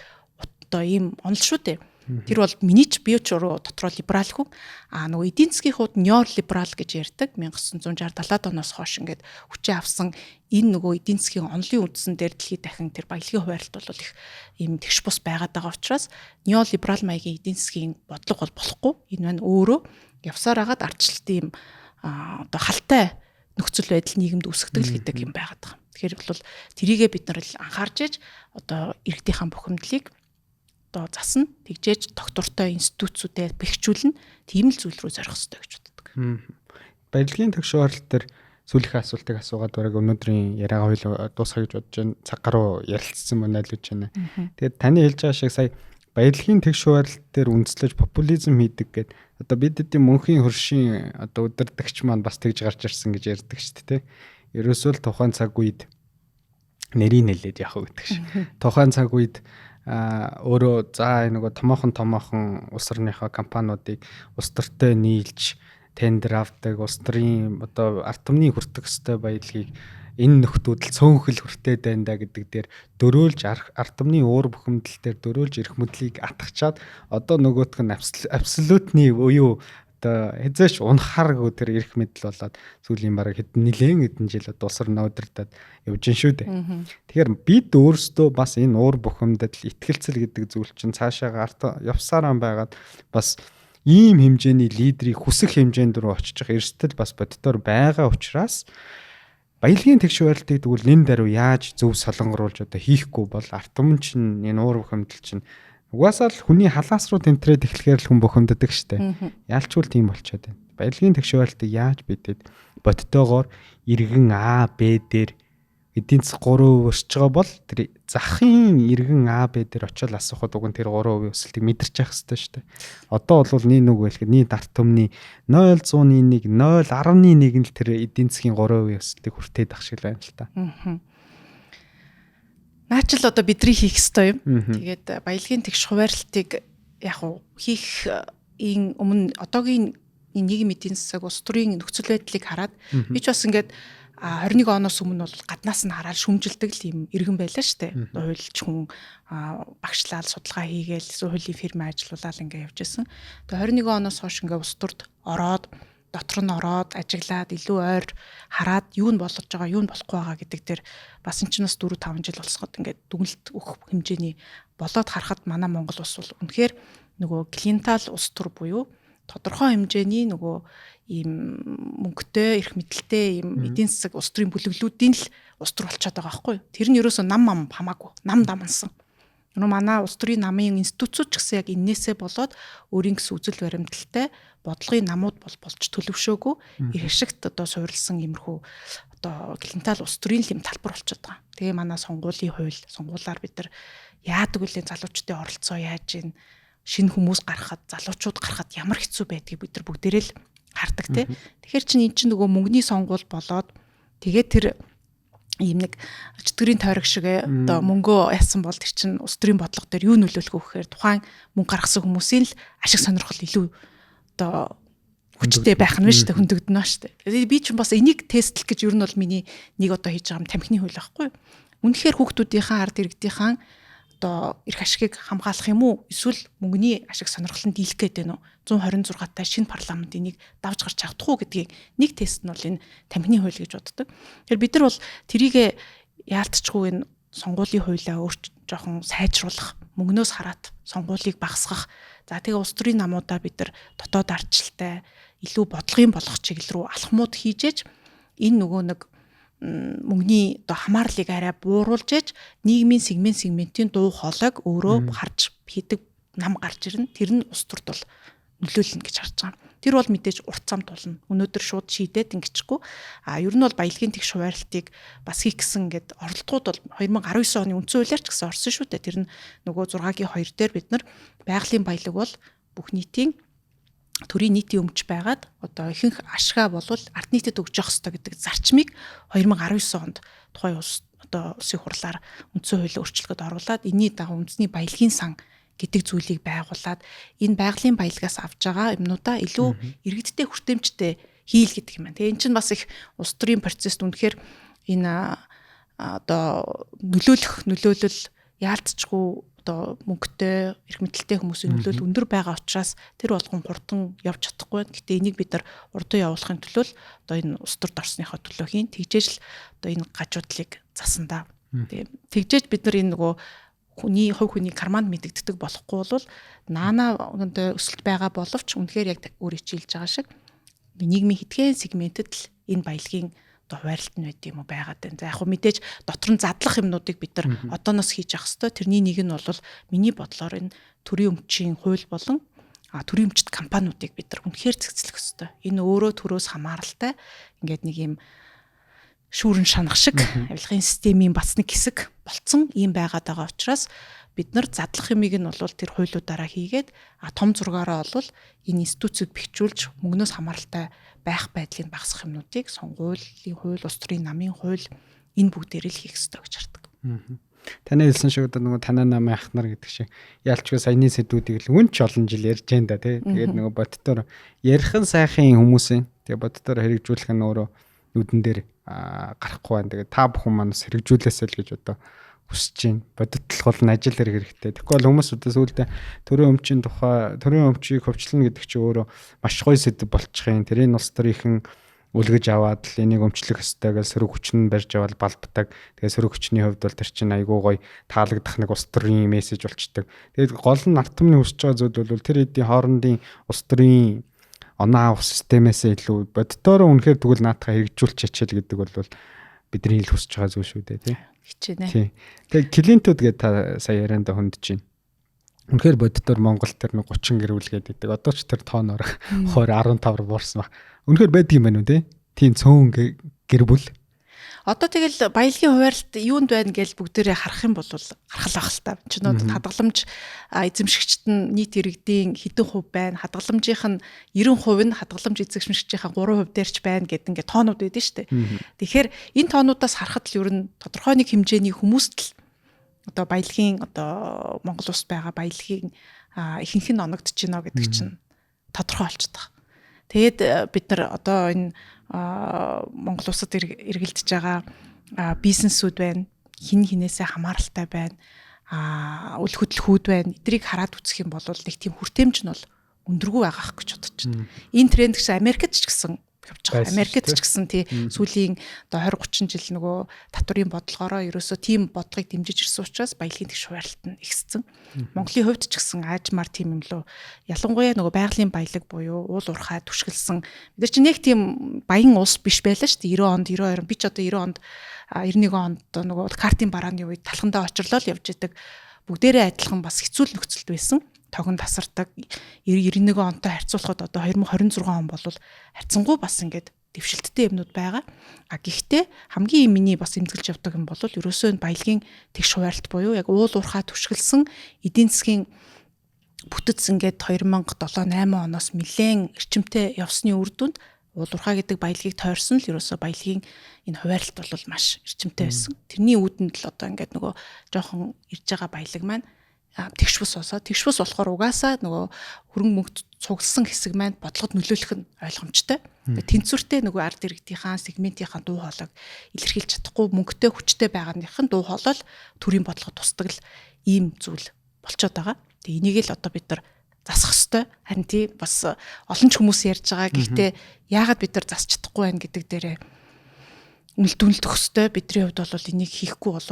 одоо ийм онол шүү дээ. Тэр бол миний ч бие ч дотроо либерал хүн. Нөгөө эдийн засгийн хувьд неолиберал гэж ярьдаг. 1960-70-аад оноос хойш ингээд хүчээ авсан энэ нөгөө эдийн засгийн онолын үндсэн дээр дэлхийд дахин тэр баялагын хуваарлт бол их ийм тэгш бус байгаад байгаа учраас неолиберал маягийн эдийн засгийн бодлого бол болохгүй. Энэ маань өөрөө явсаар хагаад ардчлалтын ийм одоо халтай нөхцөл байдал нийгэмд үүсгдэг л гэдэг юм байгаад байгаа. Тэгэхээр бол тэрийгээ бид нар л анхаарч ээж одоо иргэдийн бухимдлыг одоо засна тэгжээж доктортой институтсүүдэд бэхжүүлнэ тийм л зүйл рүү зорих хэрэгтэй гэж боддог. Баялагын тэгш хуваарлт төр сүүлийнхээ асуултыг асуугаад бараг өнөөдрийн яриагаа хоёул дуусгах гэж бодож байна. Цаг гаруй ярилцсан мөн айлж байна. Тэгээд таны хэлж байгаа шиг сая баялагын тэгш хуваарлт төр үндэслэж популизм хийдэг гэд одоо бид хэдийн мөнхийн хөршийн одоо удирдагч маань бас тэгж гарч ирсэн гэж ярьдаг шүү дээ. Ерөөсөө л тухайн цаг үед нэрийг нэлээд явах гэдэг шиг. Тухайн цаг үед өөрөө за нөгөө томоохон улс орныхоо компаниудыг улс төртөө нийлж тендер авдаг, улс төрийн одоо ард түмний хүртэх ёстой баялагийг энэ нөхдүүд л цөөнхөл хүртээд байна да гэдэг дээр дөрөөлж ард түмний уур бухимдал дээр дөрөөлж эрх мэдлийг атгачаад одоо нөгөөх нь абсолютны буюу одоо хязгаарч унахааргүй тэр эрх мэдэл болоод сүүлийн бараг хэдэн жил улс орноо удирдаад явж гин шүү дээ. Тэгэхээр бид өөрсдөө бас энэ уур бухимдал итгэлцэл гэдэг зүйл чинь цаашаа явсараа байгаад бас ийм хэмжээний лидерийг хүсэх хэмжээнд рүү очиж байгаа эрсдэл бас боддоор байгаа учраас баялагын тэгш хуваарлтыг тэгвэл нэн даруй яаж зөв солонгоруулж одоо хийхгүй бол ард түмэн чинь энэ уур бухимдал чинь угаасаа л хүний халаас руу тэмтрээд эхлэхээр л хүн бухимддаг штэ. Ялчгүй тийм болчиход байна. Баялагын тэгш хуваарлтыг яаж бидэд бодтойгоор иргэн А, Б дээр эдийн засаг 3% өсөж байгаа бол тэр захын иргэн АБ дээр очиод асуухад уг нь тэр 3% өсөлтийг мэдэрч явах хэрэгтэй шүү дээ. Одоо бол нэг нүг хэлэхэд нийт ард түмний 0.1 0.1 л тэр эдийн засгийн 3% өсөлтийг хүртээд ах шиг байна л та. Наа ч л одоо бидний хийх ёстой юм. Тэгээд баялагын тэгш хуваарлтыг яг хийх өмнө одоогийн нийгмийн эдийн засаг улс төрийн нөхцөл байдлыг хараад би ч бас ингээд 21 оноос өмнө бол гаднаас нь хараад шүмжилдэг л юм иргэн байлаа шүү дээ. Хуульч хүн багшлал судалгаа хийгээл хуулийн фирм ажиллуулаад ингээд явжсэн. Тэгээ 21 оноос хойш ингээд улс төрд ороод дотор нь ороод ажиглаад илүү ойр хараад юу нь болж байгаа юу нь болохгүй байгаа гэдэг дээр бас энэ ч бас 4-5 жил болсоход ингээд дүгнэлт өгөх хэмжээний болоод харахад манай Монгол улс бол үнэхээр нөгөө клиентал улс төр буюу тодорхой хэмжээний нөгөө ийм мөнгөтэй эрх мэдэлтэй ийм эдийн засаг улс төрийн бүлэглүүдийн л улс төр болчиход байгаа байхгүй юу. Тэр нь ерөөсөө нам хамаагүй нам дамансан. Нөгөө манай улс төрийн намын институцууд ч гэсэн яг энээсээ болоод өөрийн гэсэн үзэл баримталтай бодлогын намууд болж төлөвшөөгүй иргэшигт одоо суурилсан иймэрхүү одоо клиентал улс төрийн л юм талбар болчиход байгаа. Тэгээ манай сонгуулийн хууль сонгуулаар бид нар яадаг үлээ залуучдын оролцоо яаж ийн шинэ хүмүүс гарахад залуучууд гарахад ямар хэцүү байдгийг бид нар бүгдээрээ л хардаг те. Тэгэхээр чинь эн чинь нөгөө мөнгөний сонгуул болоод тэгээд тэр ийм нэг чөтгөрийн тойрог шиг одоо мөнгөө яасан бол тэр чинь улс төрийн бодлого дээр юу нөлөөлөх вэ гэхээр тухайн мөнгө гаргасан хүмүүсийн л ашиг сонирхол илүү одоо хүчтэй байх нь шүү дээ хөндөгдөнө шүү дээ. Тэгээд би чинь бас энийг тестлэх гэж ер нь бол миний нэг одоо хийж байгаа юм тамхины хууль байхгүй юу. Үнэхээр хүүхдүүдийнхээ ард иргэдийнхээ одоо эрх ашигыг хамгаалах юм уу эсвэл мөнгөний ашиг сонирхлыг дийлэх гээд байна уу 126 та шинэ парламент энийг давж гарч чадах уу гэдгийг нэг тест нь бол энэ тамхины хууль гэж боддог. Тэгэхээр бид нар бол тэрийг яалтчгүй энэ сонгуулийн хуулиа жоохон сайжруулах мөнгнөөс хараат сонгуулийг багасгах за тэгээ улс төрийн намуудаа бид нар дотоод ардчилтай илүү бодлогын болгох чиглэл рүү алхмууд хийжээж энэ нөгөө нэг мөнгөний одоо хамаарлыг арай бууруулж ээж нийгмийн сегментийн дуу хоолойг өөрөө харж хийдэг нам гарч ирнэ. Тэр нь улс төрд бол нөлөөлнө гэж харж байгаа. Тэр бол мэдээж урт замд болно. Өнөөдөр шууд шийдээд ингэчихгүй. Ер нь бол баялагын тэгш хуваарлтыг бас хийх гэсэн ингээд оролдогууд бол 2019 оны үндсэн хуулиар ч гэсэн орсон шүү дээ. Тэр нь нөгөө 6-гийн 2 дээр бид нар байгалийн баялаг бол бүх нийтийн төрийн нийтийн өмч байгаад одоо ихэнх ашгаа болвол ард нийтэд өгж явах хэрэгтэй гэдэг зарчмыг 2019 онд тухайн одоо улсын хурлаар үндсэн хуулиар өөрчлөлтөд оруулаад энэний дагуу үндэсний баялагын сан гэдэг зүйлийг байгуулад энэ байгалийн баялагаас авж байгаа юмнуудаа илүү иргэдтэй хүртээмжтэй хийл гэдэг юм байна. Тэгээ эн чинь бас их улс төрийн процессд үнэхээр энэ одоо нөлөөлөл яалтчгүй одоо мөнгөтэй эрх мэдэлтэй хүмүүсийн нөлөөлөл өндөр байгаа учраас тэр болгон хурдан явж чадахгүй байна. Гэтэ энийг бид нар урдан явуулахын төлөө одоо энэ улс төрд орсныхоо төлөө хийн тэгжээж л одоо энэ гажуудлыг засандаа. Тэгжээж бид нар энэ нөгөө хүний хувь хүний карманд мэдэгддэг болохгүй бол наана өнөндөө өсөлт байгаа боловч үнэхээр яг өөр хичээлж байгаа шиг нийгмийн хэдхэн сегментэд л энэ баялагын одоо хуваарлт нь байд юм уу байгаад байна. За яг хөө мэдээж дотор нь задлах юмнуудыг бид нар одооноос хийж явах хэрэгтэй. Тэрний нэг нь бол миний бодлоор энэ төрийн өмчийн хууль болон төрийн өмчт компаниудыг бид нар үнэхээр зэгцлэх хэрэгтэй. Энэ өөрөө төрөөс хамааралтай ингээд нэг юм шүүрэн шанах шиг авилгын системийн бас нэг хэсэг болцсон ийм байгаад байгаа учраас бид нар задлах юмыг нь бол тэр хуулиудаараа хийгээд том зургаараа бол энэ институцийг бэхжүүлж мөнгнөөс хамааралтай байх байдлыг багасгах юмнуудыг сонгуулийн хууль, улс төрийн намын хууль энэ бүгдээр л хийх ёстой гэж хардаг. Танай хэлсэн шиг одоо нөгөө танай намын ахнар гэдэг шиг яалчгүй саяны сэдвүүдийг л үнч олон жил ярьж байна да тий. Тэгээд нөгөө боддоор ярихын сайхан хүмүүсийн тэгээд боддоор хэрэгжүүлэх нь өөрөө нүдэн дээр гарахгүй байна. Тэгээд та бүхэн манаас хэрэгжүүлээсэй л гэж одоо хүсэж байна. Бодитл бол ажил хэрэгтэй. Тэгэхгүй бол хүмүүс одоо сүүлдээ төрийн өмчийн тухай төрийн өмчийг хөвчлөнө гэдэг чинь өөрөө маш гоё сэдв болчих юм. Тэрийн улс төрийнхэн үлгэж аваад л энийг өмчлөх ёстой гэж сөрөг хүчин барьж аваад балбдаг. Тэгээд сөрөг хүчний хувьд бол тэр чинь айгүй гоё таалагдах нэг улс төрийн мессеж болчдөг. Тэгээд гол нь ард түмний хүсэж байгаа зүйл бол тэр хэдийн хоорондын улс төрийн оноо авах системээс илүү боддоор үнэхээр тэгвэл наатахаа хэрэгжүүлч чичээл гэдэг бол бидний ил хүсэж байгаа зүйл шүү дээ тий. Хичээнэ. Тэгээд клиентүүд гэдэг та сая ярианда хөндөж байна. Үнэхээр боддоор Монгол тэр 30 гэрүүлгээд байдаг. Одоо ч тэр тоон орох 20 15 буурсан баг. Үнэхээр байдаг юм байна уу тий? Тийм цөөн гэр бүл. Одоо тэгэл баялагын хуваарлт юунд байна гэж бүгдээрээ харах юм бол гаргал ах л та. Чинүүд хадгаламж эзэмшигчд нь нийт иргэдийн хэдэн хувь байна? Хадгаламжийнх нь 90% нь хадгаламж эзэмшигчдийн 3% дээрч байна гэдэг ингээд тоонууд байдэн шүү дээ. Тэгэхээр энэ тоонуудаас харахад л ер нь тодорхой нэг хэмжээний хүмүүст л одоо баялагын одоо Монгол улсад байгаа баялагын ихэнх нь оногдож байна гэдэг чинь тодорхой болчиход байгаа. Тэгээд бид нар одоо энэ Монгол улсад эргэлдэж байгаа бизнесүүд байна. Хин хинээсээ хамааралтай байна. Үл хөдлөхүүд байна. Эдрийг хараад үзэх юм бол нэг тийм хүртээмж нь бол өндөргүй байгаа гэж бодож байна. Энэ тренд гэсэн Америкт ч гэсэн явж байгаа. Америкт ч гэсэн тий сүүлийн одоо 20 30 жил нөгөө татврын бодлогоороо ерөөсөө тийм бодлогыг дэмжиж ирсэн учраас баялагын тэгш хуваарлт нь ихссэн. Монголын хувьд ч гэсэн аажмаар тийм юм лөө ялангуяа нөгөө байгалийн баялаг буюу уул уурхай түшгэлсэн бид нар чинь яг тийм баян улс биш байлаа шүү дээ 90 онд 92 би ч одоо 90 онд 91 онд нөгөө картын барааны үед талхандаа очрлоо л явж идэг бүгдээрээ адилхан бас хэцүү л нөхцөлд байсан. Тогон тасардаг 91 онтой харьцуулахад одоо 2026 он бол харьцангуй бас ингээд дэвшилттэй юмнууд байгаа. Гэхдээ хамгийн миний бас эмзэглэж явдаг юм бол ерөөсөө баялагын тэгш хуваарлт буюу яг уул уурхай түшгэлсэн эдийн засгийн бүтэц ингээд 2007-8 оноос нэлээд эрчимтэй явсны үр дүнд уул уурхай гэдэг баялагийг тойрсон л ерөөсөө баялагын энэ хуваарлт бол маш эрчимтэй байсан. Тэрний үүдэнд л одоо ингээд нөгөө жоохон ирж байгаа баялаг маань тэгшвэс болсоо тэгшвэс болохоор угаасаа нөгөө хөрөнгө мөнгө цугласан хэсэг маань бодлогод нөлөөлөх нь ойлгомжтой. Тэнцвэртэй нөгөө ард иргэдийнхаа сегментийнхаа дуу хоолойг илэрхийлж чадахгүй мөнгөтэй хүчтэй байгааныхын дуу хоолой л төрийн бодлогод тусдаг л ийм зүйл болчиход байгаа. Тэгээ энийг л одоо бид нар засах ёстой. Харин тий бас олон ч хүмүүс ярьж байгаа. Гэхдээ яагаад бид нар засч чадахгүй байна гэдэг дээрээ үнэлтүүл төгстэй. Бидний хувьд бол энийг хийхгүй бол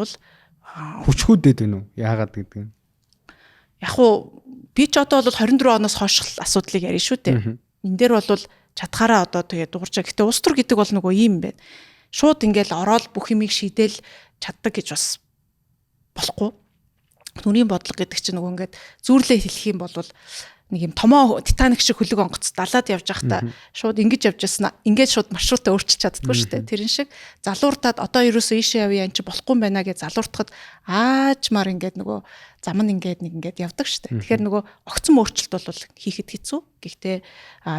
хүчгүүдэд байна уу? Яагаад гэдэг нь? Яг уу би ч одоо бол 24 оноос хойш асуудлыг ярина шүү дээ. Энд дээр бол чадхаараа одоо тэгээ дуурчаа. Гэтэ улс төр гэдэг бол нөгөө юм байна. Шууд ингээл ороод бүх юмыг шийдээл чаддаг гэж бас болохгүй. Нүрийн бодлого гэдэг чинь нөгөө ингээд зүүрлээ хэлэх юм бол нэг юм томоо Титаник шиг хөлөг онгоц далаад явж байхдаа шууд ингэж явж яснаа ингээд шууд маршрутаа өөрчилж чаддгүй шүү дээ. Тэрэн шиг залууртаад одоо ерөөсөө ийшээ явъя эн чи болохгүй юм байна гэж залууртахад аажмаар ингээд нөгөө зам нь ингээд нэг ингээд явдаг шүү дээ. Тэгэхээр нөгөө огцон өөрчлөлт бол хийхэд хэцүү. Гэхдээ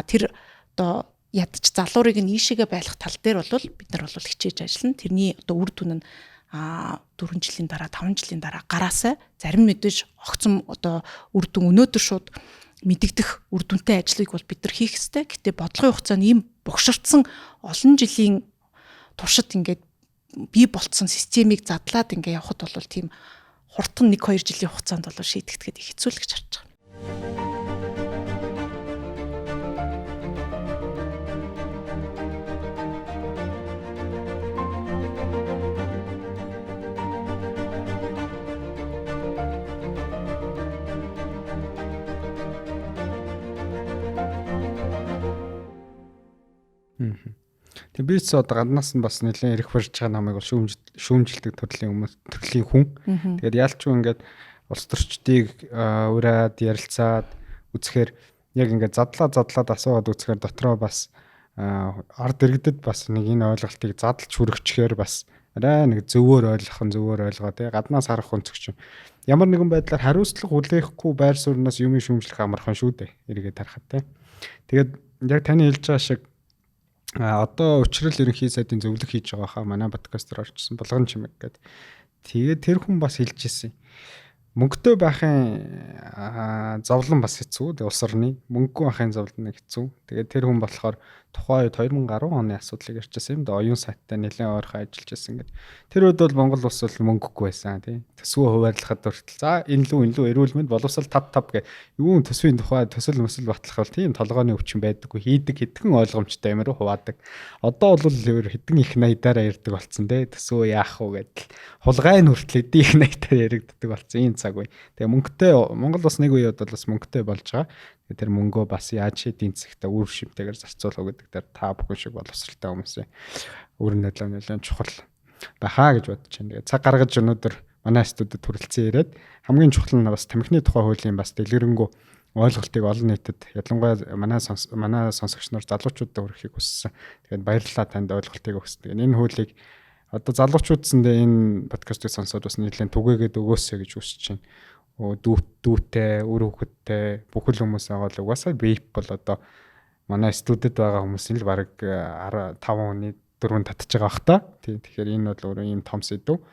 тэр одоо ядч залуурыг нь ийшээгээ байлгах тал дээр бол бид нар бол хичээж ажиллана. Тэрний одоо үр дүн нь 4 жилийн дараа 5 жилийн дараа гараасаа зарим мэдээж огцом одоо үр дүн өнөөдөр шууд мэдэгдэх үр дүнтэй ажлыг бол бид нар хийх ёстой. Гэтэ бодлогын хугацаанд ийм богширдсан олон жилийн туршид ингээд бий болцсон системийг задлаад ингээд явхад бол тийм хурдан 1-2 жилийн хугацаанд бол шийдэгдэхэд их хэцүү л гэж харж байгаа. Тэгээ би ч одоо гаднаас нь бас нэлээд ирэх барьж байгаа намайг бол шүүмжилдэг төрлийн хүн. Тэгээд яалчгүй ингээд улс төрчдийг ураад ярилцаад үзэхээр яг ингээд задлаад асууад үзэхээр дотроо бас ард иргэдэд бас нэг энэ ойлголтыг задлж хүргэчихээр бас арай нэг зөвөр ойлгоо тий гаднаас харах өнцөгч юм. Ямар нэгэн байдлаар хариуцлага хүлээхгүй байр сууриас юм шүүмжлэх амархан шүү дээ. Эргээд харахад тий. Тэгээд яг таны хэлж байгаа шиг одоо учрал ерөнхий сайдын зөвлөх хийж байгаа хаа манай подкастер орчихсон болгон чимэг гэдэг. Тэгээд тэр хүн бас хэлж ирсэн. Мөнгөтэй байхын зовлон бас хэцүү. Улс орны мөнгөгүй байхын зовлон нэг хэцүү. Тэгээд тэр хүн болохоор тухайн үед 2010 оны асуудлыг ярьчихсан юм да. Оюун сайттай нэлээд ойрхон ажиллаж байсан гэдэг. Тэр үед бол Монгол улс бол мөнгөгүй байсан тий. Төсвөө хуваарлахад хүртэл за энэ лүү эрүүл мэнд боловсрал тав гэ юу төсвийн тухай төсөл мөсөл батлах бол тийм толгойн өвчин байдаггүй хийдэг хэдхэн ойлгомжтой юмруу хуваадаг. Одоо бол хэдэн их наядаараа ярьдаг болсон тий. Төсвөө яах вэ гэдэл хулгайн хүртэл хэдэн их наядаар яригддаг болсон энэ цаг үе. Тэгээ мөнгөтэй Монгол бас нэг үед бол бас мөнгөтэй болж байгаа. Тэр мөнгөө бас яаж эдийн засагта үр шимтэйгээр зарцуулах гэдэг дээр та бүхэн шиг боловсралтай хүмүүсийн үр нөлөө чухал байхаа гэж бодож байна. Тэгээ цаг гаргаж өнөөдөр манай студид хүрэлцэн ирээд хамгийн чухал нь бас тамхины тухай хуулийн бас дэлгэрэнгүй ойлголтыг олон нийтэд ялангуяа манай сонсогч нар залуучуудад хүргэхийг хүссэн. Тэгээд баярлалаа танд ойлголтыг өгсөн. Тэгээд энэ хуулийг Одоо залуучууд зэндээ энэ подкастыг сонсоод бас нэлээд түгээгээд өгөөсэй гэж хүсэж байна. Дүүтэй, үр хүүхэдтэй бүхэл хүмүүс байгаа л угаасаа вейп бол одоо манай студид байгаа хүмүүс нь л баг 5 хүний 4 татж байгаа бах та. Тэгэхээр энэ бол өөрөө ийм том сэдв.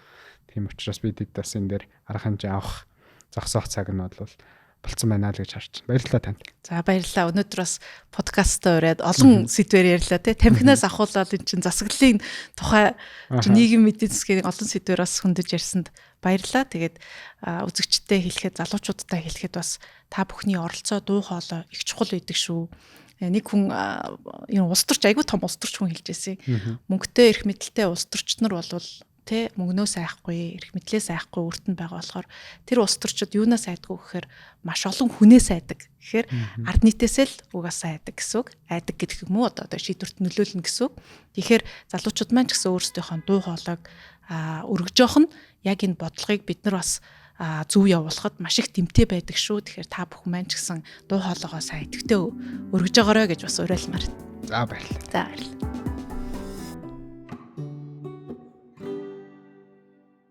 Тийм учраас бид бас энэ дээр арга хэмжээ авах зогсоох цаг нь бол болцсон байна л гэж харж байна. Баярлалаа танд. За баярлалаа. Өнөөдөр бас подкастаа ураад олон сэдвээр ярьлаа тий. Тамхинаас ахуулаад энэ чинь засаглалын тухай нийгэм эдийн засгийн олон сэдвээр бас хөндөж ярьсанд баярлалаа. Тэгээд үзэгчтэй хэлэхэд, залуучуудтай хэлэхэд бас та бүхний оролцоо дуу хоолой их чухал байдаг шүү. Нэг хүн энэ улс төрч айгүй том улс төрч хүн хэлжсэн. Мөнгөтэй эрх мэдэлтэй улс төрч нар болвол тэ мөнгнөө сайхгүй, эрх мэдлээ сайхгүй өртөнд байгаа болохоор тэр улс төрчид юунаас айдгүй гэхээр маш олон хүнээс айдаг. Тэгэхээр ард нийтээсээ л угаасаа айдаг гэсэн үг. Айдаг гэдэг юм уу одоо шийдвэрт нөлөөлнө гэсэн үг. Тэгэхээр залуучууд маань ч гэсэн өөрсдийнхөө дуу хоолойг өргөж жоох нь яг энэ бодлогыг бид нар бас зөв явуулахад маш их тэмтэй байдаг шүү. Тэгэхээр та бүхэн маань ч гэсэн дуу хоолойгоо сайн идэвхтэй өргөж байгаарай гэж бас уриалмаар. За баярлалаа. За баярлалаа.